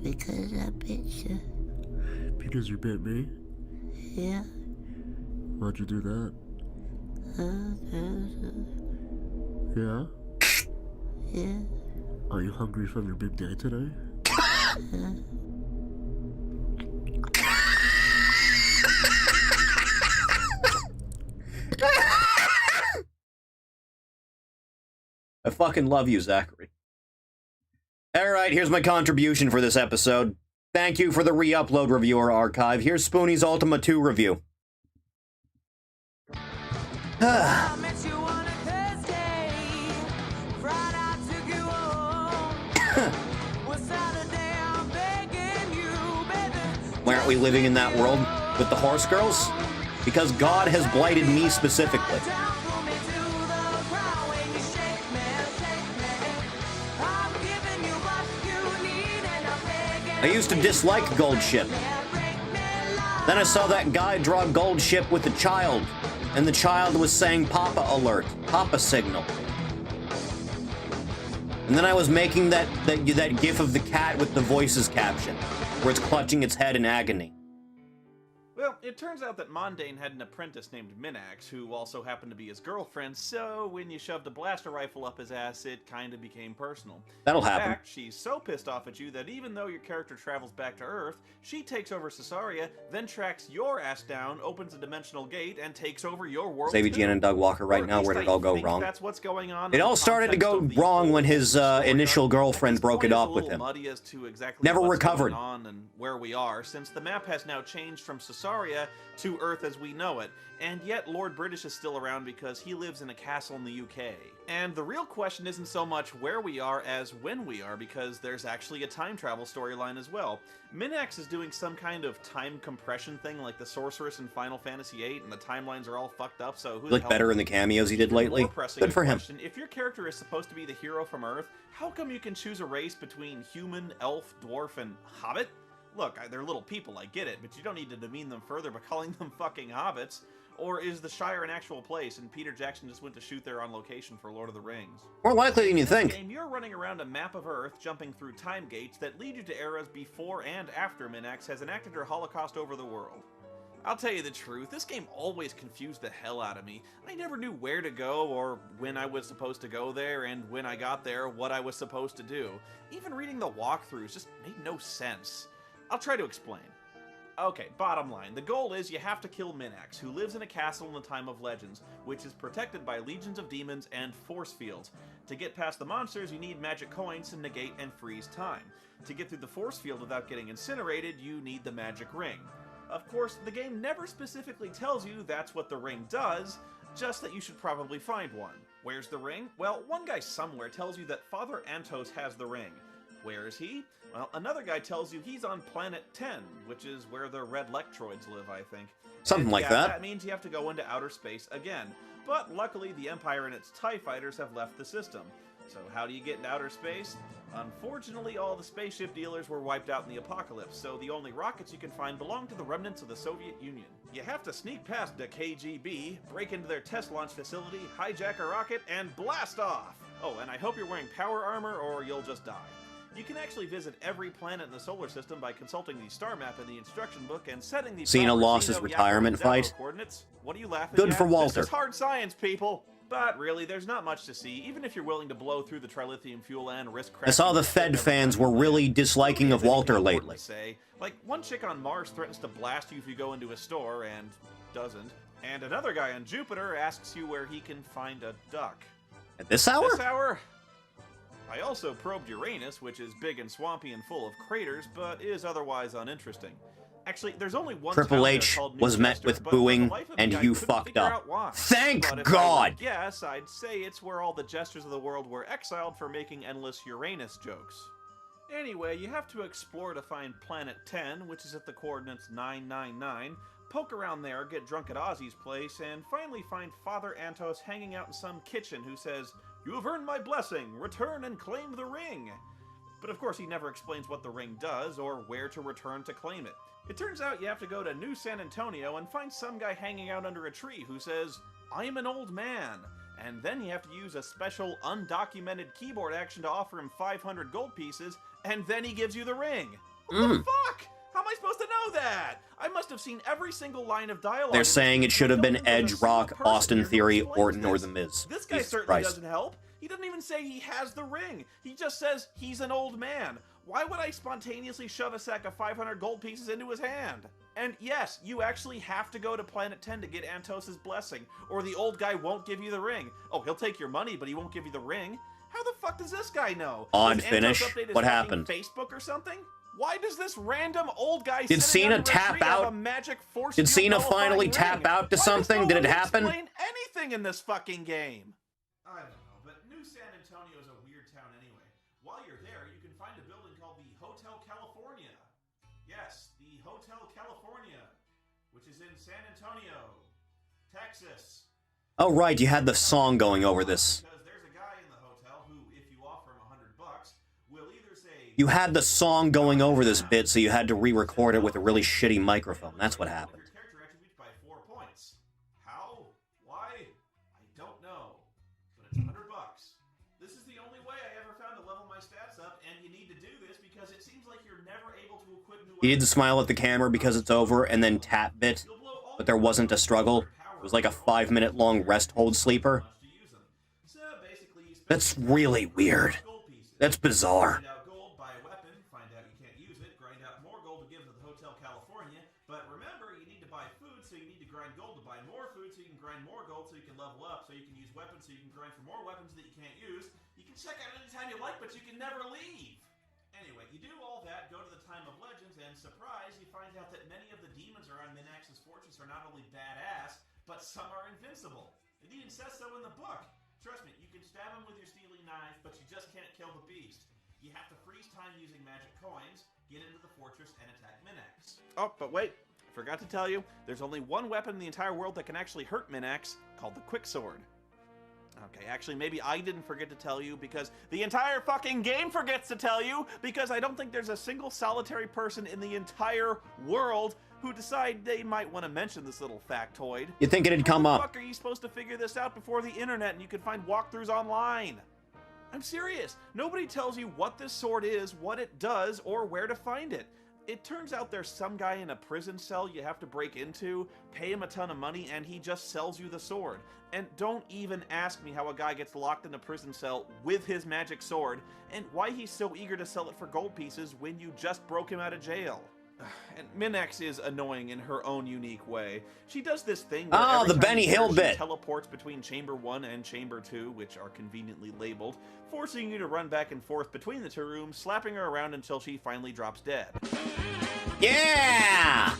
Speaker 19: Because I bit you.
Speaker 8: Because you bit me?
Speaker 19: Yeah.
Speaker 8: Why'd you do that? Yeah?
Speaker 19: Yeah.
Speaker 8: Are you hungry from your big day today?
Speaker 1: I fucking love you, Zachary. Alright, here's my contribution for this episode. Thank you for the re-upload reviewer archive. Here's Spoonie's Ultima 2 review. Why aren't we living in that world with the horse girls? Because God has blighted me specifically. I used to dislike Gold Ship. Then I saw that guy draw Gold Ship with a child, and the child was saying Papa Alert, Papa Signal. And then I was making that gif of the cat with the voices caption, where it's clutching its head in agony.
Speaker 9: Well, it turns out that Mondane had an apprentice named Minax, who also happened to be his girlfriend, so when you shoved a blaster rifle up his ass, it kinda became personal.
Speaker 1: That'll
Speaker 9: In
Speaker 1: happen.
Speaker 9: fact, she's so pissed off at you that even though your character travels back to Earth, she takes over Caesarea, then tracks your ass down, opens a dimensional gate, and takes over your world
Speaker 1: Savvy
Speaker 9: too.
Speaker 1: Jan and Doug Walker right
Speaker 9: Or at
Speaker 1: now,
Speaker 9: least
Speaker 1: where did it
Speaker 9: I
Speaker 1: all go
Speaker 9: think
Speaker 1: wrong?
Speaker 9: That's what's going on.
Speaker 1: It
Speaker 9: in
Speaker 1: all
Speaker 9: the
Speaker 1: started to go
Speaker 9: context of the
Speaker 1: wrong when his initial
Speaker 9: At
Speaker 1: girlfriend
Speaker 9: this
Speaker 1: broke it
Speaker 9: point, it's
Speaker 1: up
Speaker 9: a
Speaker 1: with
Speaker 9: little
Speaker 1: him.
Speaker 9: muddy as to exactly
Speaker 1: Never
Speaker 9: what's
Speaker 1: recovered.
Speaker 9: going on and where we are, since the map has now changed from Caesarea to Earth as we know it, and yet Lord British is still around because he lives in a castle in the UK. And the real question isn't so much where we are as when we are, because there's actually a time travel storyline as well. Minax is doing some kind of time compression thing like the Sorceress in Final Fantasy VIII, and the timelines are all fucked up, so who
Speaker 1: He
Speaker 9: the
Speaker 1: looked
Speaker 9: hell
Speaker 1: better in
Speaker 9: knows?
Speaker 1: the cameos he did
Speaker 9: Even
Speaker 1: lately.
Speaker 9: more pressing
Speaker 1: Good for him.
Speaker 9: question, if your character is supposed to be the hero from Earth, how come you can choose a race between human, elf, dwarf, and hobbit? Look, they're little people, I get it, but you don't need to demean them further by calling them fucking hobbits. Or is the Shire an actual place, and Peter Jackson just went to shoot there on location for Lord of the Rings?
Speaker 1: More likely than you
Speaker 9: In this
Speaker 1: think.
Speaker 9: game, you're running around a map of Earth, jumping through time gates that lead you to eras before and after Minax has enacted her Holocaust over the world. I'll tell you the truth, this game always confused the hell out of me. I never knew where to go, or when I was supposed to go there, and when I got there, what I was supposed to do. Even reading the walkthroughs just made no sense. I'll try to explain. Okay, bottom line. The goal is you have to kill Minax, who lives in a castle in the Time of Legends, which is protected by legions of demons and force fields. To get past the monsters, you need magic coins to negate and freeze time. To get through the force field without getting incinerated, you need the magic ring. Of course, the game never specifically tells you that's what the ring does, just that you should probably find one. Where's the ring? Well, one guy somewhere tells you that Father Antos has the ring. Where is he? Well, another guy tells you he's on planet 10, which is where the red Lectroids live, I think.
Speaker 1: Something
Speaker 9: And
Speaker 1: like
Speaker 9: yeah,
Speaker 1: that.
Speaker 9: That means you have to go into outer space again. But luckily, the Empire and its TIE fighters have left the system. So how do you get into outer space? Unfortunately, all the spaceship dealers were wiped out in the apocalypse, so the only rockets you can find belong to the remnants of the Soviet Union. You have to sneak past the KGB, break into their test launch facility, hijack a rocket, and blast off! Oh, and I hope you're wearing power armor or you'll just die. You can actually visit every planet in the solar system by consulting the star map in the instruction book and setting the
Speaker 1: Cena
Speaker 9: proper
Speaker 1: lost his
Speaker 9: Xeno,
Speaker 1: retirement
Speaker 9: Yapo,
Speaker 1: fight.
Speaker 9: Zeppo coordinates. What are you laughing
Speaker 1: Good
Speaker 9: at?
Speaker 1: for Walter.
Speaker 9: This is hard science, people! But really, there's not much to see, even if you're willing to blow through the trilithium fuel and risk crashing.
Speaker 1: I saw the Fed fans were really disliking of Walter lately.
Speaker 9: Say. Like, one chick on Mars threatens to blast you if you go into a store, and doesn't. And another guy on Jupiter asks you where he can find a duck.
Speaker 1: At this hour?
Speaker 9: This hour? I also probed Uranus, which is big and swampy and full of craters, but is otherwise uninteresting. Actually, there's only one
Speaker 1: Triple
Speaker 9: town there
Speaker 1: H
Speaker 9: called
Speaker 1: was met
Speaker 9: Newchester,
Speaker 1: with
Speaker 9: but for the
Speaker 1: booing,
Speaker 9: life of me,
Speaker 1: and
Speaker 9: I
Speaker 1: you
Speaker 9: couldn't
Speaker 1: fucked
Speaker 9: figure
Speaker 1: up.
Speaker 9: out why.
Speaker 1: Thank
Speaker 9: But if I
Speaker 1: God!
Speaker 9: would guess, I'd say it's where all the jesters of the world were exiled for making endless Uranus jokes. Anyway, you have to explore to find Planet 10, which is at the coordinates 999, poke around there, get drunk at Ozzy's place, and finally find Father Antos hanging out in some kitchen who says, "You have earned my blessing, return and claim the ring." But of course he never explains what the ring does or where to return to claim it. It turns out you have to go to New San Antonio and find some guy hanging out under a tree who says, "I am an old man." And then you have to use a special undocumented keyboard action to offer him 500 gold pieces, and then he gives you the ring. What the fuck? How am I supposed to know that? I must have seen every single line of dialogue.
Speaker 1: They're
Speaker 9: in this
Speaker 1: saying
Speaker 9: game,
Speaker 1: it should
Speaker 9: but
Speaker 1: have
Speaker 9: I
Speaker 1: been
Speaker 9: don't think there's a
Speaker 1: Edge,
Speaker 9: single
Speaker 1: Rock,
Speaker 9: person
Speaker 1: Austin
Speaker 9: here who
Speaker 1: Theory,
Speaker 9: explains
Speaker 1: Orton, or
Speaker 9: this.
Speaker 1: The Miz.
Speaker 9: This guy
Speaker 1: Jesus
Speaker 9: certainly
Speaker 1: Christ.
Speaker 9: doesn't help. He doesn't even say he has the ring. He just says he's an old man. Why would I spontaneously shove a sack of 500 gold pieces into his hand? And yes, you actually have to go to Planet 10 to get Antos' blessing, or the old guy won't give you the ring. Oh, he'll take your money, but he won't give you the ring? How the fuck does this guy know?
Speaker 1: Odd
Speaker 9: Does Antos
Speaker 1: finish.
Speaker 9: update his
Speaker 1: What
Speaker 9: fucking
Speaker 1: happened?
Speaker 9: Facebook or something? Why does this random old guy
Speaker 1: Did
Speaker 9: sitting
Speaker 1: Cena
Speaker 9: under a
Speaker 1: tap
Speaker 9: tree have
Speaker 1: out?
Speaker 9: a magic force
Speaker 1: Did
Speaker 9: field
Speaker 1: Cena
Speaker 9: nullifying
Speaker 1: finally
Speaker 9: ring?
Speaker 1: tap out to
Speaker 9: Why
Speaker 1: something?
Speaker 9: does
Speaker 1: Did it
Speaker 9: no one
Speaker 1: happen?
Speaker 9: explain anything in this fucking game? I don't know, but New San Antonio is a weird town anyway. While you're there, you can find a building called the Hotel California. Yes, the Hotel California, which is in San Antonio, Texas.
Speaker 1: Oh, right, you had the song going over this.
Speaker 9: Because there's a guy in the hotel who, if you offer him $100, will either say,
Speaker 1: You had the song going over this bit, so you had to re-record it with a really shitty microphone. That's what happened.
Speaker 9: character attributes by 4 points. How? Why? I don't know. But it's $100. This is the only way I ever found a
Speaker 1: He did smile at the camera because it's over, and then tap bit, but there wasn't a struggle. It was like a 5-minute long rest hold sleeper. That's really weird. That's bizarre.
Speaker 9: But remember, you need to buy food, so you need to grind gold to buy more food, so you can grind more gold, so you can level up, so you can use weapons, so you can grind for more weapons that you can't use. You can check out anytime you like, but you can never leave. Anyway, you do all that, go to the Time of Legends, and surprise, you find out that many of the demons around Minax's fortress are not only badass, but some are invincible. It even says so in the book. Trust me, you can stab him with your steely knife, but you just can't kill the beast. You have to freeze time using magic coins, get into the fortress, and attack Minax. Oh, but wait. I forgot to tell you, there's only one weapon in the entire world that can actually hurt Minax, called the Quick Sword. Okay, actually, maybe I didn't forget to tell you, because the entire fucking game forgets to tell you, because I don't think there's a single solitary person in the entire world who decide they might want to mention this little factoid.
Speaker 1: You'd think it'd come up.
Speaker 9: How the fuck are you supposed to figure this out before the internet and you can find walkthroughs online? I'm serious. Nobody tells you what this sword is, what it does, or where to find it. It turns out there's some guy in a prison cell you have to break into, pay him a ton of money, and he just sells you the sword. And don't even ask me how a guy gets locked in a prison cell with his magic sword, and why he's so eager to sell it for gold pieces when you just broke him out of jail. And Minax is annoying in her own unique way. She does this thing where every
Speaker 1: the
Speaker 9: time
Speaker 1: Benny
Speaker 9: you hear
Speaker 1: Hill
Speaker 9: her,
Speaker 1: bit.
Speaker 9: she teleports between Chamber 1 and Chamber 2, which are conveniently labeled, forcing you to run back and forth between the two rooms, slapping her around until she finally drops dead.
Speaker 1: Yeah!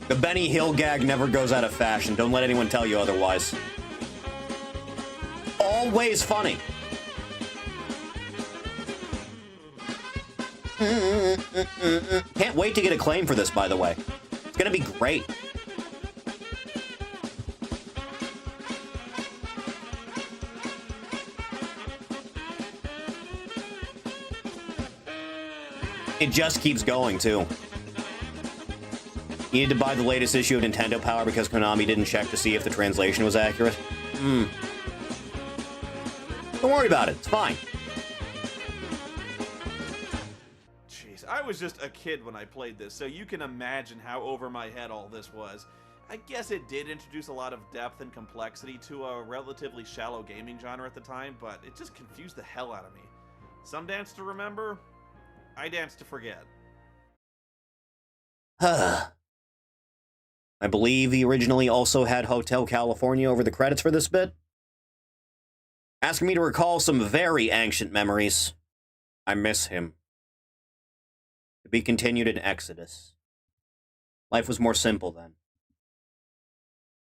Speaker 1: The Benny Hill gag never goes out of fashion. Don't let anyone tell you otherwise. Always funny. Can't wait to get acclaim for this, by the way. It's gonna be great. It just keeps going, too. You need to buy the latest issue of Nintendo Power because Konami didn't check to see if the translation was accurate. Don't worry about it. It's fine.
Speaker 9: Jeez, I was just a kid when I played this, so you can imagine how over my head all this was. I guess it did introduce a lot of depth and complexity to a relatively shallow gaming genre at the time, but it just confused the hell out of me. Some dance to remember, I dance to forget.
Speaker 1: I believe he originally also had Hotel California over the credits for this bit. Asking me to recall some very ancient memories. I miss him. To be continued in Exodus. Life was more simple then.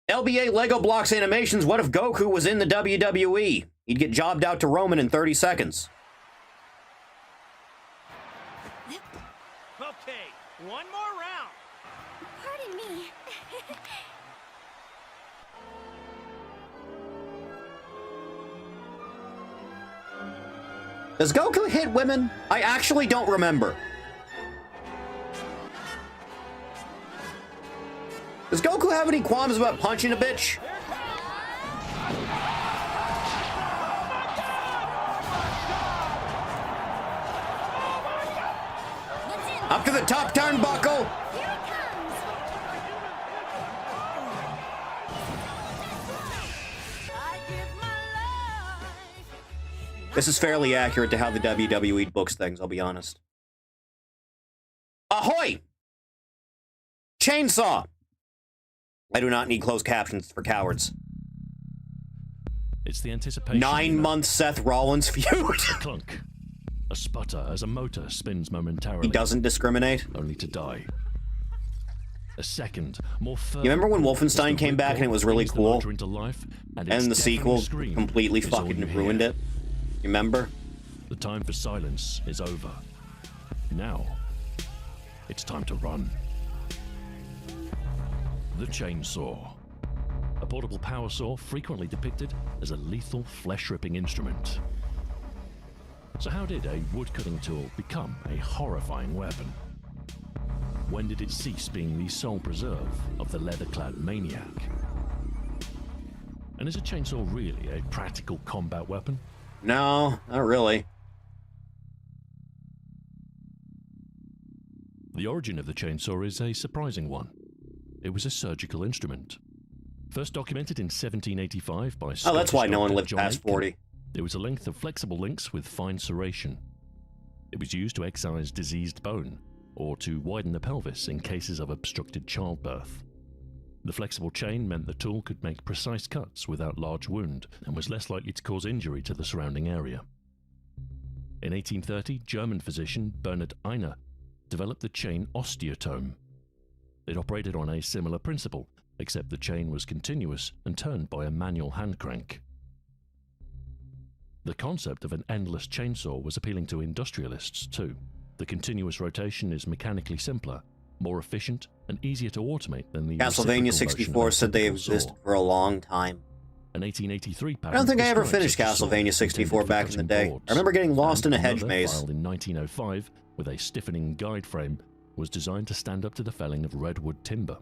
Speaker 1: LBA Lego Blocks Animations, what if Goku was in the WWE? He'd get jobbed out to Roman in 30 seconds.
Speaker 14: Okay, one more round.
Speaker 15: Pardon me.
Speaker 1: Does Goku hit women? I actually don't remember. Does Goku have any qualms about punching a bitch? Up to the top turnbuckle. This is fairly accurate to how the WWE books things, I'll be honest. Ahoy! Chainsaw! I do not need closed captions for cowards.
Speaker 10: It's the anticipation.
Speaker 1: 9-month Seth Rollins feud.
Speaker 10: A clunk. A sputter as a motor spins momentarily.
Speaker 1: He doesn't discriminate.
Speaker 10: Only to die. A second, more firm.
Speaker 1: You remember when Wolfenstein came back and it was really cool?
Speaker 10: Into life, and
Speaker 1: the sequel completely fucking ruined it? You remember?
Speaker 10: The time for silence is over. Now, it's time to run. The chainsaw. A portable power saw frequently depicted as a lethal flesh-ripping instrument. So how did a wood-cutting tool become a horrifying weapon? When did it cease being the sole preserve of the leather-clad maniac? And is a chainsaw really a practical combat weapon?
Speaker 1: No, not really.
Speaker 10: The origin of the chainsaw is a surprising one. It was a surgical instrument. First documented in 1785 by
Speaker 1: Oh, that's why
Speaker 10: Scottish
Speaker 1: no one
Speaker 10: doctor
Speaker 1: lived
Speaker 10: John
Speaker 1: past
Speaker 10: Aitken.
Speaker 1: 40.
Speaker 10: It was a length of flexible links with fine serration. It was used to excise diseased bone or to widen the pelvis in cases of obstructed childbirth. The flexible chain meant the tool could make precise cuts without large wound and was less likely to cause injury to the surrounding area. In 1830, German physician Bernhard Einer developed the chain osteotome. It operated on a similar principle, except the chain was continuous and turned by a manual hand crank. The concept of an endless chainsaw was appealing to industrialists too. The continuous rotation is mechanically simpler, more efficient, and easier to automate than the
Speaker 1: Castlevania
Speaker 10: reciprocal
Speaker 1: 64
Speaker 10: motion of a
Speaker 1: said they
Speaker 10: typical
Speaker 1: existed
Speaker 10: saw.
Speaker 1: for a long time.
Speaker 10: An 1883
Speaker 1: I don't think I ever finished Castlevania 64 back in the day. I remember getting lost in a hedge maze.
Speaker 10: Filed in 1905 with a stiffening guide frame, was designed to stand up to the felling of redwood timber.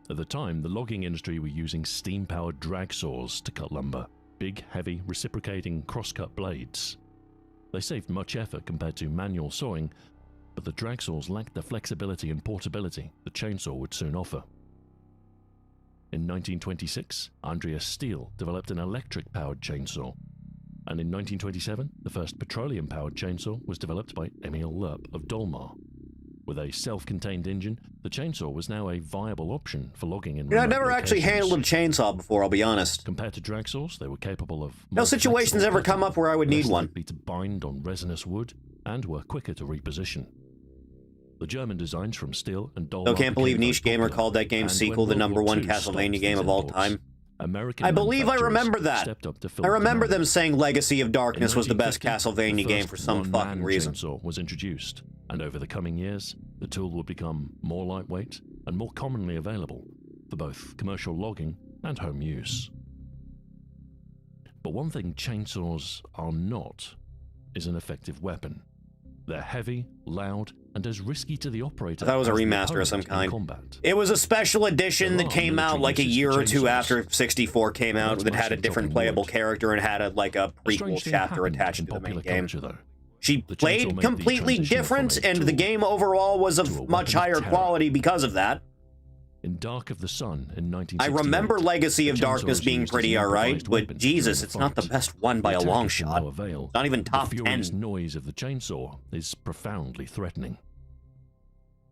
Speaker 10: At the time, the logging industry were using steam-powered drag saws to cut lumber, big, heavy, reciprocating cross-cut blades. They saved much effort compared to manual sawing, but the drag saws lacked the flexibility and portability the chainsaw would soon offer. In 1926, Andreas Steele developed an electric-powered chainsaw, and in 1927, the first petroleum-powered chainsaw was developed by Emil Lerp of Dolmar. With a self-contained engine, the chainsaw was now a viable option for logging in
Speaker 1: You know, I've
Speaker 10: remote
Speaker 1: never actually handled a
Speaker 10: locations.
Speaker 1: chainsaw before, I'll be honest.
Speaker 10: Compared to drag saws, they were capable of
Speaker 1: No
Speaker 10: more
Speaker 1: situations
Speaker 10: flexible
Speaker 1: ever come
Speaker 10: cutting,
Speaker 1: up where I would need
Speaker 10: less
Speaker 1: one.
Speaker 10: likely to bind on resinous wood, and were quicker to reposition. The German designs from Steel and Dolmar
Speaker 1: Still can't believe
Speaker 10: became
Speaker 1: Niche
Speaker 10: very
Speaker 1: Gamer
Speaker 10: popular,
Speaker 1: called that game's
Speaker 10: and
Speaker 1: sequel
Speaker 10: when
Speaker 1: the
Speaker 10: World War
Speaker 1: #1
Speaker 10: II stopped
Speaker 1: Castlevania
Speaker 10: these
Speaker 1: game of all
Speaker 10: imports,
Speaker 1: time.
Speaker 10: American
Speaker 1: I believe I
Speaker 10: manufacturers
Speaker 1: remember that.
Speaker 10: stepped up to fill
Speaker 1: I
Speaker 10: the
Speaker 1: remember
Speaker 10: demand.
Speaker 1: them saying Legacy of Darkness
Speaker 10: In
Speaker 1: was the best
Speaker 10: 1950,
Speaker 1: Castlevania
Speaker 10: the
Speaker 1: game
Speaker 10: first
Speaker 1: for some
Speaker 10: one-man
Speaker 1: fucking reason.
Speaker 10: chainsaw was introduced, and over the coming years, the tool would become more lightweight and more commonly available for both commercial logging and home use. But one thing chainsaws are not is an effective weapon. They're heavy, loud, and as risky to the operator.
Speaker 1: That was a
Speaker 10: as the
Speaker 1: remaster of some
Speaker 10: opponent in
Speaker 1: kind.
Speaker 10: combat.
Speaker 1: It was a special edition
Speaker 10: There
Speaker 1: that
Speaker 10: are
Speaker 1: came out
Speaker 10: military
Speaker 1: like a
Speaker 10: uses
Speaker 1: year
Speaker 10: for
Speaker 1: or two
Speaker 10: chainsaws.
Speaker 1: after 64 came out
Speaker 10: That's
Speaker 1: that had a
Speaker 10: mostly
Speaker 1: different
Speaker 10: chopping
Speaker 1: playable
Speaker 10: wood.
Speaker 1: character and had a
Speaker 10: A
Speaker 1: prequel
Speaker 10: strange thing
Speaker 1: chapter
Speaker 10: happened
Speaker 1: attached
Speaker 10: in
Speaker 1: to the main
Speaker 10: popular
Speaker 1: game.
Speaker 10: culture, though.
Speaker 1: She
Speaker 10: The chainsaw
Speaker 1: played
Speaker 10: made the
Speaker 1: completely
Speaker 10: transition
Speaker 1: different,
Speaker 10: from a
Speaker 1: and the
Speaker 10: tool
Speaker 1: game overall was
Speaker 10: to a
Speaker 1: of
Speaker 10: weapon
Speaker 1: much
Speaker 10: of
Speaker 1: higher
Speaker 10: terror.
Speaker 1: quality because of that.
Speaker 10: In Dark of the Sun in 1968,
Speaker 1: I remember Legacy of
Speaker 10: the chainsaw
Speaker 1: Darkness
Speaker 10: was
Speaker 1: being
Speaker 10: used as
Speaker 1: pretty
Speaker 10: an
Speaker 1: alright,
Speaker 10: improvised
Speaker 1: but
Speaker 10: weapon
Speaker 1: Jesus,
Speaker 10: during
Speaker 1: it's not the
Speaker 10: fight.
Speaker 1: best one by
Speaker 10: The
Speaker 1: a
Speaker 10: attack
Speaker 1: long
Speaker 10: is to
Speaker 1: shot.
Speaker 10: no avail.
Speaker 1: Not even top
Speaker 10: The
Speaker 1: 10.
Speaker 10: furious noise of the chainsaw is profoundly threatening.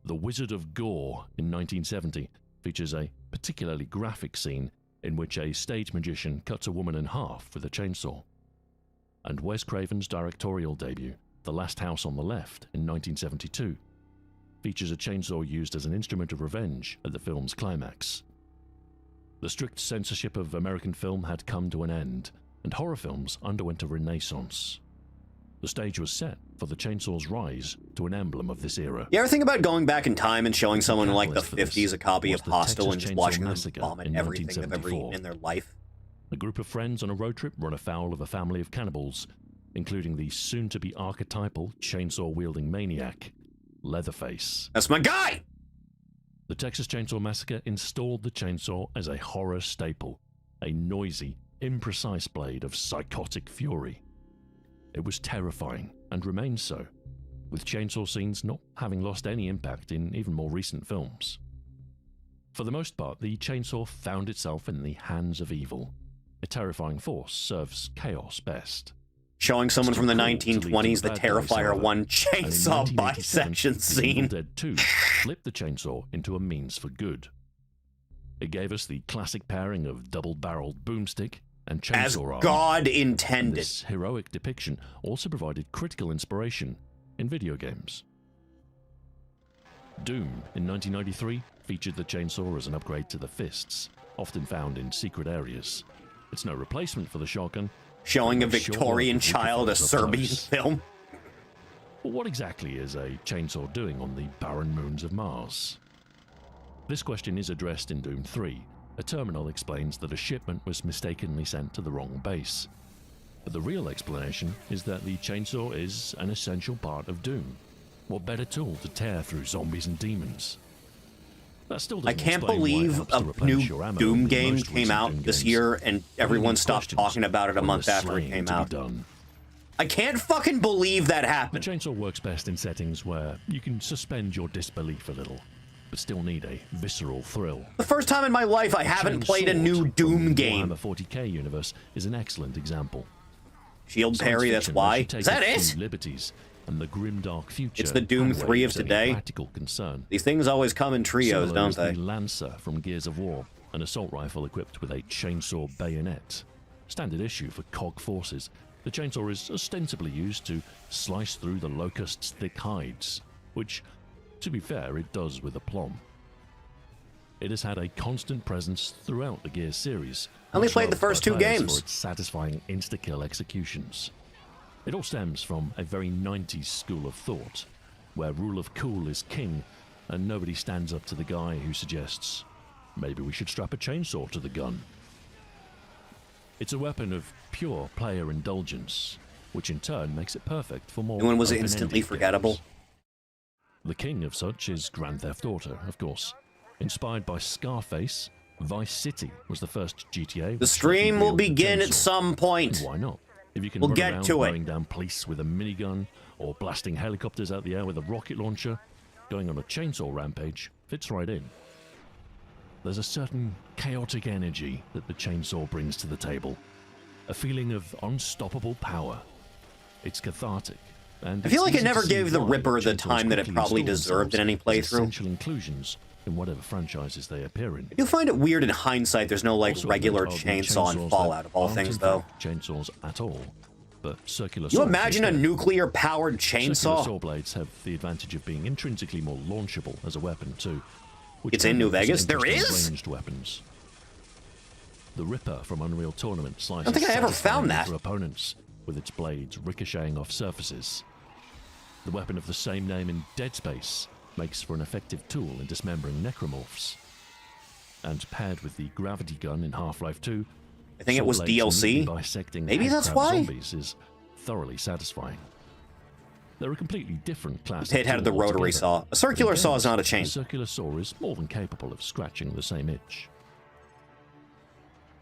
Speaker 10: The Wizard of Gore in 1970 features a particularly graphic scene in which a stage magician cuts a woman in half with a chainsaw. And Wes Craven's directorial debut, The Last House on the Left in 1972, features a chainsaw used as an instrument of revenge at the film's climax. The strict censorship of American film had come to an end, and horror films underwent a renaissance. The stage was set for the chainsaw's rise to an emblem of this era.
Speaker 1: You ever think about going back in time and showing someone in like the
Speaker 10: catalyst for this
Speaker 1: 50s a copy
Speaker 10: was
Speaker 1: of
Speaker 10: the
Speaker 1: Hostel
Speaker 10: Texas
Speaker 1: and just
Speaker 10: Chainsaw
Speaker 1: watching them
Speaker 10: Massacre
Speaker 1: vomit
Speaker 10: in
Speaker 1: everything they've ever
Speaker 10: 1974.
Speaker 1: eaten in their life?
Speaker 10: A group of friends on a road trip run afoul of a family of cannibals, including the soon-to-be archetypal chainsaw-wielding maniac, Leatherface.
Speaker 1: That's my guy!
Speaker 10: The Texas Chainsaw Massacre installed the chainsaw as a horror staple, a noisy, imprecise blade of psychotic fury. It was terrifying, and remains so, with chainsaw scenes not having lost any impact in even more recent films. For the most part, the chainsaw found itself in the hands of evil. A terrifying force serves chaos best.
Speaker 1: Showing someone from the
Speaker 10: It's too cruel to lead
Speaker 1: 1920s
Speaker 10: to
Speaker 1: the
Speaker 10: bad guys,
Speaker 1: Terrifier
Speaker 10: however.
Speaker 1: 1
Speaker 10: And in
Speaker 1: chainsaw
Speaker 10: 1987,
Speaker 1: bisection
Speaker 10: The
Speaker 1: scene.
Speaker 10: Evil Dead 2 flipped the chainsaw into a means for good. It gave us the classic pairing of double-barreled boomstick and chainsaw
Speaker 1: As
Speaker 10: arm.
Speaker 1: God
Speaker 10: And
Speaker 1: intended.
Speaker 10: this heroic depiction also provided critical inspiration in video games. Doom in 1993 featured the chainsaw as an upgrade to the fists, often found in secret areas. It's no replacement for the shotgun.
Speaker 1: Showing a
Speaker 10: but it sure
Speaker 1: Victorian
Speaker 10: was
Speaker 1: child a
Speaker 10: beautiful up
Speaker 1: Serbian
Speaker 10: close.
Speaker 1: film.
Speaker 10: But what exactly is a chainsaw doing on the barren moons of Mars? This question is addressed in Doom 3. A terminal explains that a shipment was mistakenly sent to the wrong base. But the real explanation is that the chainsaw is an essential part of Doom. What better tool to tear through zombies and demons? That still
Speaker 1: I
Speaker 10: doesn't
Speaker 1: can't
Speaker 10: explain why it
Speaker 1: believe
Speaker 10: helps to
Speaker 1: a
Speaker 10: replenish
Speaker 1: new
Speaker 10: your ammo
Speaker 1: Doom
Speaker 10: in
Speaker 1: game
Speaker 10: most
Speaker 1: came
Speaker 10: recent
Speaker 1: out
Speaker 10: Doom
Speaker 1: this
Speaker 10: games.
Speaker 1: year and
Speaker 10: There are
Speaker 1: everyone
Speaker 10: many
Speaker 1: stopped
Speaker 10: questions
Speaker 1: talking about it a
Speaker 10: when
Speaker 1: month
Speaker 10: there's
Speaker 1: after it
Speaker 10: slaying
Speaker 1: came
Speaker 10: to be
Speaker 1: out.
Speaker 10: done.
Speaker 1: I can't fucking believe that
Speaker 10: The
Speaker 1: happened.
Speaker 10: chainsaw works best in settings where you can suspend your disbelief a little, but still need a visceral thrill.
Speaker 1: The first time in my life I haven't played a new Doom game.
Speaker 10: The Warhammer 40k universe is an excellent example.
Speaker 1: Shield
Speaker 10: Science
Speaker 1: parry, that's
Speaker 10: fiction
Speaker 1: why.
Speaker 10: lets you
Speaker 1: Is
Speaker 10: take
Speaker 1: that
Speaker 10: a
Speaker 1: it?
Speaker 10: few liberties, and the grimdark future
Speaker 1: It's the Doom 3 of
Speaker 10: outweighs any
Speaker 1: today.
Speaker 10: practical concern.
Speaker 1: These things always come in trios,
Speaker 10: Similar
Speaker 1: don't
Speaker 10: is
Speaker 1: they?
Speaker 10: the Lancer from Gears of War, an assault rifle equipped with a chainsaw bayonet. Standard issue for COG forces, the chainsaw is ostensibly used to slice through the locust's thick hides, which, to be fair, it does with aplomb. It has had a constant presence throughout the Gears series.
Speaker 1: I only
Speaker 10: much
Speaker 1: played the
Speaker 10: loved by
Speaker 1: first two
Speaker 10: players
Speaker 1: games.
Speaker 10: For its satisfying insta-kill executions. It all stems from a very 90s school of thought, where rule of cool is king, and nobody stands up to the guy who suggests, maybe we should strap a chainsaw to the gun. It's a weapon of pure player indulgence, which in turn makes it perfect for more
Speaker 1: And when was it
Speaker 10: open-ended
Speaker 1: instantly
Speaker 10: games.
Speaker 1: forgettable?
Speaker 10: The king of such is Grand Theft Auto, of course. Inspired by Scarface, Vice City was the first GTA.
Speaker 1: The
Speaker 10: which
Speaker 1: stream will
Speaker 10: wielded a
Speaker 1: begin at
Speaker 10: chainsaw.
Speaker 1: some point.
Speaker 10: And why not? If you can
Speaker 1: We'll
Speaker 10: run
Speaker 1: get
Speaker 10: around
Speaker 1: to it.
Speaker 10: mowing down police with a minigun, or blasting helicopters out the air with a rocket launcher, going on a chainsaw rampage fits right in. There's a certain chaotic energy that the chainsaw brings to the table. A feeling of unstoppable power. It's cathartic. And
Speaker 1: I feel like
Speaker 10: it's
Speaker 1: it
Speaker 10: easy
Speaker 1: never
Speaker 10: to see
Speaker 1: gave the
Speaker 10: why
Speaker 1: Ripper the
Speaker 10: chainsaws
Speaker 1: time that it
Speaker 10: quickly
Speaker 1: probably
Speaker 10: install
Speaker 1: deserved in any
Speaker 10: themselves as
Speaker 1: playthrough.
Speaker 10: essential inclusions in whatever franchises they appear in.
Speaker 1: I do find it weird in hindsight there's no, like,
Speaker 10: Also,
Speaker 1: regular
Speaker 10: there are
Speaker 1: chainsaw in
Speaker 10: chainsaws
Speaker 1: Fallout,
Speaker 10: that
Speaker 1: of all
Speaker 10: aren't
Speaker 1: things,
Speaker 10: in
Speaker 1: though.
Speaker 10: fact chainsaws at all, but circular
Speaker 1: You
Speaker 10: saws
Speaker 1: imagine a
Speaker 10: instead.
Speaker 1: nuclear-powered
Speaker 10: Circular
Speaker 1: chainsaw?
Speaker 10: saw blades have the advantage of being intrinsically more launchable as a weapon too. which
Speaker 1: It's in New
Speaker 10: renders
Speaker 1: Vegas?
Speaker 10: it
Speaker 1: There
Speaker 10: interesting
Speaker 1: is?
Speaker 10: ranged weapons. The Ripper from Unreal Tournament slices
Speaker 1: I don't think I ever
Speaker 10: satisfyingly
Speaker 1: found that.
Speaker 10: for opponents, with its blades ricocheting off surfaces. The weapon of the same name in Dead Space makes for an effective tool in dismembering necromorphs. And paired with the gravity gun in Half-Life 2,
Speaker 1: I think it
Speaker 10: saw
Speaker 1: was
Speaker 10: blades
Speaker 1: DLC.
Speaker 10: neatly bisecting
Speaker 1: Maybe
Speaker 10: head
Speaker 1: that's
Speaker 10: crab
Speaker 1: why?
Speaker 10: zombies is thoroughly satisfying. They're a completely different class.
Speaker 1: Pit had the rotary saw. A circular saw is not a chain.
Speaker 10: A circular saw is more than capable of scratching the same itch.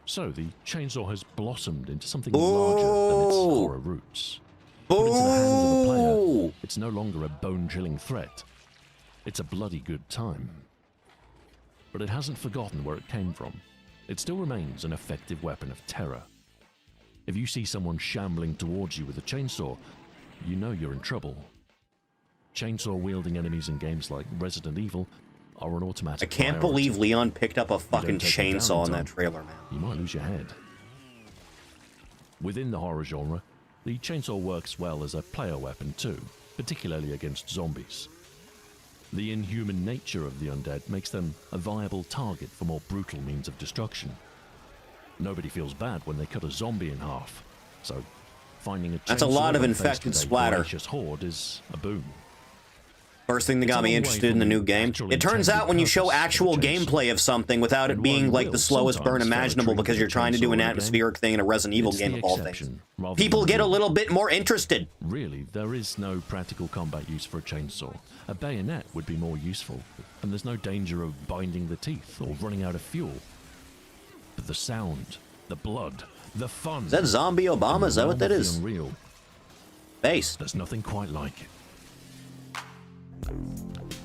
Speaker 10: So the chainsaw has blossomed into something larger than its horror roots. Put into the hands of a player, it's no longer a bone-chilling threat. It's a bloody good time. But it hasn't forgotten where it came from. It still remains an effective weapon of terror. If you see someone shambling towards you with a chainsaw, you know you're in trouble. Chainsaw-wielding enemies in games like Resident Evil are an automatic
Speaker 1: I can't
Speaker 10: priority.
Speaker 1: believe Leon picked up a
Speaker 10: You don't
Speaker 1: fucking
Speaker 10: take them down
Speaker 1: chainsaw in
Speaker 10: time,
Speaker 1: that trailer, man.
Speaker 10: you might lose your head. Within the horror genre, the chainsaw works well as a player weapon too, particularly against zombies. The inhuman nature of the undead makes them a viable target for more brutal means of destruction. Nobody feels bad when they cut a zombie in half, so finding a chainsaw
Speaker 1: That's a lot of
Speaker 10: when faced
Speaker 1: infected
Speaker 10: with a
Speaker 1: splatter.
Speaker 10: voracious horde is a boon.
Speaker 1: First thing that
Speaker 10: It's
Speaker 1: got
Speaker 10: a
Speaker 1: me
Speaker 10: long way
Speaker 1: interested in
Speaker 10: from
Speaker 1: the new
Speaker 10: the
Speaker 1: game.
Speaker 10: actual
Speaker 1: It turns
Speaker 10: intended
Speaker 1: out when you show
Speaker 10: purpose of a
Speaker 1: actual
Speaker 10: chainsaw.
Speaker 1: gameplay of something without it
Speaker 10: And
Speaker 1: being
Speaker 10: while
Speaker 1: like
Speaker 10: you
Speaker 1: the
Speaker 10: will
Speaker 1: slowest burn
Speaker 10: sometimes
Speaker 1: imaginable
Speaker 10: follow
Speaker 1: because
Speaker 10: treat
Speaker 1: you're
Speaker 10: with a
Speaker 1: trying to do
Speaker 10: chainsaw
Speaker 1: an
Speaker 10: in a game,
Speaker 1: atmospheric thing in a Resident Evil
Speaker 10: it's
Speaker 1: game
Speaker 10: the
Speaker 1: of all
Speaker 10: exception
Speaker 1: things,
Speaker 10: rather
Speaker 1: people
Speaker 10: than
Speaker 1: get
Speaker 10: the
Speaker 1: a
Speaker 10: rule.
Speaker 1: little bit more interested.
Speaker 10: Really, there is no practical combat use for a chainsaw. A bayonet would be more useful, and there's no danger of binding the teeth or running out of fuel. But the sound, the blood, the fun...
Speaker 1: Is that Zombie Obama? Is that what that is?
Speaker 10: Unreal.
Speaker 1: Base.
Speaker 10: There's nothing quite like it.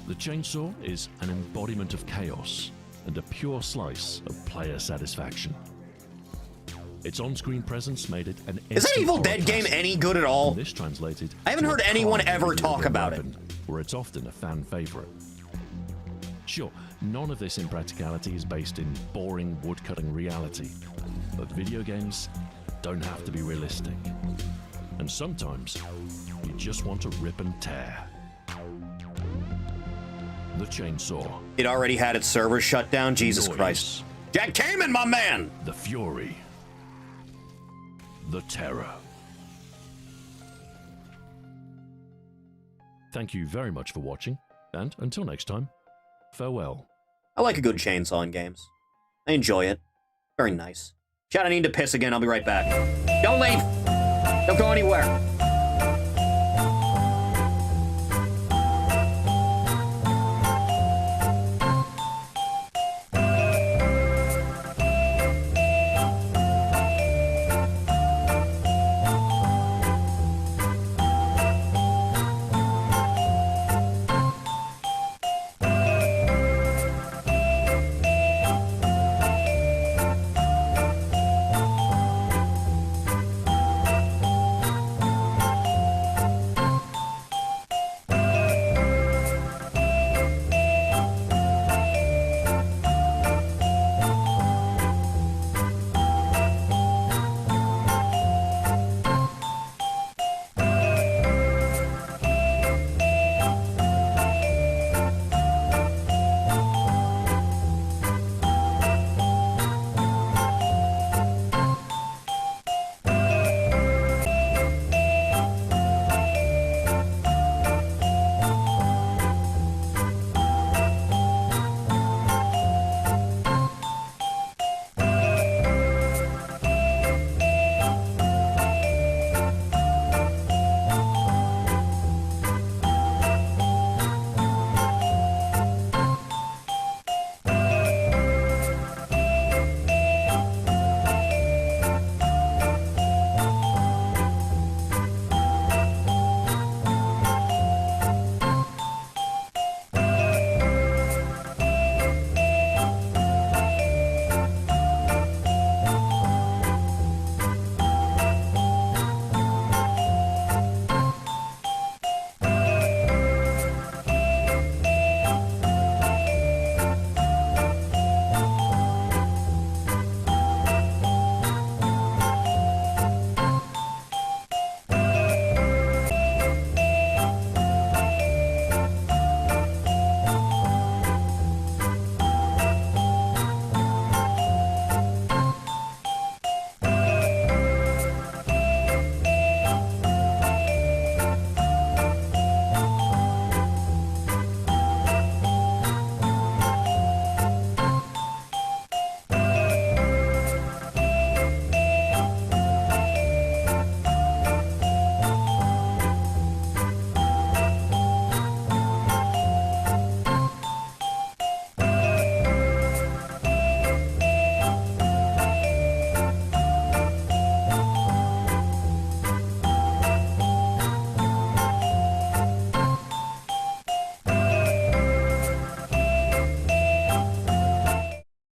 Speaker 10: The chainsaw is an embodiment of chaos and a pure slice of player satisfaction. Its on-screen presence made it an
Speaker 1: Is that
Speaker 10: instant
Speaker 1: Evil
Speaker 10: horror
Speaker 1: Dead game
Speaker 10: classic.
Speaker 1: any good at all?
Speaker 10: And this translated
Speaker 1: I haven't
Speaker 10: to a
Speaker 1: heard anyone
Speaker 10: prime
Speaker 1: ever
Speaker 10: video
Speaker 1: talk
Speaker 10: game
Speaker 1: about it.
Speaker 10: weapon, where it's often a fan favorite. Sure, none of this impracticality is based in boring woodcutting reality, but video games don't have to be realistic. And sometimes, you just want to rip and tear. The chainsaw.
Speaker 1: It already had its servers shut down. Jesus
Speaker 10: Noise.
Speaker 1: Christ. Jack Kamen, my man!
Speaker 10: The fury. The terror. Thank you very much for watching, and until next time, farewell.
Speaker 1: I like a good chainsaw in games. I enjoy it. Very nice. Chat, I need to piss again. I'll be right back. Don't leave! Don't go anywhere.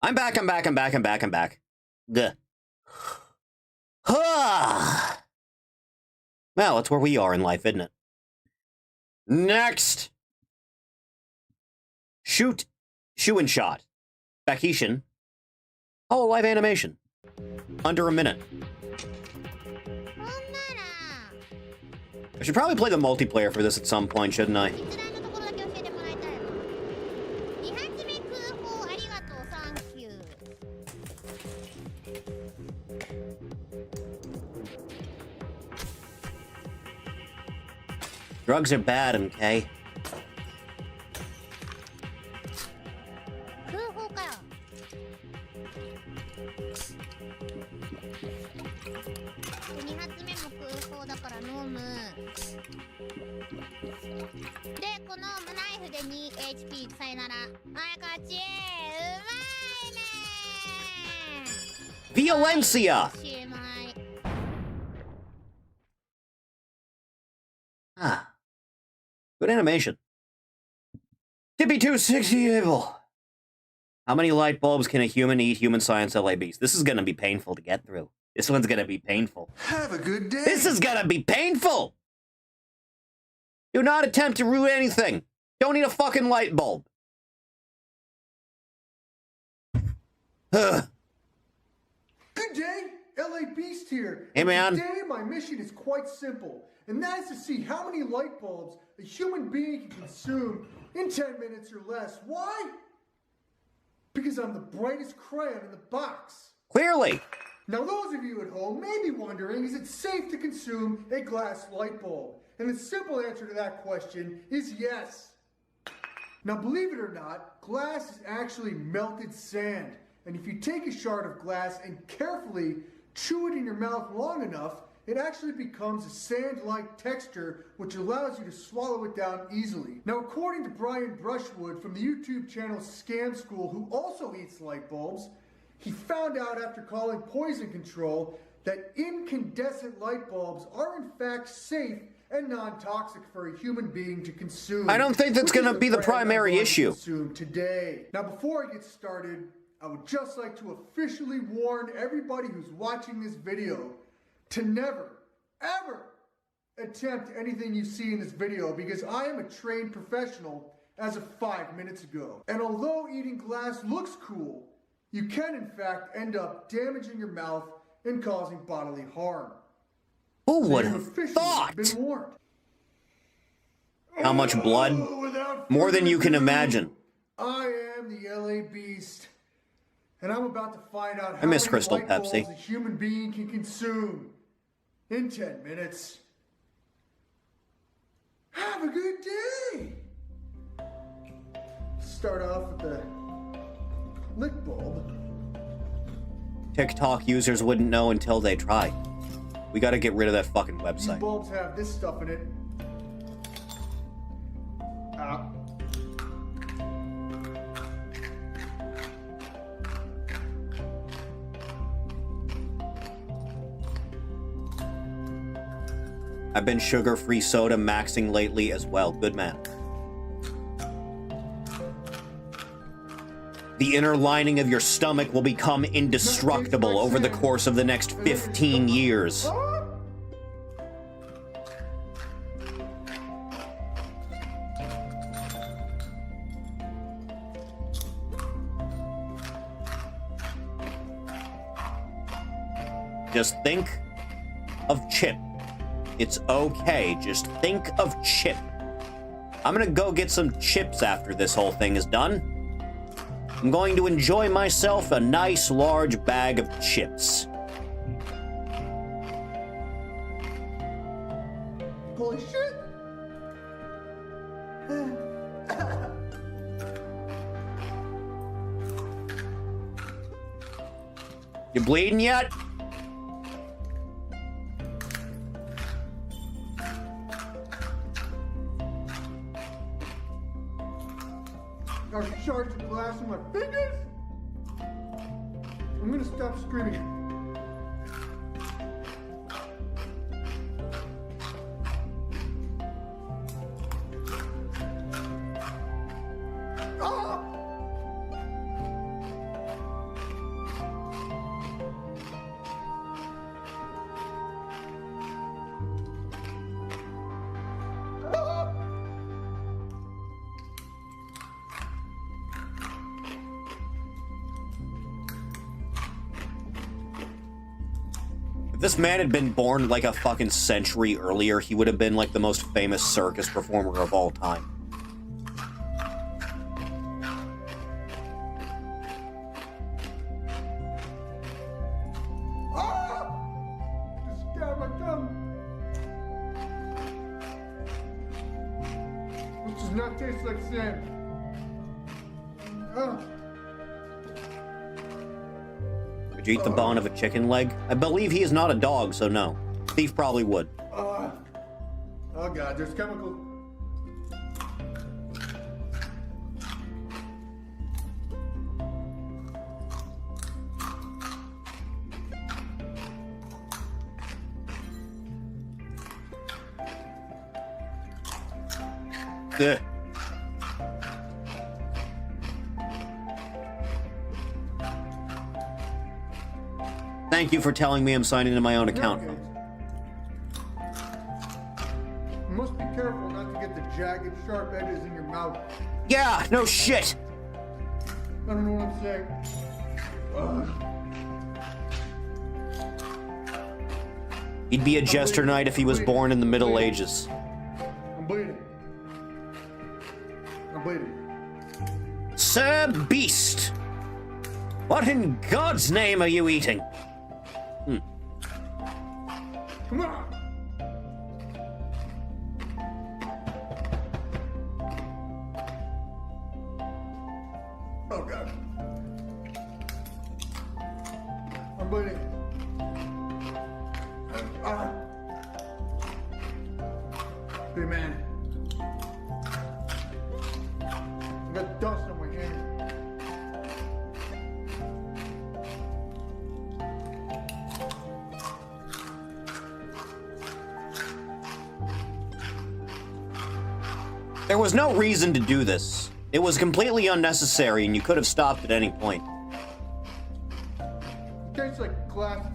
Speaker 1: I'm back. Gah. Well, that's where we are in life, isn't it? Next! Shoe and shot. Bakishin. Oh, live animation. Under a minute. I should probably play the multiplayer for this at some point, shouldn't I? Drugs are bad, MK. Violencia! Ah. Good animation. Tippy 260 able. How many light bulbs can a human eat? Human science LA Beast. This is gonna be painful to get through. This one's gonna be painful.
Speaker 11: Have a good day.
Speaker 1: This is gonna be painful! Do not attempt to ruin anything. Don't need a fucking light bulb.
Speaker 11: Good day, LA Beast here.
Speaker 1: Hey, man.
Speaker 11: Today, my mission is quite simple, and that is to see how many light bulbs a human being can consume in 10 minutes or less. Why? Because I'm the brightest crayon in the box.
Speaker 1: Clearly.
Speaker 11: Now, those of you at home may be wondering, is it safe to consume a glass light bulb? And the simple answer to that question is yes. Now, believe it or not, glass is actually melted sand. And if you take a shard of glass and carefully chew it in your mouth long enough, it actually becomes a sand-like texture, which allows you to swallow it down easily. Now, according to Brian Brushwood from the YouTube channel Scam School, who also eats light bulbs, he found out after calling poison control that incandescent light bulbs are in fact safe and non-toxic for a human being to consume.
Speaker 1: I don't think that's going to be the primary issue.
Speaker 11: Today. Now, before I get started, I would just like to officially warn everybody who's watching this video to never, ever attempt anything you see in this video, because I am a trained professional as of 5 minutes ago. And although eating glass looks cool, you can in fact end up damaging your mouth and causing bodily harm.
Speaker 1: Who would have thought?
Speaker 11: Been warned.
Speaker 1: How much blood? More than you can imagine.
Speaker 11: I am the LA Beast, and I'm about to find out how
Speaker 1: I miss
Speaker 11: many
Speaker 1: Crystal
Speaker 11: light bulbs
Speaker 1: Pepsi.
Speaker 11: a human being can consume in 10 minutes. Have a good day. Start off with the lit bulb.
Speaker 1: TikTok users wouldn't know until they try. We gotta get rid of that fucking
Speaker 11: These
Speaker 1: website.
Speaker 11: bulbs have this stuff in it.
Speaker 1: I've been sugar-free soda maxing lately as well. Good man. The inner lining of your stomach will become indestructible over the course of the next 15 years. Just think of Chip. It's okay. Just think of Chip. I'm gonna go get some chips after this whole thing is done. I'm going to enjoy myself a nice large bag of chips.
Speaker 11: Holy shit!
Speaker 1: You bleeding yet?
Speaker 11: Got shards of glass in my fingers. I'm gonna stop screaming. Ah!
Speaker 1: this man had been born like a fucking century earlier, he would have been like the most famous circus performer of all time.
Speaker 11: Just got my thumb. This does not taste like sand.
Speaker 1: Would you eat the bone of a chicken leg? I believe he is not a dog, so no. Thief probably would.
Speaker 11: Oh god, there's chemical.
Speaker 1: Ugh. Thank you for telling me I'm signing into my own account.
Speaker 11: You must be careful not to get the jagged, sharp edges in your mouth.
Speaker 1: Yeah, no shit.
Speaker 11: I don't know what I'm saying.
Speaker 1: He'd be a jester knight if he was born in the Middle Ages.
Speaker 11: I'm bleeding. I'm bleeding.
Speaker 1: Sir Beast! What in God's name are you eating?
Speaker 11: Come on! Oh god. I'm bleeding. Hey man. I got dust on my hands.
Speaker 1: There was no reason to do this. It was completely unnecessary, and you could have stopped at any point.
Speaker 11: It tastes like glasses.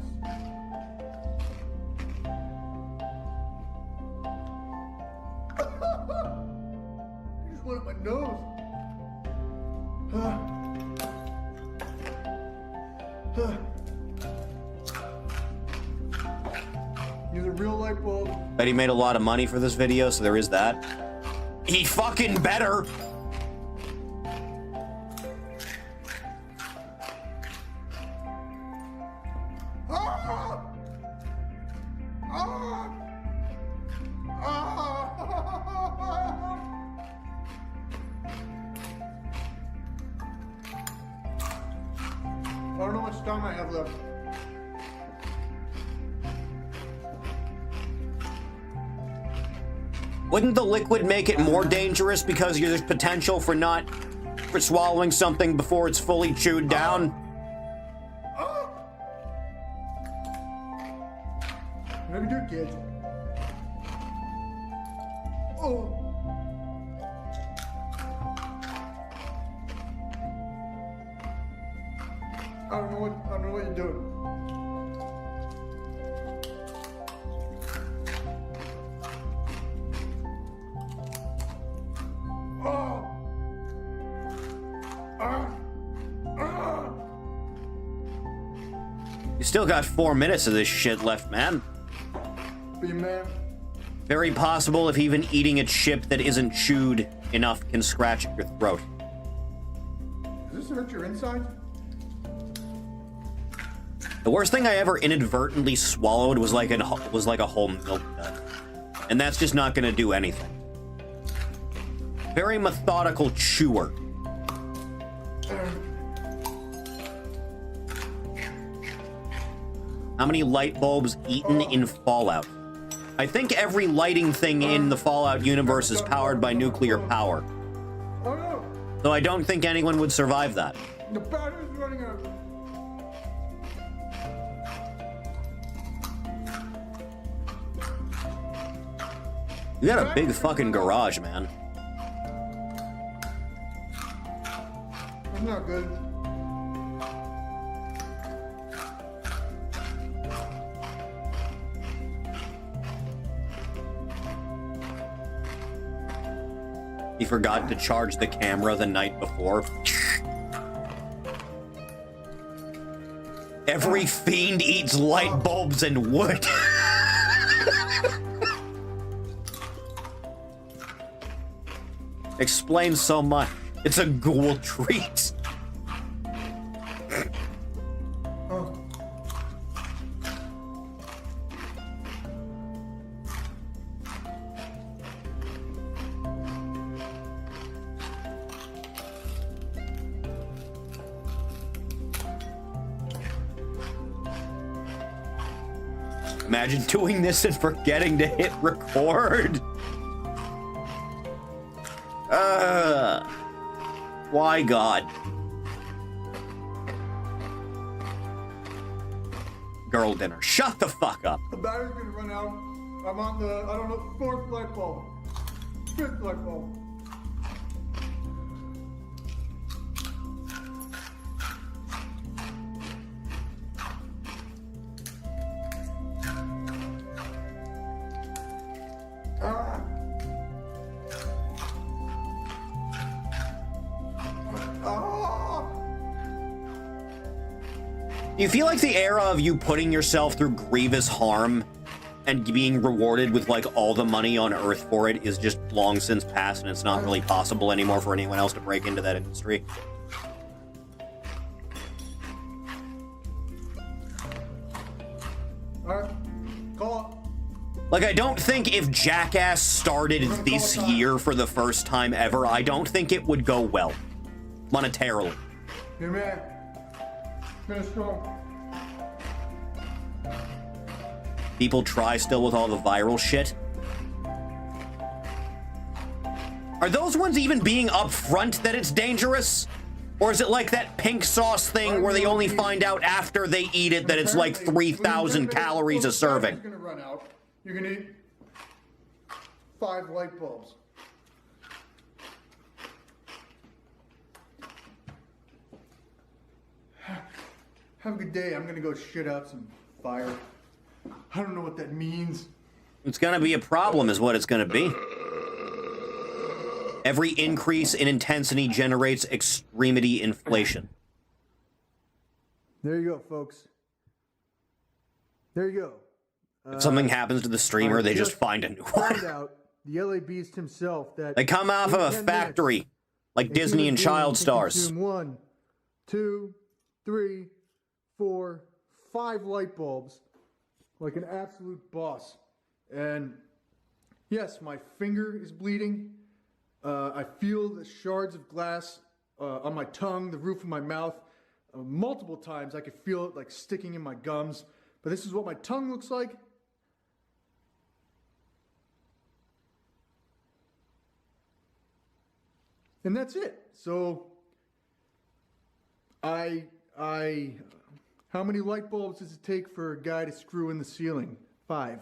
Speaker 11: I just went up my nose. Use a real light bulb.
Speaker 1: Bet he made a lot of money for this video, so there is that. He fucking better!
Speaker 11: I don't know how much time I have left.
Speaker 1: Wouldn't the liquid make it more dangerous because there's potential for swallowing something before it's fully chewed down?
Speaker 11: Whatever you do, kids. Oh. I don't know what you're doing.
Speaker 1: You still got 4 minutes of this shit left, man.
Speaker 11: Be man.
Speaker 1: Very possible if even eating a chip that isn't chewed enough can scratch at your throat.
Speaker 11: Does this hurt your insides?
Speaker 1: The worst thing I ever inadvertently swallowed was like a whole milk dud. And that's just not gonna do anything. Very methodical chewer. How many light bulbs eaten in Fallout? I think every lighting thing in the Fallout universe is powered by nuclear power. Though I don't think anyone would survive that.
Speaker 11: The battery's running out.
Speaker 1: You got a big fucking garage, man.
Speaker 11: That's not good.
Speaker 1: He forgot to charge the camera the night before. Every fiend eats light bulbs and wood. Explains so much. It's a ghoul treat. Imagine doing this and forgetting to hit record. Why, God? Girl dinner. Shut the fuck up.
Speaker 11: The battery's gonna run out. I'm on the, I don't know, 4th light bulb. 5th light bulb.
Speaker 1: Do you feel like the era of you putting yourself through grievous harm and being rewarded with like all the money on Earth for it is just long since past and it's not really possible anymore for anyone else to break into that industry?
Speaker 11: Alright, call.
Speaker 1: Like, I don't think if Jackass started this year for the first time ever, I don't think it would go well. Monetarily.
Speaker 11: Hey man, finish strong.
Speaker 1: People try still with all the viral shit. Are those ones even being upfront that it's dangerous? Or is it like that pink sauce thing where they only find out after they eat it that it's like 3,000 calories a serving?
Speaker 11: Gonna run out. You're gonna eat 5 light bulbs. Have a good day. I'm gonna go shit out some fire. I don't know what that means.
Speaker 1: It's gonna be a problem is what it's gonna be. Every increase in intensity generates extremity inflation.
Speaker 11: There you go, folks. There you go.
Speaker 1: If something happens to the streamer, they just find a new one.
Speaker 11: Found out the LA Beast himself that
Speaker 1: They come off of a factory, like Disney and child stars.
Speaker 11: 1, 2, 3, 4, 5 light bulbs, like an absolute boss. And yes, my finger is bleeding. I feel the shards of glass on my tongue, the roof of my mouth. Multiple times I could feel it like sticking in my gums. But this is what my tongue looks like. And that's it. So how many light bulbs does it take for a guy to screw in the ceiling? 5.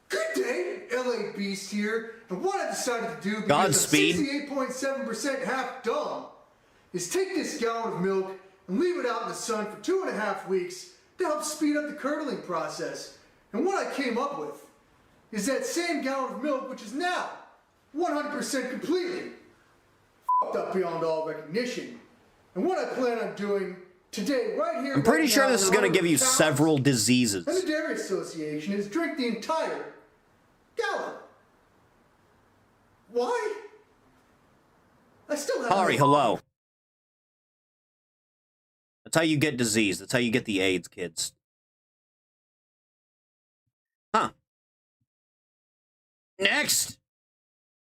Speaker 11: Good day, LA Beast here. And what I decided to do, because I'm 68.7% half dumb, is take this gallon of milk and leave it out in the sun for 2.5 weeks to help speed up the curdling process. And what I came up with is that same gallon of milk, which is now 100% completely f***ed up beyond all recognition. And what I plan on doing today, right here,
Speaker 1: I'm pretty
Speaker 11: right
Speaker 1: sure
Speaker 11: now,
Speaker 1: this is going to give you several diseases.
Speaker 11: and the Dairy Association is drink the entire gallon. Why? I still have
Speaker 1: Ari, hello. That's how you get disease. That's how you get the AIDS, kids. Huh. Next!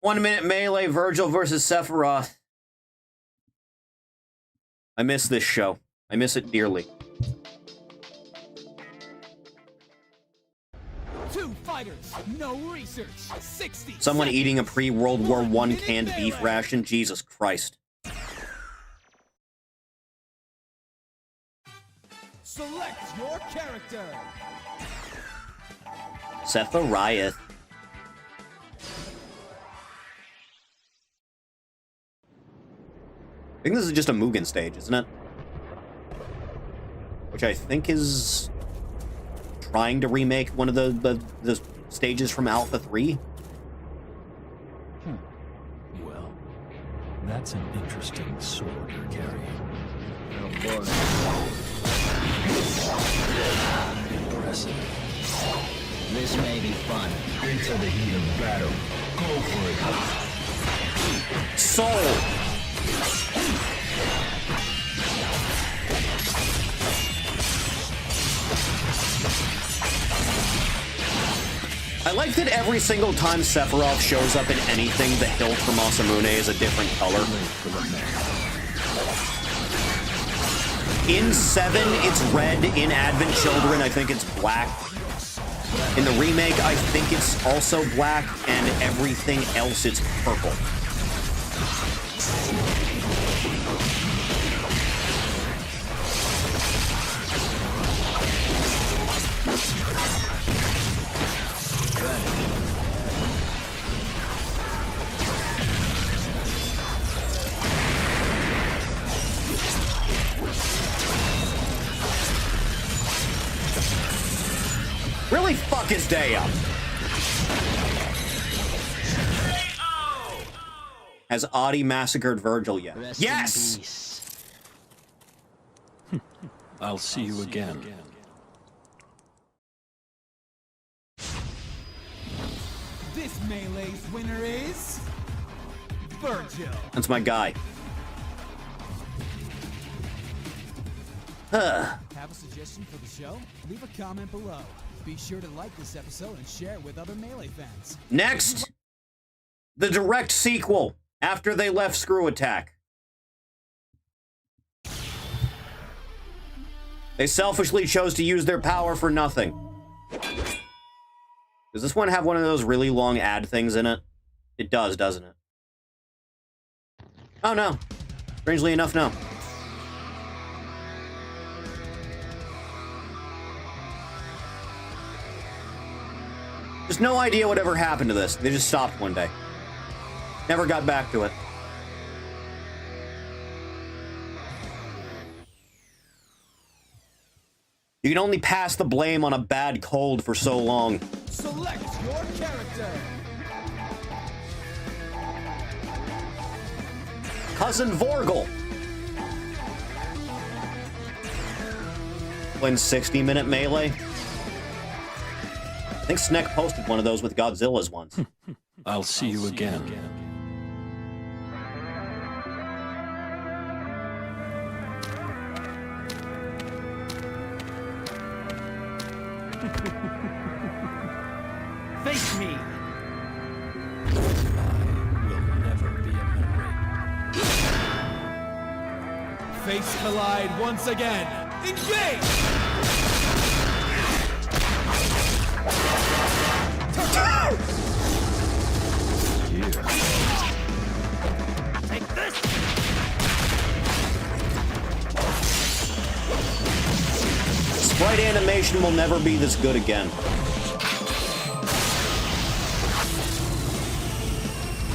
Speaker 1: 1 minute melee, Virgil versus Sephiroth. I miss this show. I miss it dearly.
Speaker 2: 2 fighters, no research. 60.
Speaker 1: Someone eating a pre-World War I canned beef ration? Jesus Christ.
Speaker 2: Select your character.
Speaker 1: Sephiroth. I think this is just a Mugen stage, isn't it? Which I think is trying to remake one of the stages from Alpha 3.
Speaker 10: Well, that's an interesting sword you're carrying.
Speaker 12: Oh boy. Impressive. This may be fun. Into the heat of battle. Go for it.
Speaker 1: Soul. I like that every single time Sephiroth shows up in anything, the hilt from Masamune is a different color. In 7, it's red. In Advent Children, I think it's black. In the remake, I think it's also black, and everything else, it's purple. Really fuck his day up. Has Audie massacred Virgil yet? Yes!
Speaker 10: I'll see you again.
Speaker 2: This melee's winner is Virgil.
Speaker 1: That's my guy.
Speaker 2: Have a suggestion for the show? Leave a comment below. Be sure to like this episode and share it with other Melee fans.
Speaker 1: Next, the direct sequel after they left Screw Attack. They selfishly chose to use their power for nothing. Does this one have one of those really long ad things in it? It does, doesn't it? Oh no. Strangely enough, no. Just no idea whatever happened to this. They just stopped one day. Never got back to it. You can only pass the blame on a bad cold for so long.
Speaker 2: Select your character.
Speaker 1: Cousin Vorgel. Playing 60-minute Melee. I think Sneck posted one of those with Godzilla's once.
Speaker 10: I'll see you again.
Speaker 2: Face me.
Speaker 10: Will never be a memory.
Speaker 2: Face collide once again. Engage! Take this!
Speaker 1: Sprite animation will never be this good again.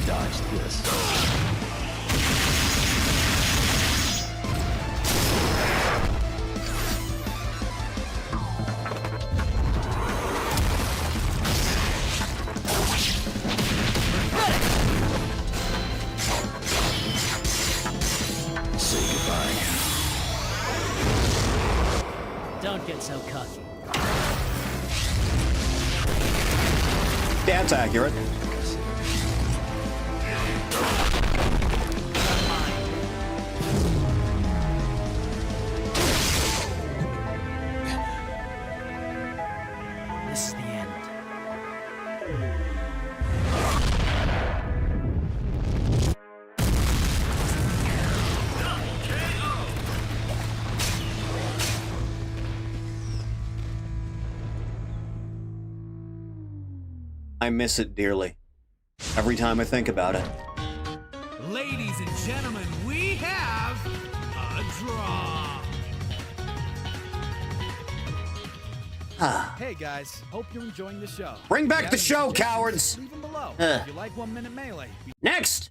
Speaker 10: Dodge this.
Speaker 2: Don't get so cocky.
Speaker 1: That's accurate.
Speaker 2: This is the end.
Speaker 1: I miss it dearly. Every time I think about it.
Speaker 2: Ladies and gentlemen, we have a draw. Hey guys, hope you're enjoying the show.
Speaker 1: Bring back
Speaker 2: If
Speaker 1: the
Speaker 2: you
Speaker 1: show,
Speaker 2: have any
Speaker 1: cowards!
Speaker 2: suggestions, leave them below.
Speaker 1: Ugh.
Speaker 2: If you like 1 Minute Melee,
Speaker 1: Next!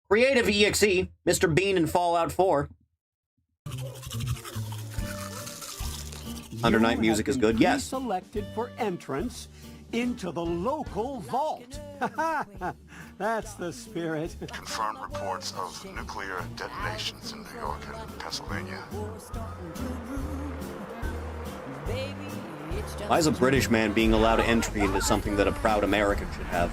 Speaker 1: Creative EXE, Mr. Bean in Fallout 4. Under Night music is good, yes.
Speaker 13: Selected for entrance into the local vault. That's the spirit.
Speaker 16: Confirmed reports of nuclear detonations in New York and Pennsylvania.
Speaker 1: Why is a British man being allowed entry into something that a proud American should have?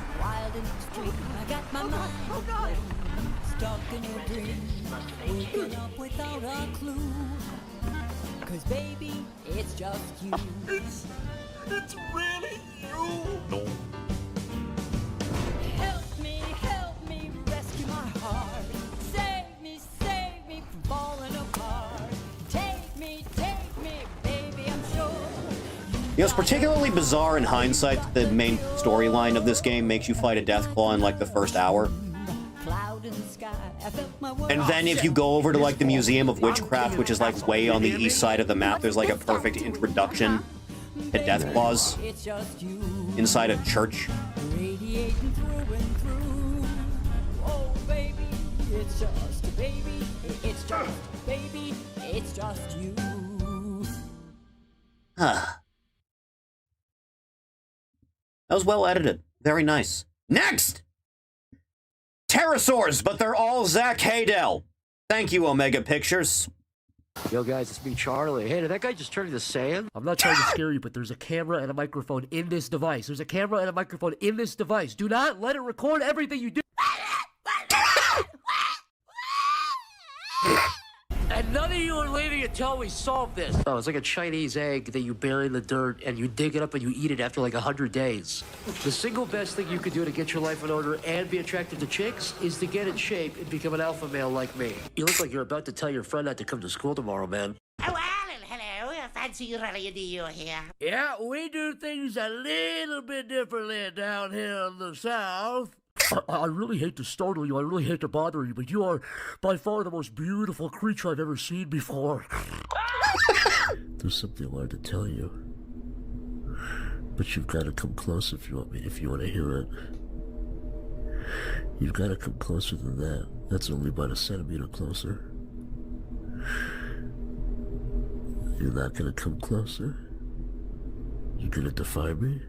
Speaker 2: Stuck in your dream, waking up without a clue. 'Cause baby, it's just you. It's really you.
Speaker 10: No.
Speaker 2: Help me, rescue my heart. Save me from falling apart. Take me, baby, I'm sure.
Speaker 1: You know, it's particularly bizarre in hindsight that the main storyline of this game makes you fight a Deathclaw in like the first hour. And then if you go over to like the Museum of Witchcraft, which is like way on the east side of the map, there's like a perfect introduction to Deathclaws inside a church.
Speaker 2: Radiating through and through. Oh, baby, it's just baby. It's just baby. It's just you.
Speaker 1: Huh. That was well edited. Very nice. Next! Pterosaurs, but they're all Zach Haydel. Thank you, Omega Pictures.
Speaker 17: Yo, guys, it's me, Charlie. Hey, did that guy just turn into sand? I'm not trying to scare you, but there's a camera and a microphone in this device. There's a camera and a microphone in this device. Do not let it record everything you do. And none of you are leaving until we solve this. Oh, it's like a Chinese egg that you bury in the dirt and you dig it up and you eat it after like 100 days. The single best thing you can do to get your life in order and be attractive to chicks is to get in shape and become an alpha male like me. You look like you're about to tell your friend not to come to school tomorrow, man.
Speaker 20: Oh, Alan, hello. Fancy rally do you here?
Speaker 17: Yeah, we do things a little bit differently down here in the South. I really hate to startle you, I really hate to bother you, but you are by far the most beautiful creature I've ever seen before. There's something I wanted to tell you. But you've got to come close if you want to hear it. You've got to come closer than that. That's only about a centimeter closer. You're not going to come closer? You're going to defy me?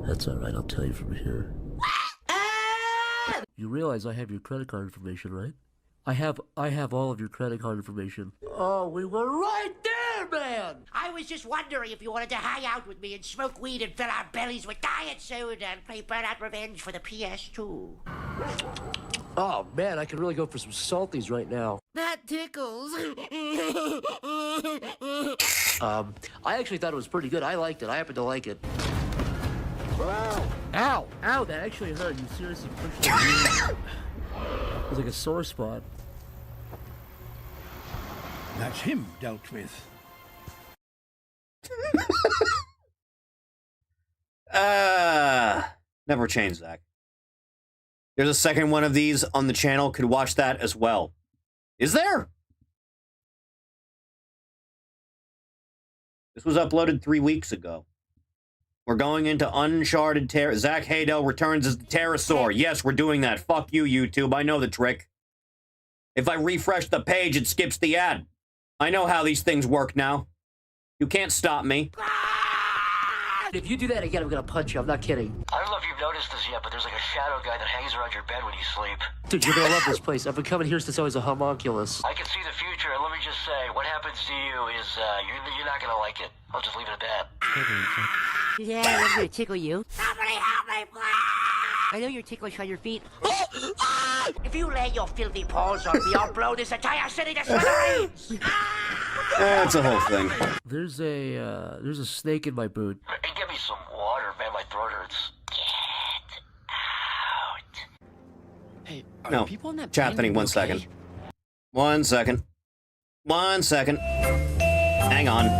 Speaker 17: That's alright, I'll tell you from here. You realize I have your credit card information, right? I have all of your credit card information. Oh, we were right there, man!
Speaker 20: I was just wondering if you wanted to hang out with me and smoke weed and fill our bellies with diet soda and play Burnout Revenge for the PS2.
Speaker 17: Oh, man, I could really go for some salties right now.
Speaker 20: That tickles.
Speaker 17: I actually thought it was pretty good. I liked it. I happen to like it. Ow! Ow, that actually hurt. You seriously pushed it. It was like a sore spot.
Speaker 13: That's him dealt with.
Speaker 1: Never change, Zach. There's a second one of these on the channel. Could watch that as well. Is there? This was uploaded 3 weeks ago. We're going into Uncharted Zach Haydel returns as the Pterosaur. Yes, we're doing that. Fuck you, YouTube. I know the trick. If I refresh the page, it skips the ad. I know how these things work now. You can't stop me.
Speaker 17: If you do that again, I'm gonna punch you. I'm not kidding.
Speaker 21: I don't know if you've noticed this yet, but there's like a shadow guy that hangs around your bed when you sleep.
Speaker 17: Dude, you're gonna love this place. I've been coming here since I was a homunculus.
Speaker 21: I can see the future, and let me just say, what happens to you is, you're not gonna like it. I'll just leave it at that.
Speaker 20: Yeah, I'm gonna tickle you. Somebody help me, please! I know you're ticklish on your feet. If you lay your filthy paws on me, I'll blow this entire city to smithereens!
Speaker 1: That's a whole thing.
Speaker 17: There's a snake in my boot.
Speaker 21: Hey, give me some water, man. My throat hurts. Get out.
Speaker 7: Hey, are
Speaker 1: No,
Speaker 7: people in that
Speaker 1: chat
Speaker 7: plane
Speaker 1: thing,
Speaker 7: gonna
Speaker 1: 1
Speaker 7: be
Speaker 1: second.
Speaker 7: okay?
Speaker 1: 1 second. 1 second. Hang on.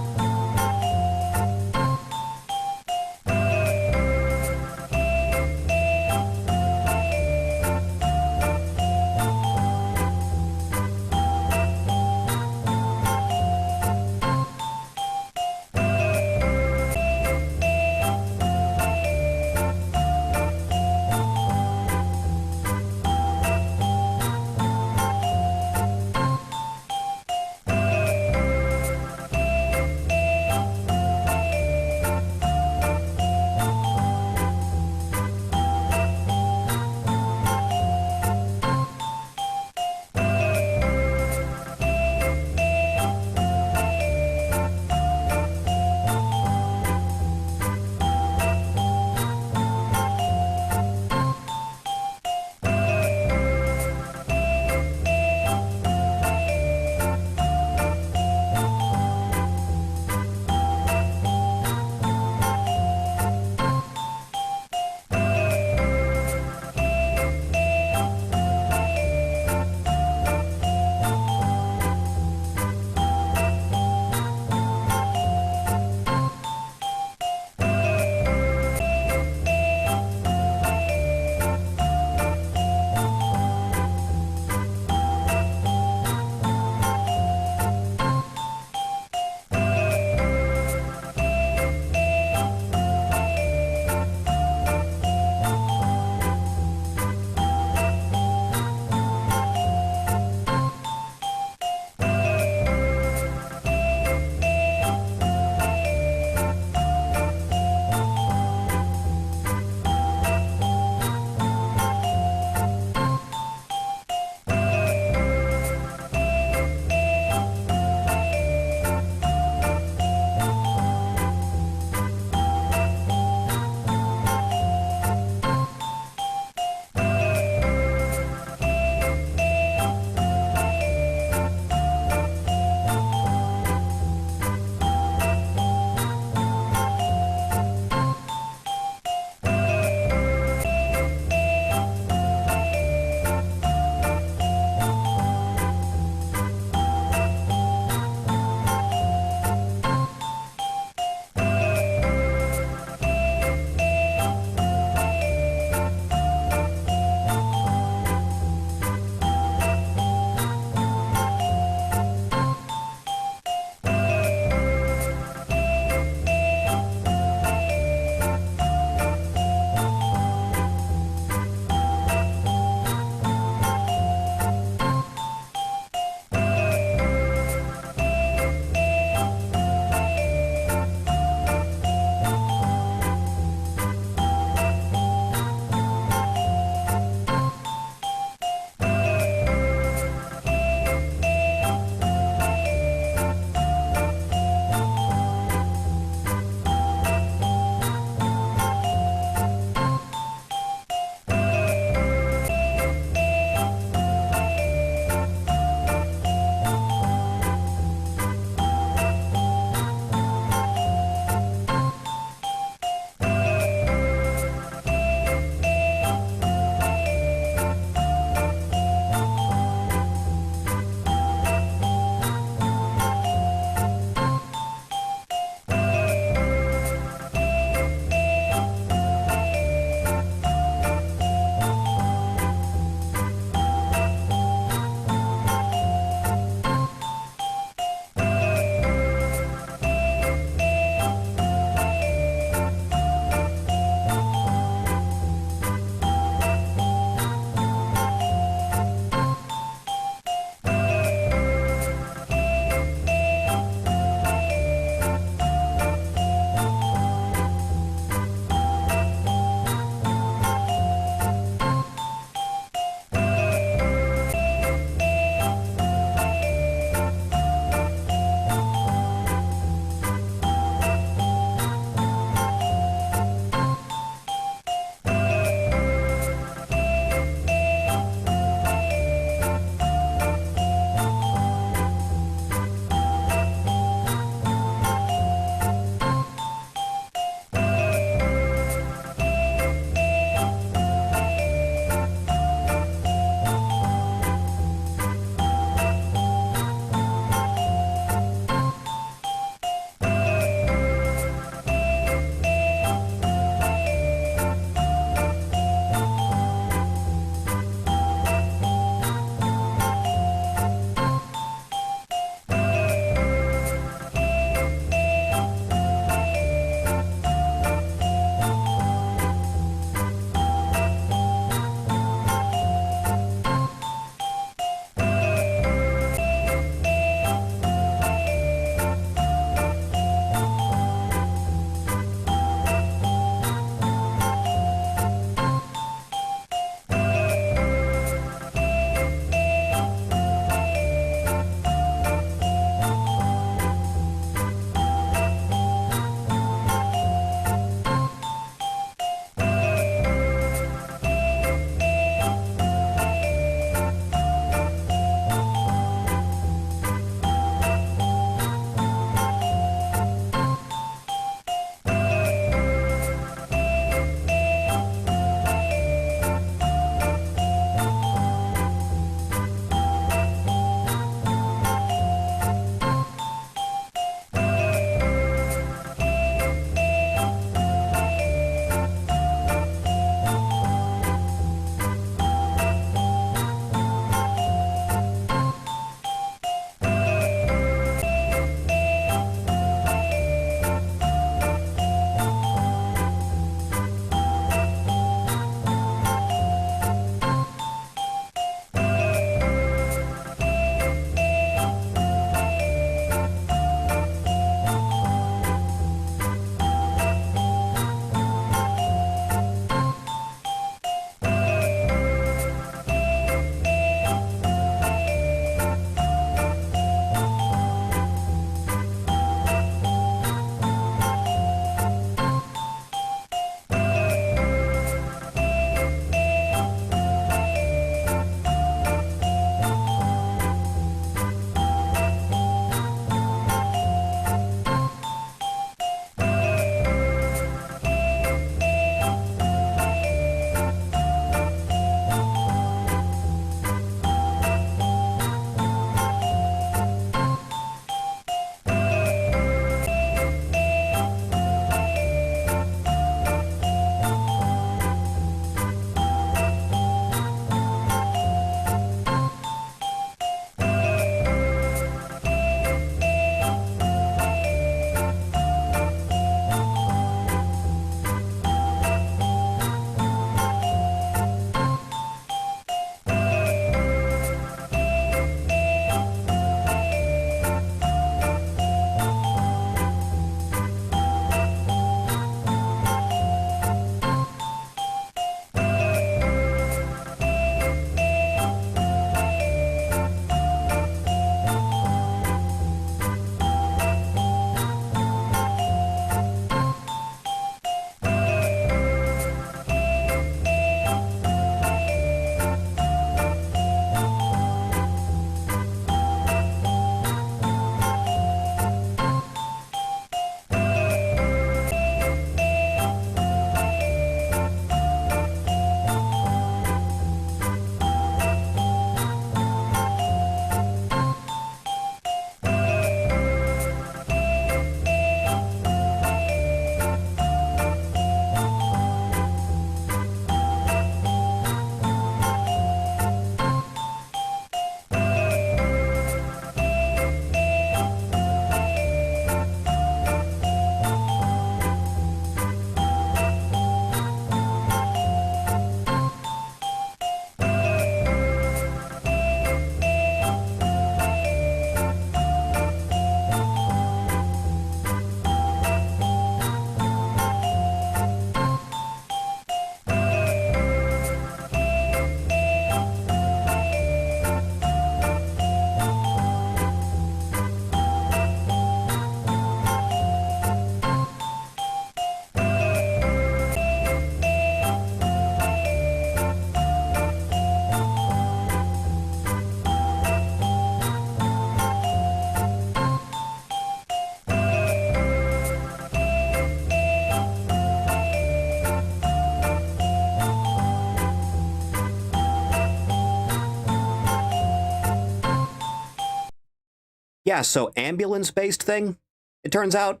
Speaker 1: Yeah, so ambulance-based thing, it turns out.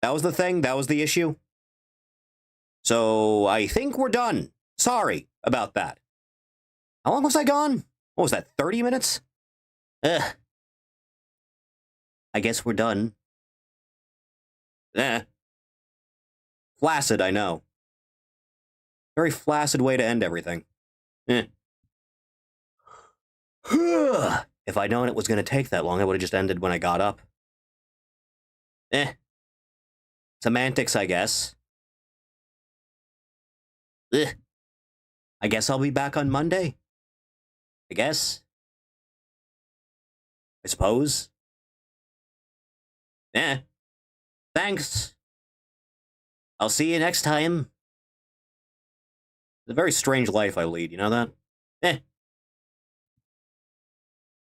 Speaker 1: That was the thing, that was the issue. So, I think we're done. Sorry about that. How long was I gone? What was that, 30 minutes? Ugh. I guess we're done. Flaccid, I know. Very flaccid way to end everything. If I'd known it was going to take that long, I would have just ended when I got up. Semantics, I guess. I guess I'll be back on Monday. I guess. I suppose. Thanks. I'll see you next time. It's a very strange life I lead, you know that?